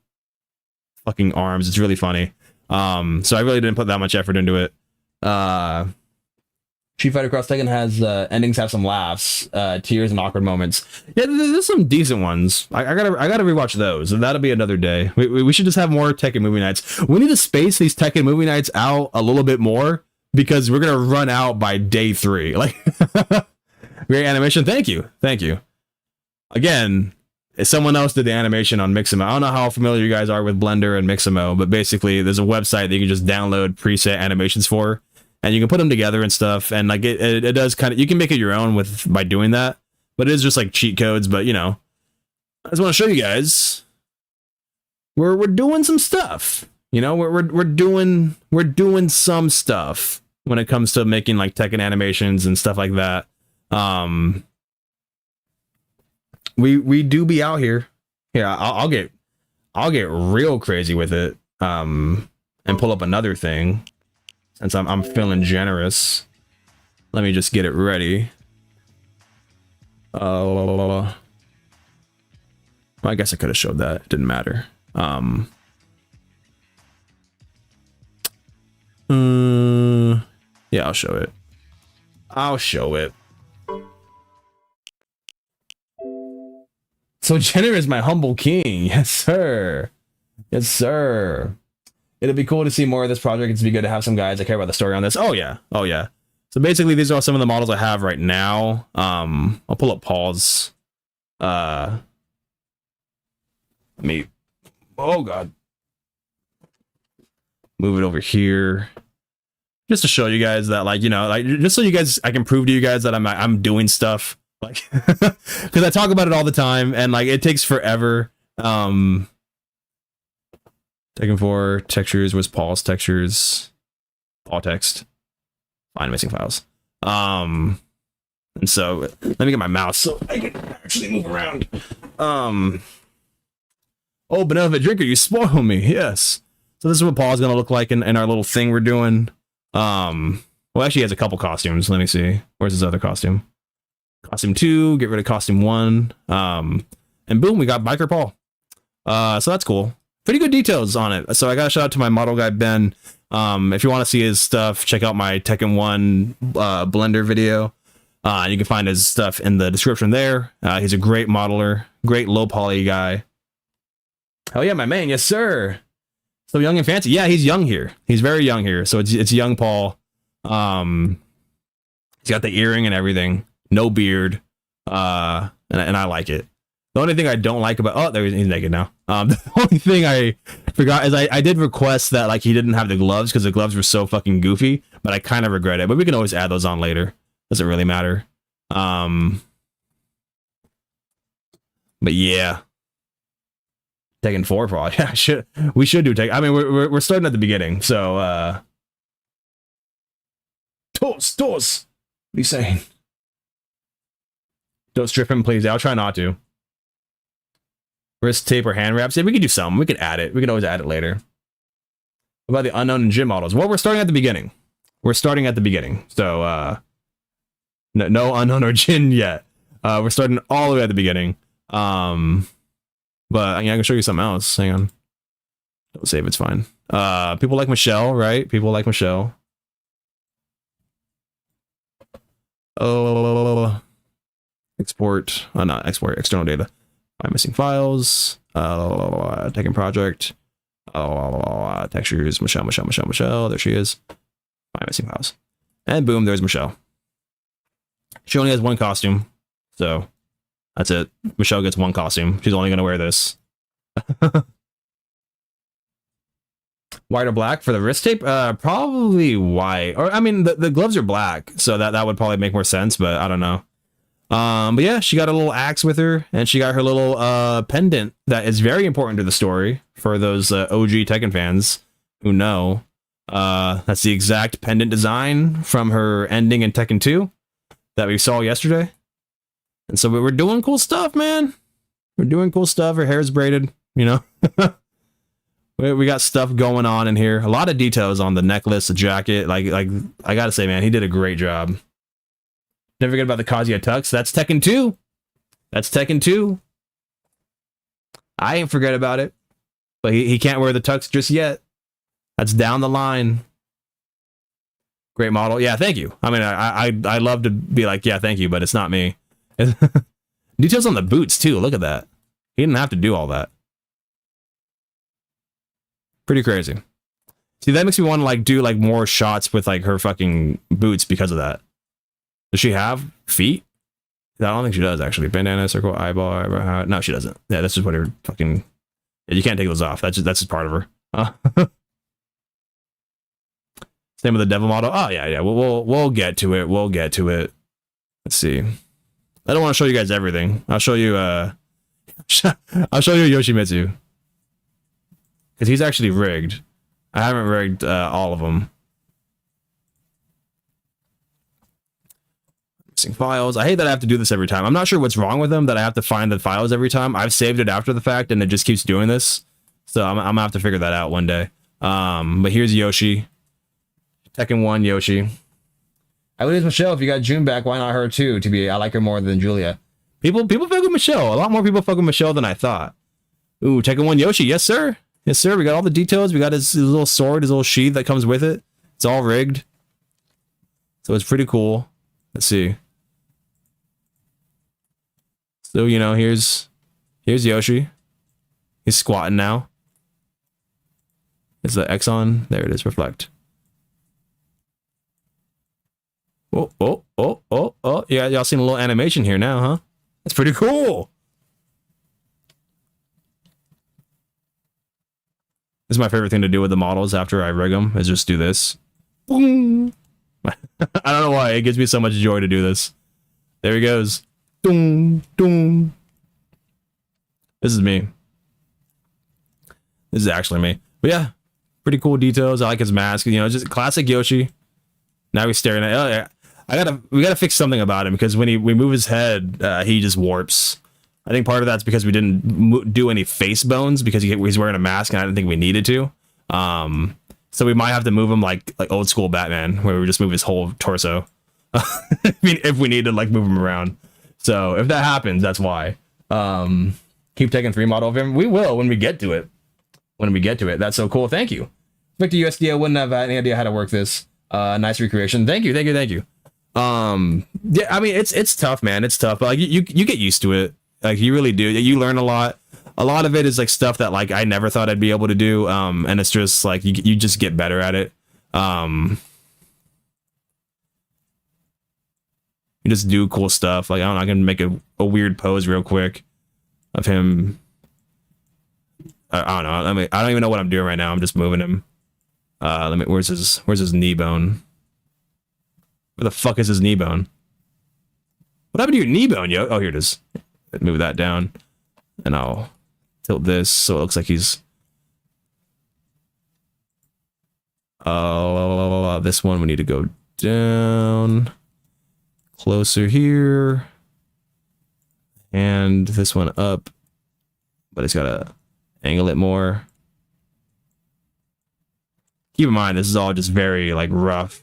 fucking arms. It's really funny. So I really didn't put that much effort into it. Street Fighter Cross Tekken has endings have some laughs, tears, and awkward moments. Yeah, there's some decent ones. I gotta rewatch those. That'll be another day. We should just have more Tekken movie nights. We need to space these Tekken movie nights out a little bit more because we're gonna run out by day 3. Like, great animation. Thank you. Again, someone else did the animation on Mixamo. I don't know how familiar you guys are with Blender and Mixamo, but basically there's a website that you can just download preset animations for, and you can put them together and stuff. And like it does kind of, you can make it your own by doing that, but it is just like cheat codes. But you know, I just want to show you guys we're doing some stuff. You know, we're doing some stuff when it comes to making like Tekken animations and stuff like that. We do be out here. Here, I'll get real crazy with it. And pull up another thing since I'm feeling generous. Let me just get it ready. I guess I could have showed that. It didn't matter. Yeah, I'll show it. I'll show it. So Jenner is my humble king. Yes, sir. Yes, sir. It'll be cool to see more of this project. It'd be good to have some guys that care about the story on this. Oh yeah. Oh yeah. So basically these are some of the models I have right now. I'll pull up Paul's. Oh God. Move it over here. Just to show you guys that, like, you know, like, just so you guys, I can prove to you guys that I'm doing stuff. Like, because I talk about it all the time, and like it takes forever. Tekken 4 textures was Paul's textures, Paul text, find missing files. And so let me get my mouse so I can actually move around. Oh, Benevolent Drinker, you spoil me. Yes. So this is what Paul's gonna look like in our little thing we're doing. Well, actually, he has a couple costumes. Let me see. Where's his other costume? Costume 2, get rid of costume 1. And boom, we got Biker Paul. So that's cool. Pretty good details on it. So I got a shout out to my model guy, Ben. If you want to see his stuff, check out my Tekken 1 Blender video. You can find his stuff in the description there. He's a great modeler, great low poly guy. Hell yeah, my man. Yes, sir. So young and fancy. Yeah, he's young here. He's very young here. So it's young Paul. He's got the earring and everything. No beard. And I like it. The only thing I don't like about he's naked now. The only thing I forgot is I did request that like he didn't have the gloves because the gloves were so fucking goofy, but I kind of regret it. But we can always add those on later. Doesn't really matter. But yeah. Tekken 4 probably. Yeah, we should do Tekken. I mean, we're starting at the beginning, so Toast. What are you saying? Don't strip him, please. I'll try not to. Wrist tape or hand wraps. Yeah, we could do some. We could add it. We could always add it later. What about the unknown and gym models? Well, we're starting at the beginning. We're starting at the beginning. So no unknown or Jin yet. We're starting all the way at the beginning. But I can show you something else. Hang on. Don't save, it's fine. People like Michelle, right? People like Michelle. Oh, export. Not export, external data. Find missing files. Tekken project. Textures. Michelle. There she is. Find missing files. And boom, there's Michelle. She only has one costume. So that's it. Michelle gets one costume. She's only going to wear this. White or black for the wrist tape? Probably white. Or I mean, the gloves are black, so that would probably make more sense. But I don't know. But yeah, she got a little axe with her, and she got her little pendant that is very important to the story for those OG Tekken fans who know. That's the exact pendant design from her ending in Tekken 2 that we saw yesterday. And so we're doing cool stuff, man. We're doing cool stuff. Her hair's braided, you know. We got stuff going on in here. A lot of details on the necklace, the jacket. Like I gotta say, man, he did a great job. Never forget about the Kazuya tux. That's Tekken 2. That's Tekken 2. I ain't forget about it. But he can't wear the tux just yet. That's down the line. Great model. Yeah, thank you. I mean, I love to be like, yeah, thank you, but it's not me. Details on the boots too. Look at that. He didn't have to do all that. Pretty crazy. See, that makes me want to like do like more shots with like her fucking boots because of that. Does she have feet? I don't think she does actually. Bandana, circle, eyeball. No, she doesn't. Yeah, that's just what her fucking. Yeah, you can't take those off. That's just part of her. Same with the devil model. Oh yeah. We'll get to it. We'll get to it. Let's see. I don't want to show you guys everything. I'll show you. I'll show you Yoshimitsu because he's actually rigged. I haven't rigged all of them. Missing files. I hate that I have to do this every time. I'm not sure what's wrong with them that I have to find the files every time. I've saved it after the fact and it just keeps doing this. So I'm gonna have to figure that out one day. But here's Yoshi. Tekken 1 Yoshi. I believe it's Michelle. If you got June back, why not her too? I like her more than Julia. People fuck with Michelle. A lot more people fuck with Michelle than I thought. Ooh, Tekken 1 Yoshi. Yes, sir. Yes, sir. We got all the details. We got his little sword, his little sheath that comes with it. It's all rigged. So it's pretty cool. Let's see. So, you know, here's Yoshi. He's squatting now. Is the X on? There it is. Reflect. Oh. Yeah, y'all seen a little animation here now, huh? That's pretty cool. This is my favorite thing to do with the models after I rig them, is just do this. Boom. I don't know why. It gives me so much joy to do this. There he goes. Doom, doom. This is me. This is actually me. But yeah, pretty cool details. I like his mask. You know, just classic Yoshi. Now he's staring at. Oh yeah, we gotta fix something about him because when we move his head, he just warps. I think part of that's because we didn't do any face bones because he's wearing a mask and I didn't think we needed to. So we might have to move him like old school Batman, where we just move his whole torso. I mean, if we need to like move him around. So if that happens, that's why. Keep taking 3 model of him. We will when we get to it. When we get to it. That's so cool. Thank you. Victor USD, I wouldn't have any idea how to work this. Nice recreation. Thank you. Yeah, I mean it's tough, man. It's tough. But like you get used to it. Like you really do. You learn a lot. A lot of it is like stuff that like I never thought I'd be able to do. And it's just like you just get better at it. You just do cool stuff. Like I don't know, I can make a weird pose real quick of him. I don't know. I mean, I don't even know what I'm doing right now. I'm just moving him. Where's his knee bone? Where the fuck is his knee bone? What happened to your knee bone, yo? Oh, here it is. Move that down. And I'll tilt this so it looks like he's... this one we need to go down. Closer here. And this one up. But it's gotta angle it more. Keep in mind, this is all just very like rough.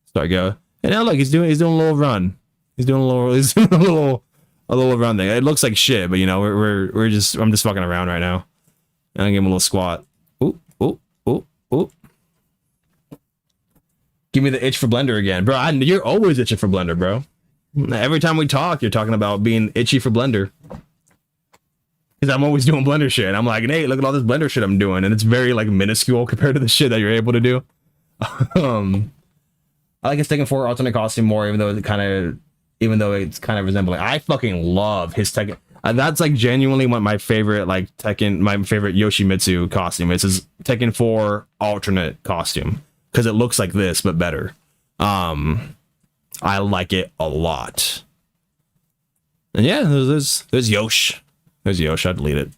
Start go. And now look, he's doing a little run. He's doing a little run thing. It looks like shit, but you know, I'm just fucking around right now. And I give him a little squat. Ooh. Give me the itch for Blender again. Bro, you're always itching for Blender, bro. Every time we talk, you're talking about being itchy for Blender. Because I'm always doing Blender shit. And I'm like, hey, look at all this Blender shit I'm doing. And it's very like minuscule compared to the shit that you're able to do. I like his Tekken 4 alternate costume more, even though it's kind of resembling. I fucking love his Tekken. That's like genuinely one of my favorite like Tekken, my favorite Yoshimitsu costume. It's his Tekken 4 alternate costume. Because it looks like this, but better. I like it a lot. And yeah, there's Yosh. There's Yosh. I'll delete it.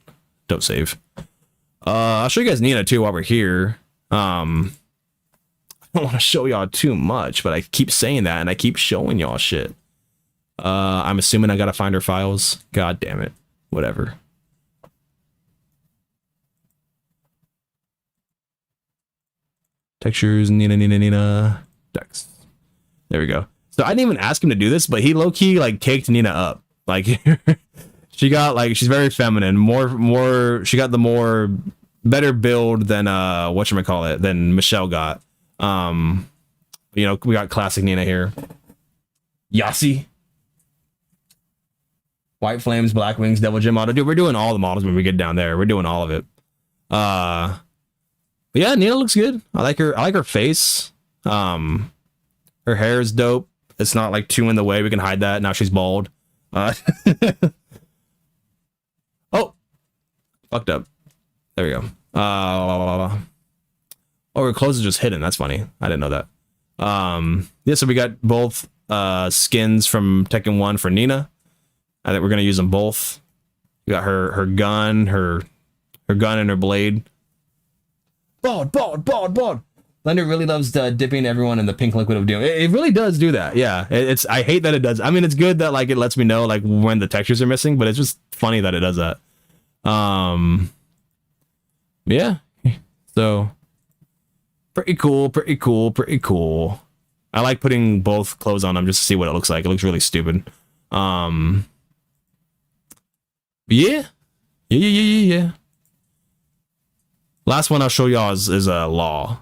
Don't save. I'll show you guys Nina too while we're here. I don't want to show y'all too much, but I keep saying that and I keep showing y'all shit. I'm assuming I gotta find her files. God damn it. Whatever. Textures, Nina. Dex. There we go. So I didn't even ask him to do this, but he low-key like caked Nina up. Like she got like, she's very feminine. She got the more better build than whatchamacallit, than Michelle got. You know, we got classic Nina here. Yasi. White Flames, Black Wings, Devil Gym model. Dude, we're doing all the models when we get down there. We're doing all of it. But yeah, Nina looks good. I like her face. Her hair is dope. it's not like too in the way. We can hide that. Now she's bald. Oh, fucked up. There we go. Oh, her clothes are just hidden. That's funny. I didn't know that. Yeah, so we got both skins from Tekken 1 for Nina. I think we're gonna use them both. We got her gun, her gun and her blade. Bald. Blender really loves dipping everyone in the pink liquid of doom. It really does do that. Yeah, it's. I hate that it does. I mean, it's good that like it lets me know like when the textures are missing, but it's just funny that it does that. Yeah. So pretty cool. I like putting both clothes on them just to see what it looks like. It looks really stupid. Yeah. Last one I'll show y'all is Law.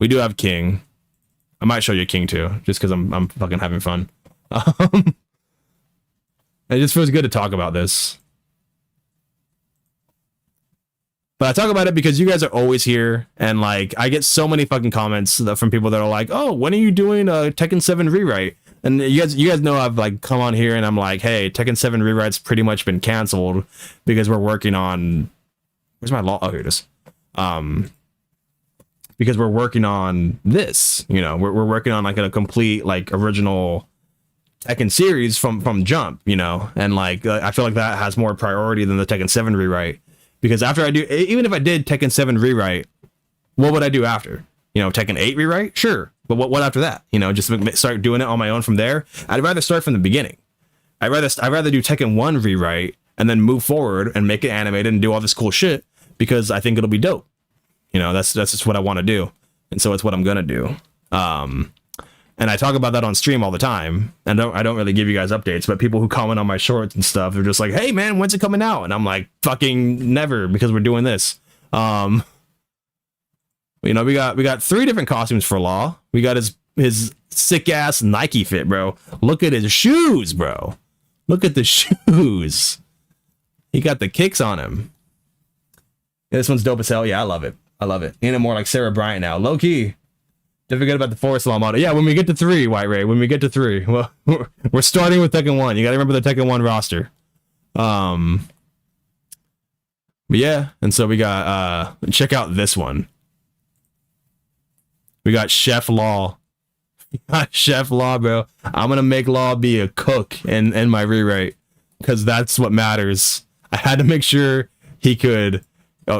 We do have King. I might show you King too, just because I'm fucking having fun. It just feels good to talk about this. But I talk about it because you guys are always here, and like I get so many fucking comments from people that are like, "Oh, when are you doing a Tekken 7 rewrite?" And you guys know I've like come on here and I'm like, "Hey, Tekken 7 rewrite's pretty much been canceled because we're working on." Where's my law? Oh, here it is. Because we're working on this, you know, we're working on like a complete like original Tekken series from jump, you know, and like I feel like that has more priority than the Tekken 7 rewrite. Because after I do, even if I did Tekken 7 rewrite, what would I do after? You know, Tekken 8 rewrite? Sure. But what after that? You know, just start doing it on my own from there? I'd rather start from the beginning. I'd rather do Tekken 1 rewrite and then move forward and make it animated and do all this cool shit because I think it'll be dope. You know, that's just what I want to do. And so it's what I'm going to do. And I talk about that on stream all the time. And I don't really give you guys updates, but people who comment on my shorts and stuff, they're just like, "Hey man, when's it coming out?" And I'm like, fucking never, because we're doing this. You know, we got 3 different costumes for Law. We got his sick ass Nike fit, bro. Look at his shoes, bro. Look at the shoes. He got the kicks on him. Yeah, this one's dope as hell. Yeah, I love it. Ain't it more like Sarah Bryant now? Low key. Don't forget about the Forest Law model. Yeah, when we get to 3, White Ray. When we get to 3. Well, we're starting with Tekken 1. You gotta remember the Tekken 1 roster. But yeah, and so we got check out this one. We got Chef Law. Chef Law, bro. I'm gonna make Law be a cook in my rewrite. Because that's what matters. I had to make sure he could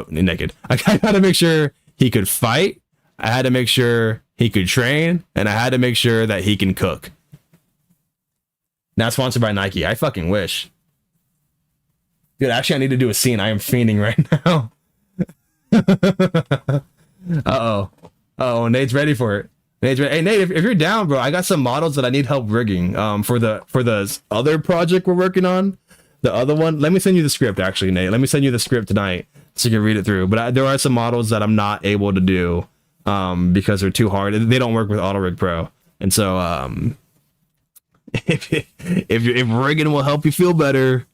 naked. I had to make sure he could fight. I had to make sure he could train, and I had to make sure that he can cook. Not sponsored by Nike. I fucking wish. Dude, actually, I need to do a scene. I am fiending right now. Uh-oh, Nate's ready for it. Hey, Nate, if you're down, bro, I got some models that I need help rigging for the other project we're working on. The other one. Let me send you the script, actually, Nate. Let me send you the script tonight so you can read it through. But there are some models that I'm not able to do because they're too hard. They don't work with AutoRig Pro. And so if rigging will help you feel better,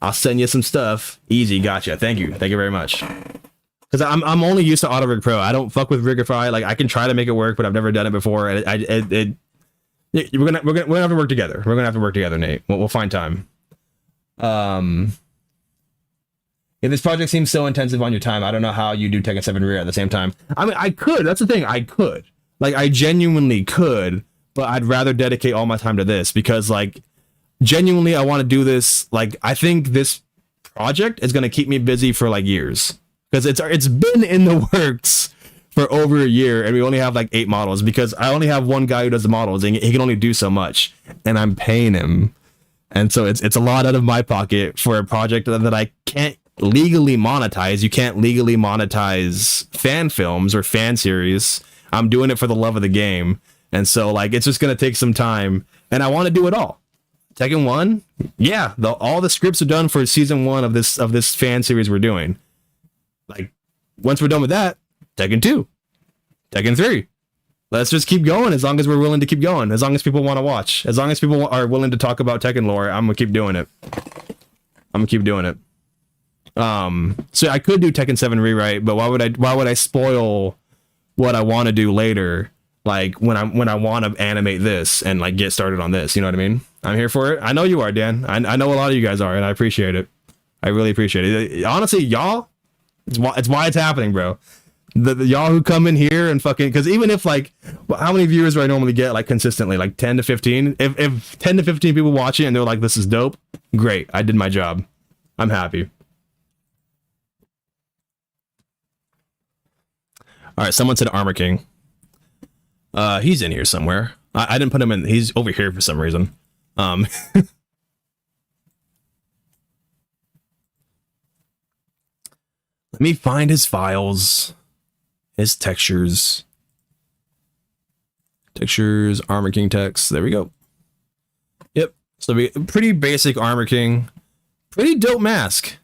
I'll send you some stuff. Easy, gotcha. Thank you very much. Because I'm only used to AutoRig Pro. I don't fuck with Rigify. Like I can try to make it work, but I've never done it before. We're gonna have to work together. We're gonna have to work together, Nate. We'll find time. Yeah, this project seems so intensive on your time. I don't know how you do Tekken 7 Rear at the same time. I mean, I could. That's the thing. I could. Like, I genuinely could, but I'd rather dedicate all my time to this because, like, genuinely, I want to do this. Like, I think this project is going to keep me busy for, like, years. Because it's been in the works for over a year, and we only have, like, 8 models because I only have one guy who does the models, and he can only do so much, and I'm paying him. And so it's a lot out of my pocket for a project that I can't legally monetize. You can't legally monetize fan films or fan series. I'm doing it for the love of the game. And so like it's just gonna take some time, and I want to do it all. Tekken 1, yeah, all the scripts are done for season 1 of this fan series we're doing. Like once we're done with that, Tekken 2, Tekken 3. Let's just keep going as long as we're willing to keep going. As long as people want to watch. As long as people are willing to talk about Tekken lore, I'm gonna keep doing it. So I could do Tekken 7 rewrite, but why would I spoil what I want to do later like when I want to animate this and like get started on this. You know what I mean? I'm here for it. I know you are, Dan. I know a lot of you guys are, and I appreciate it. I really appreciate it. Honestly, y'all, it's why it's happening, bro. The y'all who come in here and fucking, because even if like, how many viewers do I normally get like consistently? Like 10 to 15. If 10 to 15 people watch it and they're like, this is dope, great. I did my job. I'm happy. All right, someone said Armor King. He's in here somewhere. I didn't put him in. He's over here for some reason. Let me find his files, his textures, Armor King text. There we go. Yep. So we pretty basic Armor King, pretty dope mask.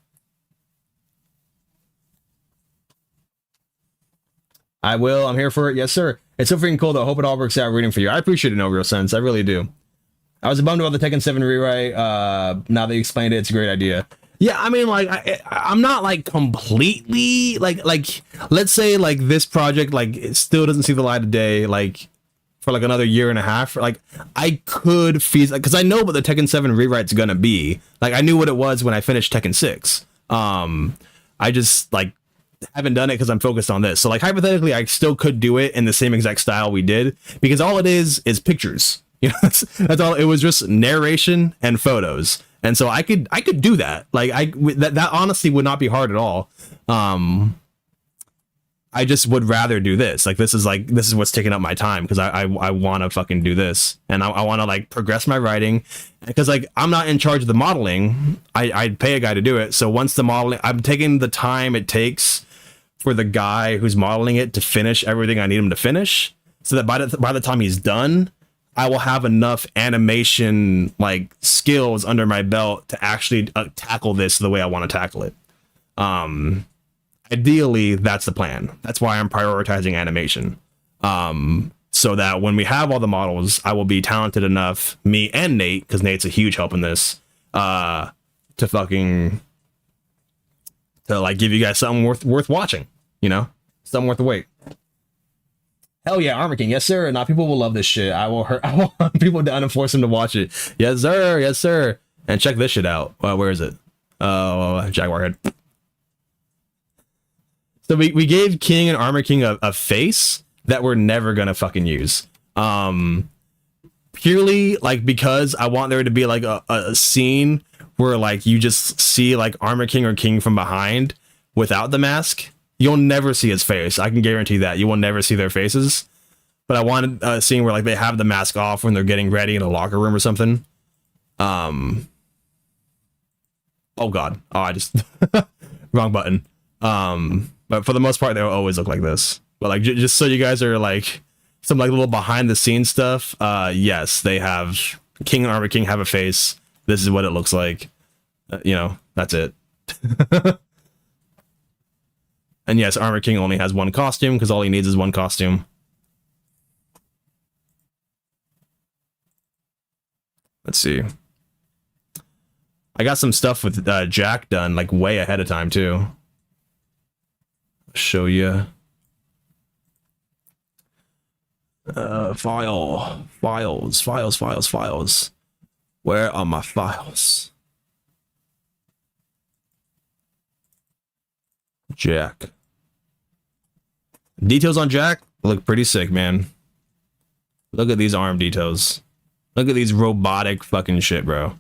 I will. I'm here for it. Yes, sir. It's so freaking cool though. I hope it all works out reading for you. I appreciate it, no real sense. I really do. I was bummed about the Tekken 7 rewrite. Now that you explained it, it's a great idea. Yeah, I mean, like, I'm not like completely like let's say like this project like it still doesn't see the light of day like for like another year and a half. Like I could feel because I know what the Tekken 7 rewrite's gonna be. Like I knew what it was when I finished Tekken 6. I just like haven't done it because I'm focused on this. So like hypothetically, I still could do it in the same exact style we did because all it is pictures. You know, that's all. It was just narration and photos. And so I could do that. Like that honestly would not be hard at all. I just would rather do this. Like this is what's taking up my time because I want to fucking do this and I want to like progress my writing because like I'm not in charge of the modeling. I'd pay a guy to do it. So once the modeling, I'm taking the time it takes for the guy who's modeling it to finish everything I need him to finish, so that by the time he's done, I will have enough animation like skills under my belt to actually tackle this the way I want to tackle it. Ideally, that's the plan. That's why I'm prioritizing animation. So that when we have all the models, I will be talented enough, me and Nate, because Nate's a huge help in this, to like give you guys something worth watching, you know, something worth the wait. Hell yeah, Armor King, yes sir. Now people will love this shit. I want people to force them to watch it. Yes sir, yes sir. And check this shit out. Where is it? Jaguar head. So we gave King and Armor King a face that we're never gonna fucking use. Purely like because I want there to be like a scene where like you just see like Armor King or King from behind without the mask. You'll never see his face. I can guarantee that. You will never see their faces. But I wanted a scene where like they have the mask off when they're getting ready in a locker room or something. Oh god. Oh, I just wrong button. But for the most part, they'll always look like this. But like just so you guys are like some like little behind the scenes stuff. Yes, they have King and Armor King have a face. This is what it looks like. You know, that's it. And yes, Armor King only has one costume because all he needs is one costume. Let's see. I got some stuff with Jack done like way ahead of time too. I'll show you. Files. Where are my files? Jack. Details on Jack look pretty sick, man. Look at these arm details. Look at these robotic fucking shit, bro.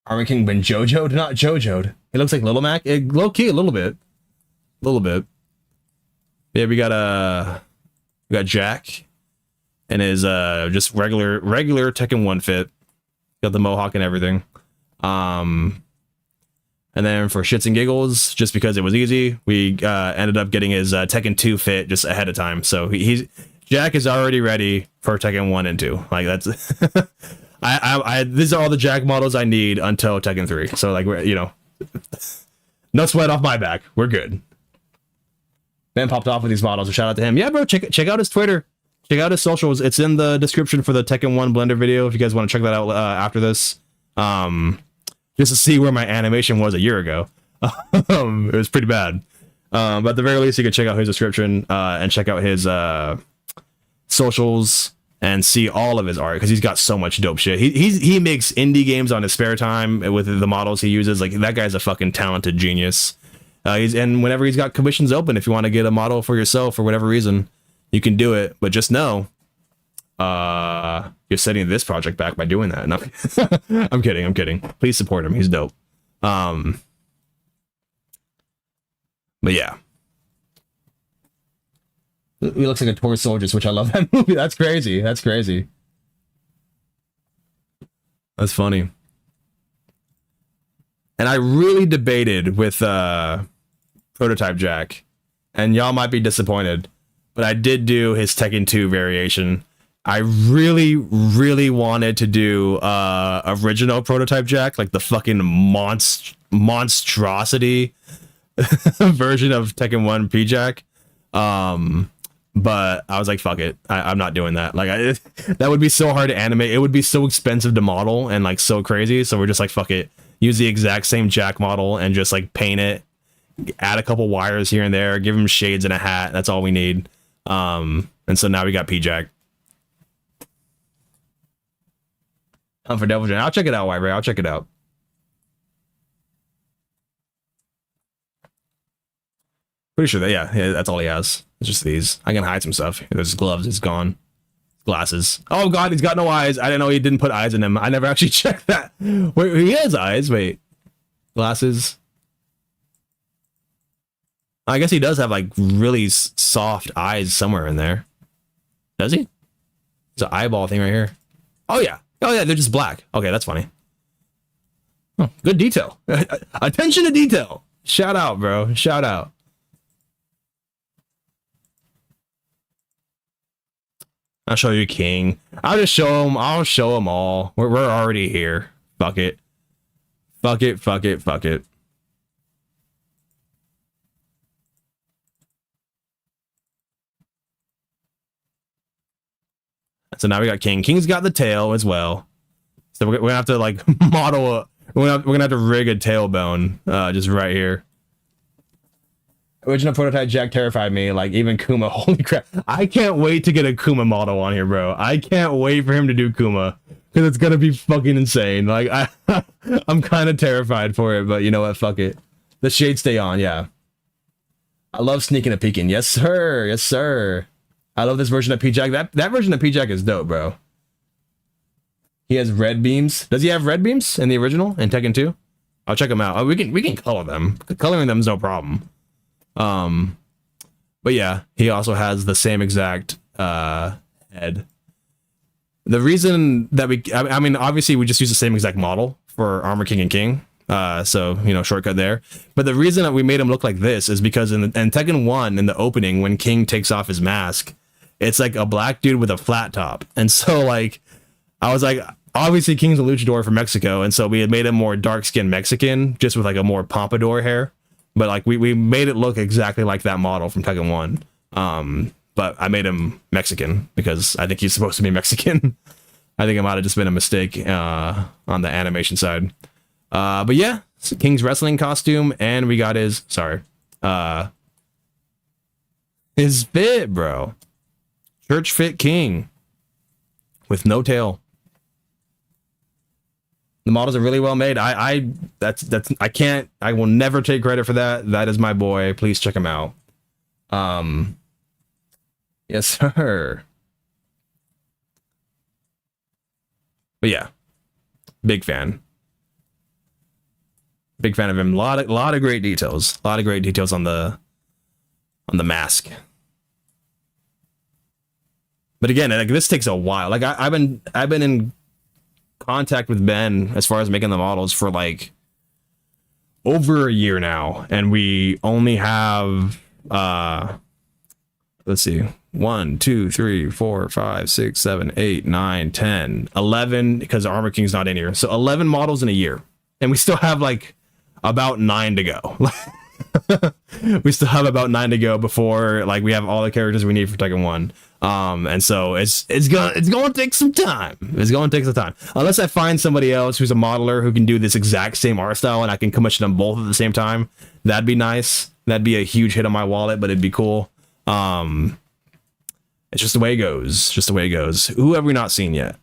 Armor King been JoJo'd? Not JoJo'd. It looks like Little Mac. Low key, a little bit. Yeah, we got Jack and his just regular Tekken 1 fit. Got the mohawk and everything. And then for shits and giggles, just because it was easy, we ended up getting his Tekken 2 fit just ahead of time. So Jack is already ready for Tekken 1 and 2. Like that's these are all the Jack models I need until Tekken 3. So like we're, you know, no sweat off my back. We're good. Ben popped off with these models. So shout out to him. Yeah, bro, check out his Twitter. Check out his socials. It's in the description for the Tekken 1 Blender video if you guys want to check that out after this. Just to see where my animation was a year ago. It was pretty bad. But at the very least, you can check out his description and check out his socials and see all of his art because he's got so much dope shit. He makes indie games on his spare time with the models he uses. Like, that guy's a fucking talented genius. And whenever he's got commissions open, if you want to get a model for yourself for whatever reason, you can do it. But just know, you're setting this project back by doing that. No, I'm kidding. Please support him. He's dope. But yeah. He looks like a toy soldier, which I love that movie. That's crazy. That's funny. And I really debated with Prototype Jack, and y'all might be disappointed, but I did do his Tekken 2 variation. I really wanted to do original Prototype Jack, like the fucking monstrosity version of Tekken 1 P-Jack. But I was like, fuck it. I'm not doing that. Like, that would be so hard to animate. It would be so expensive to model and like so crazy. So we're just like, fuck it. Use the exact same Jack model and just like paint it, add a couple wires here and there, give him shades and a hat. That's all we need. And so now we got P-Jack. For Devil Jam. I'll check it out, White Ray. I'll check it out. Pretty sure that, yeah, that's all he has. It's just these. I can hide some stuff. There's gloves. It's gone. Glasses. Oh, God, he's got no eyes. I didn't know he didn't put eyes in him. I never actually checked that. Wait, he has eyes. Wait. Glasses. I guess he does have, like, really soft eyes somewhere in there. Does he? There's an eyeball thing right here. Oh, yeah. Oh, yeah, they're just black. Okay, that's funny. Oh, good detail. Attention to detail. Shout out, bro. Shout out. I'll show you King. I'll just show him. I'll show them all. We're already here. Fuck it. Fuck it. Fuck it. Fuck it. So now we got King. King's got the tail as well. So we're gonna have to like model a. We're gonna have to rig a tailbone just right here. Original Prototype Jack terrified me, like even Kuma. Holy crap. I can't wait to get a Kuma model on here, bro. I can't wait for him to do Kuma. Because it's gonna be fucking insane. Like, I'm kind of terrified for it, but you know what? Fuck it. The shades stay on, yeah. I love sneaking and peeking. Yes, sir. Yes, sir. I love this version of P-Jack. That version of P-Jack is dope, bro. He has red beams. Does he have red beams in the original in Tekken 2? I'll check them out. Oh, we can color them. Coloring them is no problem. But yeah, he also has the same exact head. The reason that I mean, obviously we just use the same exact model for Armor King and King. So, you know, shortcut there. But the reason that we made him look like this is because in Tekken 1, in the opening, when King takes off his mask, it's like a black dude with a flat top. And so, like, I was like, obviously King's a luchador from Mexico, and so we had made him more dark-skinned Mexican, just with like a more pompadour hair. But like we made it look exactly like that model from Tekken 1. But I made him Mexican because I think he's supposed to be Mexican. I think it might have just been a mistake on the animation side. But yeah, it's King's wrestling costume, and we got his fit, bro. Church fit King with no tail. The models are really well made. I will never take credit for that. That is my boy. Please check him out. Yes, sir. But yeah, big fan. Big fan of him. A lot of great details. A lot of great details on the mask. But again, like, this takes a while. Like I've been in contact with Ben as far as making the models for like over a year now, and we only have let's see, 1 2 3 4 5 6 7 8 9 10 11, because Armor King's not in here, so 11 models in a year, and we still have like about 9 to go. We still have about 9 to go before like we have all the characters we need for Tekken 1. And so it's gonna take some time. It's gonna take some time. Unless I find somebody else who's a modeler who can do this exact same art style and I can commission them both at the same time. That'd be nice. That'd be a huge hit on my wallet, but it'd be cool. It's just the way it goes. Just the way it goes. Who have we not seen yet?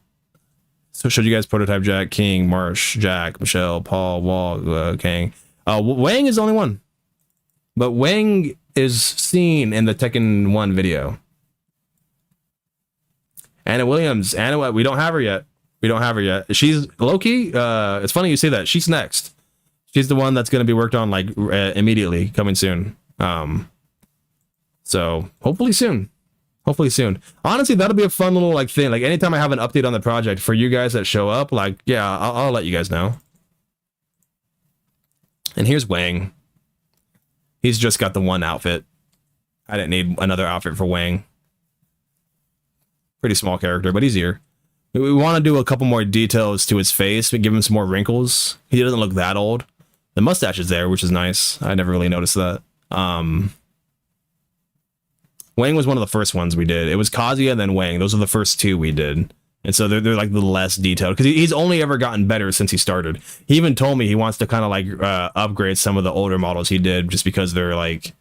So showed you guys Prototype, Jack, King, Marsh, Jack, Michelle, Paul, Wall, King. Wang is the only one. But Wang is seen in the Tekken 1 video. Anna Williams. Anna, we don't have her yet. We don't have her yet. She's low-key. It's funny you say that. She's next. She's the one that's going to be worked on like immediately, coming soon. So hopefully soon. Hopefully soon. Honestly, that'll be a fun little like thing. Like anytime I have an update on the project for you guys that show up, like yeah, I'll let you guys know. And here's Wang. He's just got the one outfit. I didn't need another outfit for Wang. Pretty small character, but he's here. We want to do a couple more details to his face, but give him some more wrinkles. He doesn't look that old. The mustache is there, which is nice. I never really noticed that. Wang was one of the first ones we did. It was Kazuya and then Wang. Those are the first two we did. And so they're like the less detailed because he's only ever gotten better since he started. He even told me he wants to kind of like upgrade some of the older models he did just because they're like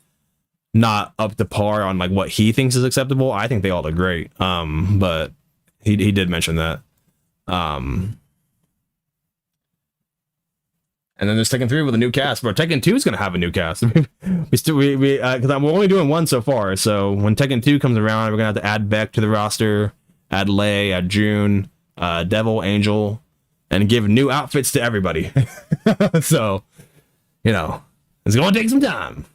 not up to par on like what he thinks is acceptable. I think they all look great. But he did mention that. And then there's Tekken 3 with a new cast, bro. Tekken 2 is gonna have a new cast. Because we're only doing one so far. So when Tekken 2 comes around, we're gonna have to add Beck to the roster, add Lei, add June, Devil, Angel, and give new outfits to everybody. So, you know, it's gonna take some time.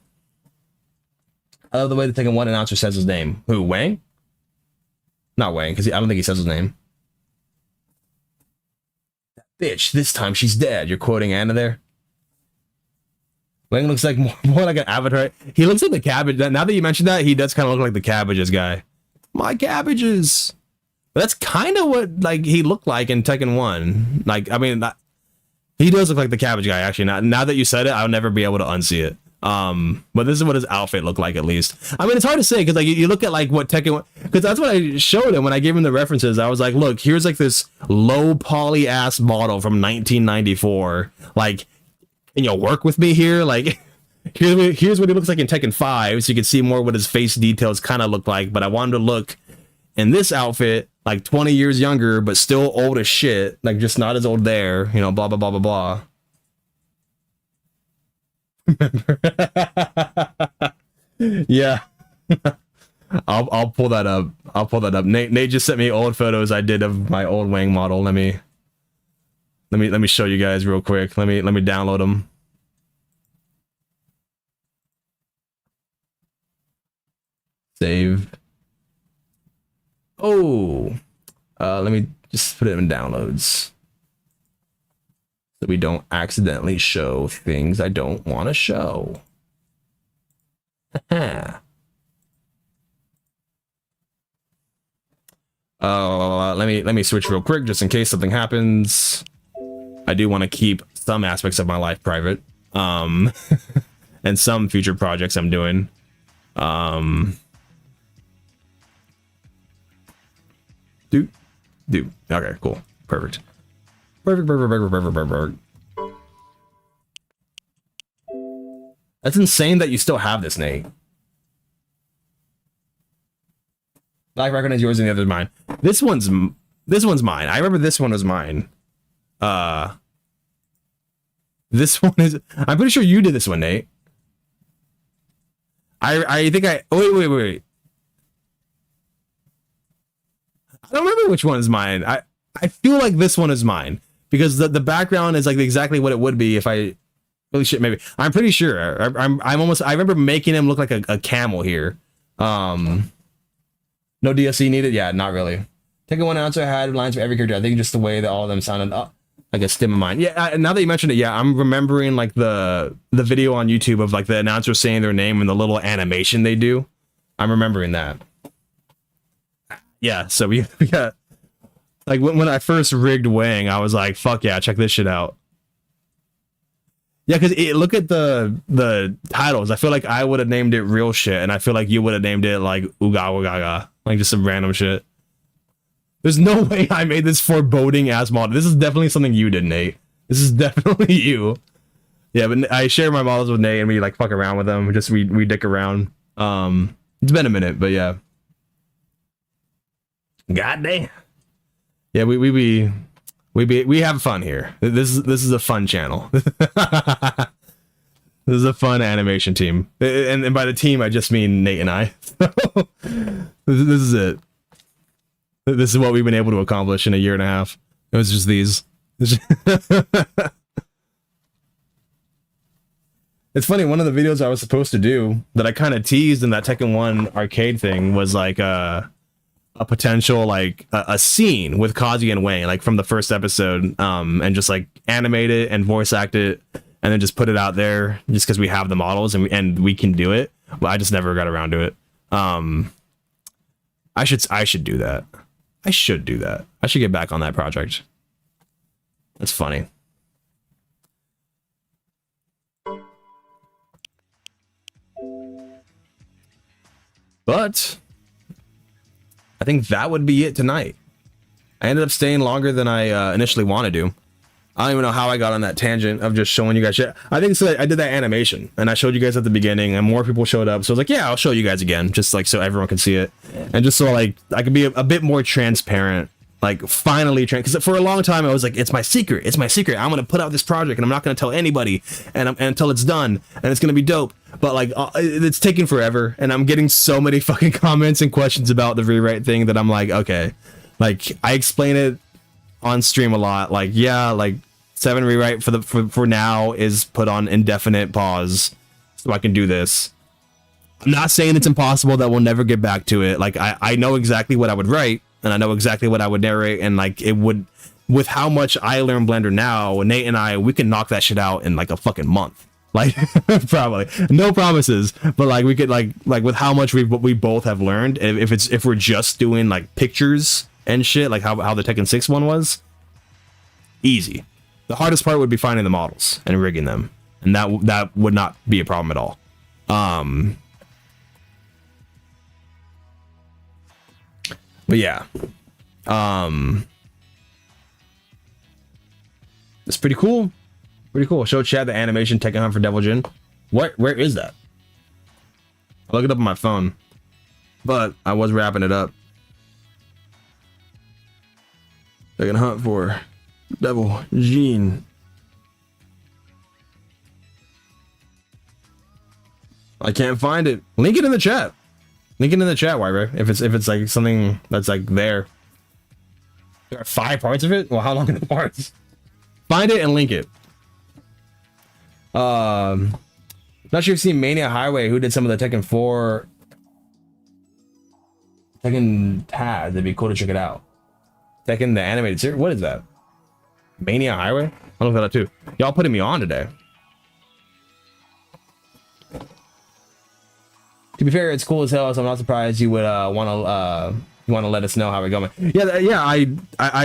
I love the way the Tekken 1 announcer says his name. Who? Wang? Not Wang, because I don't think he says his name. Bitch, this time she's dead. You're quoting Anna there? Wang looks like more like an avatar. He looks like the cabbage. Now that you mentioned that, he does kind of look like the cabbages guy. My cabbages. But that's kind of what like he looked like in Tekken 1. Like, I mean, he does look like the cabbage guy, actually. Now that you said it, I'll never be able to unsee it. But this is what his outfit looked like, at least. I mean, it's hard to say because like you look at like what Tekken, because that's what I showed him when I gave him the references. I was like, look, here's like this low poly ass model from 1994. Like, can you work with me here? Like, here's what he looks like in Tekken 5, so you can see more what his face details kind of look like. But I wanted to look in this outfit like 20 years younger, but still old as shit. Like, just not as old there. You know, blah blah blah blah blah. Yeah. I'll pull that up. I'll pull that up. Nate just sent me old photos I did of my old Wang model. Let me show you guys real quick. Let me download them. Save. Oh. Let me just put it in downloads. So we don't accidentally show things I don't want to show. Let me switch real quick just in case something happens. I do want to keep some aspects of my life private. And some future projects I'm doing. Do. Okay, cool. Perfect. Perfect. That's insane that you still have this, Nate. Black record is yours and the other is mine. This one's mine. I remember this one was mine. This one is. I'm pretty sure you did this one, Nate. I think I. Oh, wait. I don't remember which one is mine. I feel like this one is mine. Because the background is like exactly what it would be if I really shit. Maybe I'm pretty sure. I'm almost. I remember making him look like a camel here. No DLC needed. Yeah, not really. Tekken 1 announcer had lines for every character. I think just the way that all of them sounded like a stim of mine. Yeah. Now that you mentioned it, yeah, I'm remembering like the video on YouTube of like the announcer saying their name and the little animation they do. I'm remembering that. Yeah. So we got. Like when I first rigged Wang, I was like, fuck yeah, check this shit out. Yeah, because look at the titles. I feel like I would have named it real shit, and I feel like you would have named it like Uga Gaga, like just some random shit. There's no way I made this foreboding ass model. This is definitely something you did, Nate. This is definitely you. Yeah, but I share my models with Nate, and we like fuck around with them. We dick around. It's been a minute, but yeah. God damn. Yeah, we have fun here. This is a fun channel. This is a fun animation team, and by the team I just mean Nate and I. This is it. This is what we've been able to accomplish in a year and a half. It was just these. It's funny, one of the videos I was supposed to do that I kind of teased in that Tekken 1 arcade thing was like a potential like a scene with Kazi and Wayne, like from the first episode, and just like animate it and voice act it and then just put it out there just because we have the models and we can do it. But I just never got around to it. I should do that. I should do that. I should get back on that project. That's funny. But I think that would be it tonight. I ended up staying longer than I initially wanted to. I don't even know how I got on that tangent of just showing you guys shit. I think so. I did that animation and I showed you guys at the beginning and more people showed up. So I was like, yeah, I'll show you guys again. Just like so everyone can see it. And just so like I could be a bit more transparent. Like finally, because for a long time I was like, it's my secret. It's my secret. I'm going to put out this project and I'm not going to tell anybody and until it's done and it's going to be dope. But like it's taking forever and I'm getting so many fucking comments and questions about the rewrite thing that I'm like, okay, like I explain it on stream a lot. Like, yeah, like 7 rewrite for now is put on indefinite pause so I can do this. I'm not saying it's impossible that we'll never get back to it. Like I know exactly what I would write and I know exactly what I would narrate and like it would, with how much I learn Blender now, Nate and I, we can knock that shit out in like a fucking month. Like probably no promises, but like we could like with how much we both have learned. If we're just doing like pictures and shit, like how the Tekken 6 one was, easy. The hardest part would be finding the models and rigging them, and that would not be a problem at all. But yeah, it's pretty cool. Pretty cool. Show chat the animation Tekken Hunt for Devil Jin. Where is that? I'll look it up on my phone. But I was wrapping it up. Tekken Hunt for Devil Jin. I can't find it. Link it in the chat. Link it in the chat, Wyber. If it's like something that's like there. There are 5 parts of it? Well, how long are the parts? Find it and link it. Not sure if you've seen Mania Highway, who did some of the Tekken 4 Tekken Taz. It'd be cool to check it out. Tekken the animated series. What is that? Mania Highway? I'll look that up too. Y'all putting me on today. To be fair, it's cool as hell, so I'm not surprised you would want to let us know how we're going. Yeah. I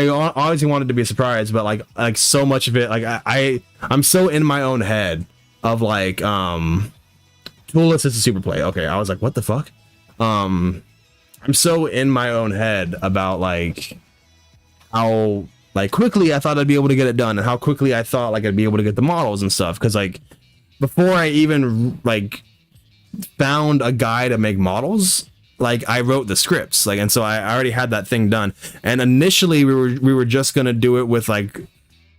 honestly wanted to be a surprise, but like so much of it, like I'm so in my own head of like Tool Assisted Super Play. Okay, I was like, what the fuck? I'm so in my own head about like how like quickly I thought I'd be able to get it done and how quickly I thought like I'd be able to get the models and stuff. Because like before I even like found a guy to make models, like I wrote the scripts, like, and so I already had that thing done. And initially we were just gonna do it with like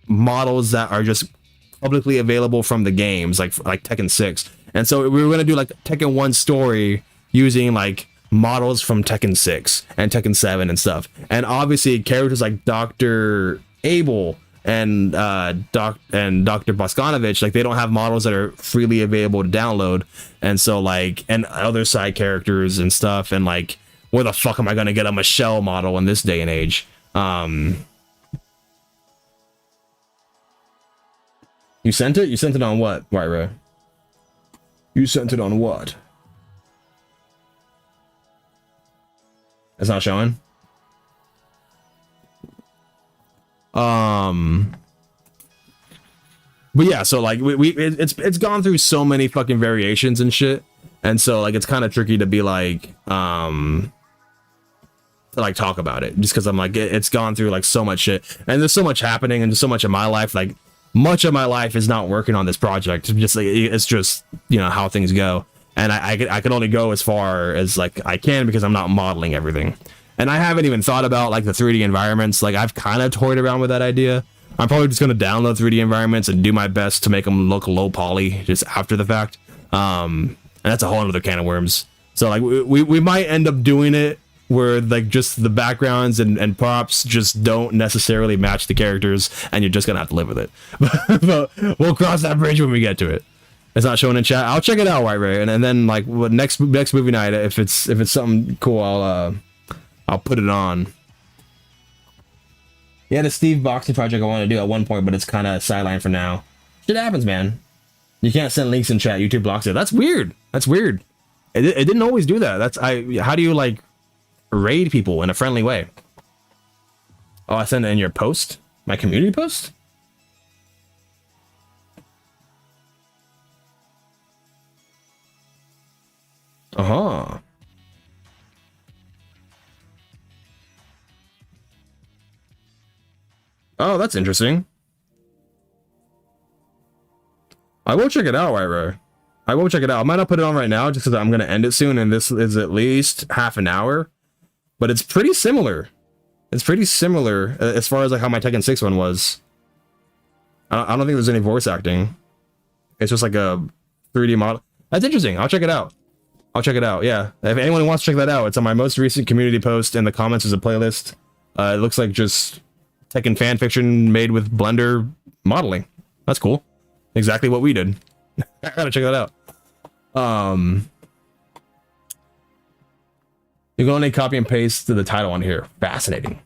models that are just publicly available from the games, like Tekken 6. And so we were gonna do like Tekken 1 story using like models from Tekken 6 and Tekken 7 and stuff. And obviously characters like Dr. Abel and Dr. Boskanovich, like they don't have models that are freely available to download. And so like, and other side characters and stuff, and like where the fuck am I gonna get a Michelle model in this day and age? You sent it? You sent it on what, Wyra? You sent it on what? It's not showing. But yeah, so like it's gone through so many fucking variations and shit, and so like it's kind of tricky to be like to like talk about it, just because I'm like it's gone through like so much shit, and there's so much happening, and there's so much of my life, like much of my life is not working on this project. Just like it's just, you know, how things go, and I can only go as far as like I can because I'm not modeling everything, and I haven't even thought about like the 3D environments. Like I've kind of toyed around with that idea. I'm probably just going to download 3D environments and do my best to make them look low poly just after the fact. And that's a whole other can of worms. So like we might end up doing it where like just the backgrounds and props just don't necessarily match the characters, and you're just gonna have to live with it. But we'll cross that bridge when we get to it. It's not showing in chat. I'll check it out, White Ray, and then like next movie night, if it's something cool, I'll put it on. Yeah, the Steve boxing project I wanted to do at one point, but it's kind of sidelined for now. Shit happens, man. You can't send links in chat. YouTube blocks it. That's weird. That's weird. It didn't always do that. How do you like raid people in a friendly way? Oh, I send it in your post? My community post? Uh-huh. Oh, that's interesting. I will check it out, White Ray. I will check it out. I might not put it on right now just because I'm going to end it soon, and this is at least half an hour. But it's pretty similar. It's pretty similar as far as like how my Tekken 6 one was. I don't think there's any voice acting. It's just like a 3D model. That's interesting. I'll check it out. I'll check it out. Yeah. If anyone wants to check that out, it's on my most recent community post. In the comments is a playlist. It looks like just Tekken fan fiction made with Blender modeling. That's cool. Exactly what we did. I gotta check that out. You can only copy and paste to the title on here. Fascinating.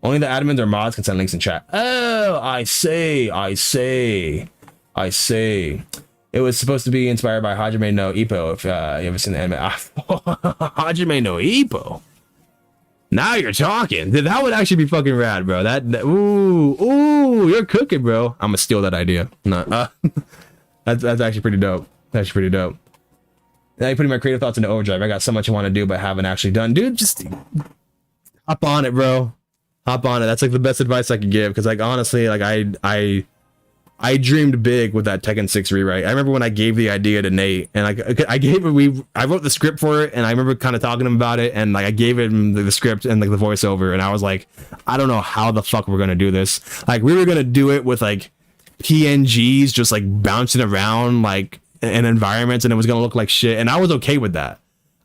Only the admins or mods can send links in chat. Oh, I see. It was supposed to be inspired by Hajime no Ippo. If you ever seen the anime. Hajime no Ippo. Now you're talking. That would actually be fucking rad, bro. Ooh, you're cooking, bro. I'm gonna steal that idea. No, that's actually pretty dope. That's pretty dope. Now you're putting my creative thoughts into overdrive. I got so much I want to do, but haven't actually done. Dude, just hop on it, bro. Hop on it. That's like the best advice I could give. Because like honestly, like I dreamed big with that Tekken 6 rewrite. I remember when I gave the idea to Nate, and like I wrote the script for it, and I remember kind of talking to him about it, and like I gave him the script and like the voiceover, and I was like, I don't know how the fuck we're gonna do this. Like we were gonna do it with like PNGs just like bouncing around like in environments, and it was gonna look like shit, and I was okay with that.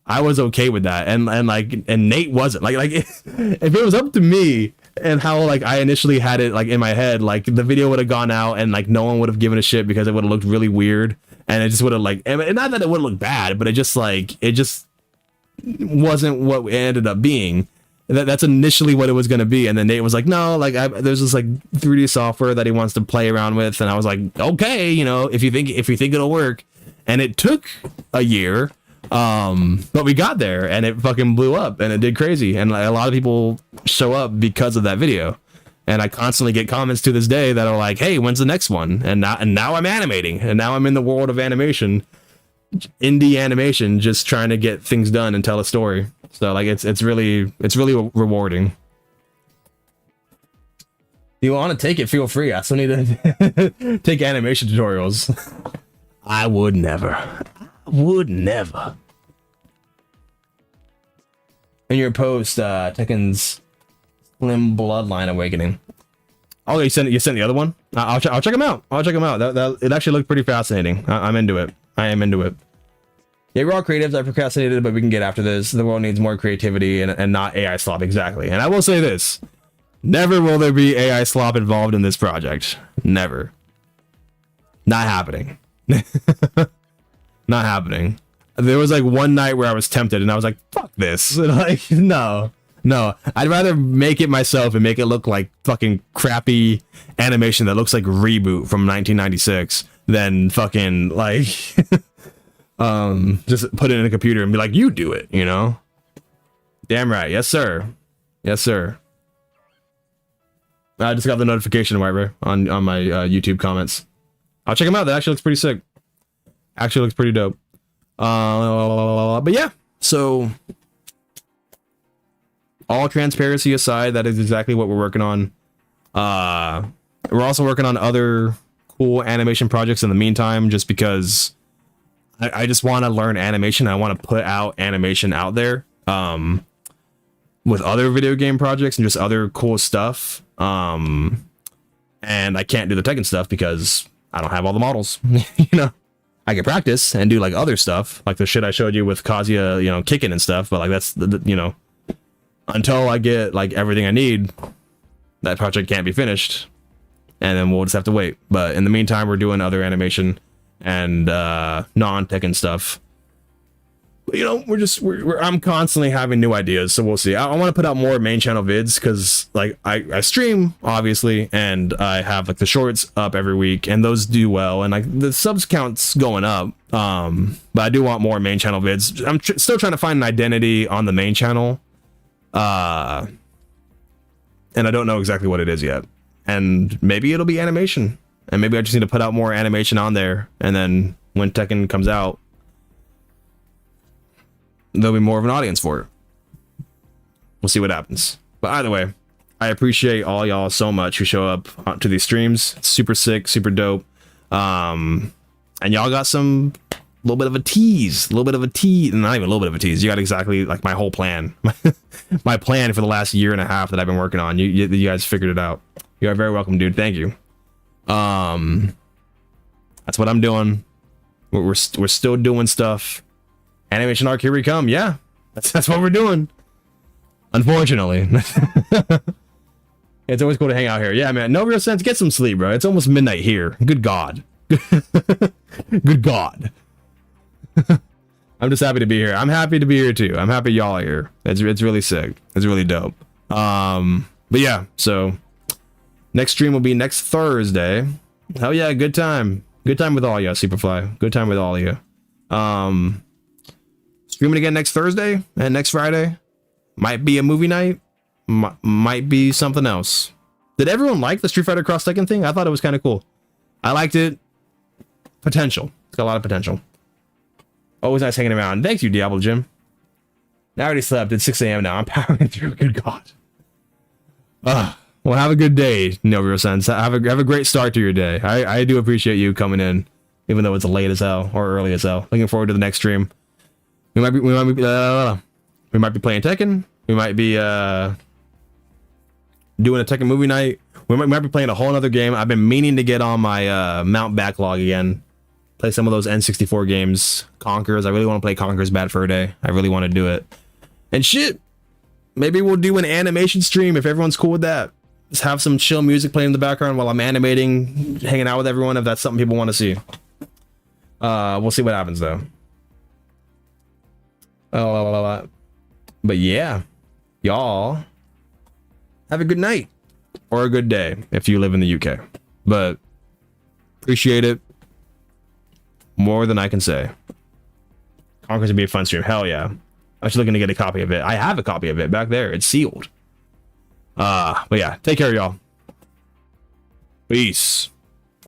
And Nate wasn't like if it was up to me and how like I initially had it like in my head, like the video would have gone out and like no one would have given a shit because it would have looked really weird, and it just would have like, and not that it would look bad, but it just wasn't what it ended up being. That's initially what it was going to be, and then Nate was like, no, like there's this like 3D software that he wants to play around with, and I was like, okay, you know, if you think it'll work. And it took a year, but we got there, and it fucking blew up, and it did crazy, and like, a lot of people show up because of that video, and I constantly get comments to this day that are like, hey, when's the next one? And now I'm animating, and now I'm in the world of animation, indie animation, just trying to get things done and tell a story. So like it's really rewarding. If you want to take it, feel free. I still need to take animation tutorials. I would never. In your post, Tekken's Slim Bloodline Awakening. Oh, you sent the other one? I'll check them out. It actually looked pretty fascinating. I'm into it. I am into it. Yeah, we're all creatives. I procrastinated, but we can get after this. The world needs more creativity and not AI slop. Exactly. And I will say this. Never will there be AI slop involved in this project. Never. Not happening. Not happening. There was like one night where I was tempted and I was like, fuck this. Like, no. I'd rather make it myself and make it look like fucking crappy animation that looks like Reboot from 1996 than fucking like just put it in a computer and be like, you do it, you know? Damn right. Yes, sir. I just got the notification, White Bear, on my YouTube comments. I'll check them out. That actually looks pretty sick. Actually looks pretty dope. But yeah, so all transparency aside, that is exactly what we're working on. We're also working on other cool animation projects in the meantime, just because I just want to learn animation. I want to put out animation out there with other video game projects and just other cool stuff. And I can't do the Tekken stuff because I don't have all the models. You know, I can practice and do like other stuff, like the shit I showed you with Kazuya, you know, kicking and stuff. But like that's the you know, until I get like everything I need, that project can't be finished, and then we'll just have to wait. But in the meantime, we're doing other animation and non-Tekken stuff. But, you know, I'm constantly having new ideas, so we'll see. I want to put out more main channel vids because like I stream obviously, and I have like the shorts up every week, and those do well, and like the subs count's going up. But I do want more main channel vids. I'm still trying to find an identity on the main channel. And I don't know exactly what it is yet. And maybe it'll be animation. And maybe I just need to put out more animation on there. And then when Tekken comes out, there'll be more of an audience for it. We'll see what happens. But either way, I appreciate all y'all so much who show up to these streams. It's super sick, super dope. And y'all got some little bit of a tease, not even a little bit of a tease. You got exactly like my whole plan, my plan for the last year and a half that I've been working on. You guys figured it out. You are very welcome, dude. Thank you. That's what I'm doing. We're still doing stuff. Animation arc, here we come. Yeah, that's what we're doing. Unfortunately, it's always cool to hang out here. Yeah, man. No real sense. Get some sleep, bro. It's almost midnight here. Good God. Good God. I'm just happy to be here. I'm happy to be here too. I'm happy y'all are here. It's really sick. It's really dope. But yeah, so next stream will be next Thursday. Hell yeah, good time. Good time with all you, Superfly. Good time with all of you. Streaming again next Thursday and next Friday. Might be a movie night. Might be something else. Did everyone like the Street Fighter Cross Tekken thing? I thought it was kind of cool. I liked it. Potential. It's got a lot of potential. Always nice hanging around. Thanks you, Diablo Jim. I already slept. It's 6 a.m. now. I'm powering through. Good God. Well, have a good day, No Real Sense. Have a great start to your day. I do appreciate you coming in, even though it's late as hell or early as hell. Looking forward to the next stream. We might be playing Tekken. We might be doing a Tekken movie night. We might be playing a whole other game. I've been meaning to get on my mount backlog again. Play some of those N64 games. Conquerors. I really want to play Conquerors Bad Fur Day. I really want to do it. And shit, maybe we'll do an animation stream if everyone's cool with that. Just have some chill music playing in the background while I'm animating, hanging out with everyone, if that's something people want to see. We'll see what happens though. But yeah, y'all have a good night or a good day if you live in the UK. But appreciate it more than I can say. Conquerors would be a fun stream. Hell yeah. I'm actually looking to get a copy of it. I have a copy of it back there. It's sealed. But yeah, take care, y'all. Peace.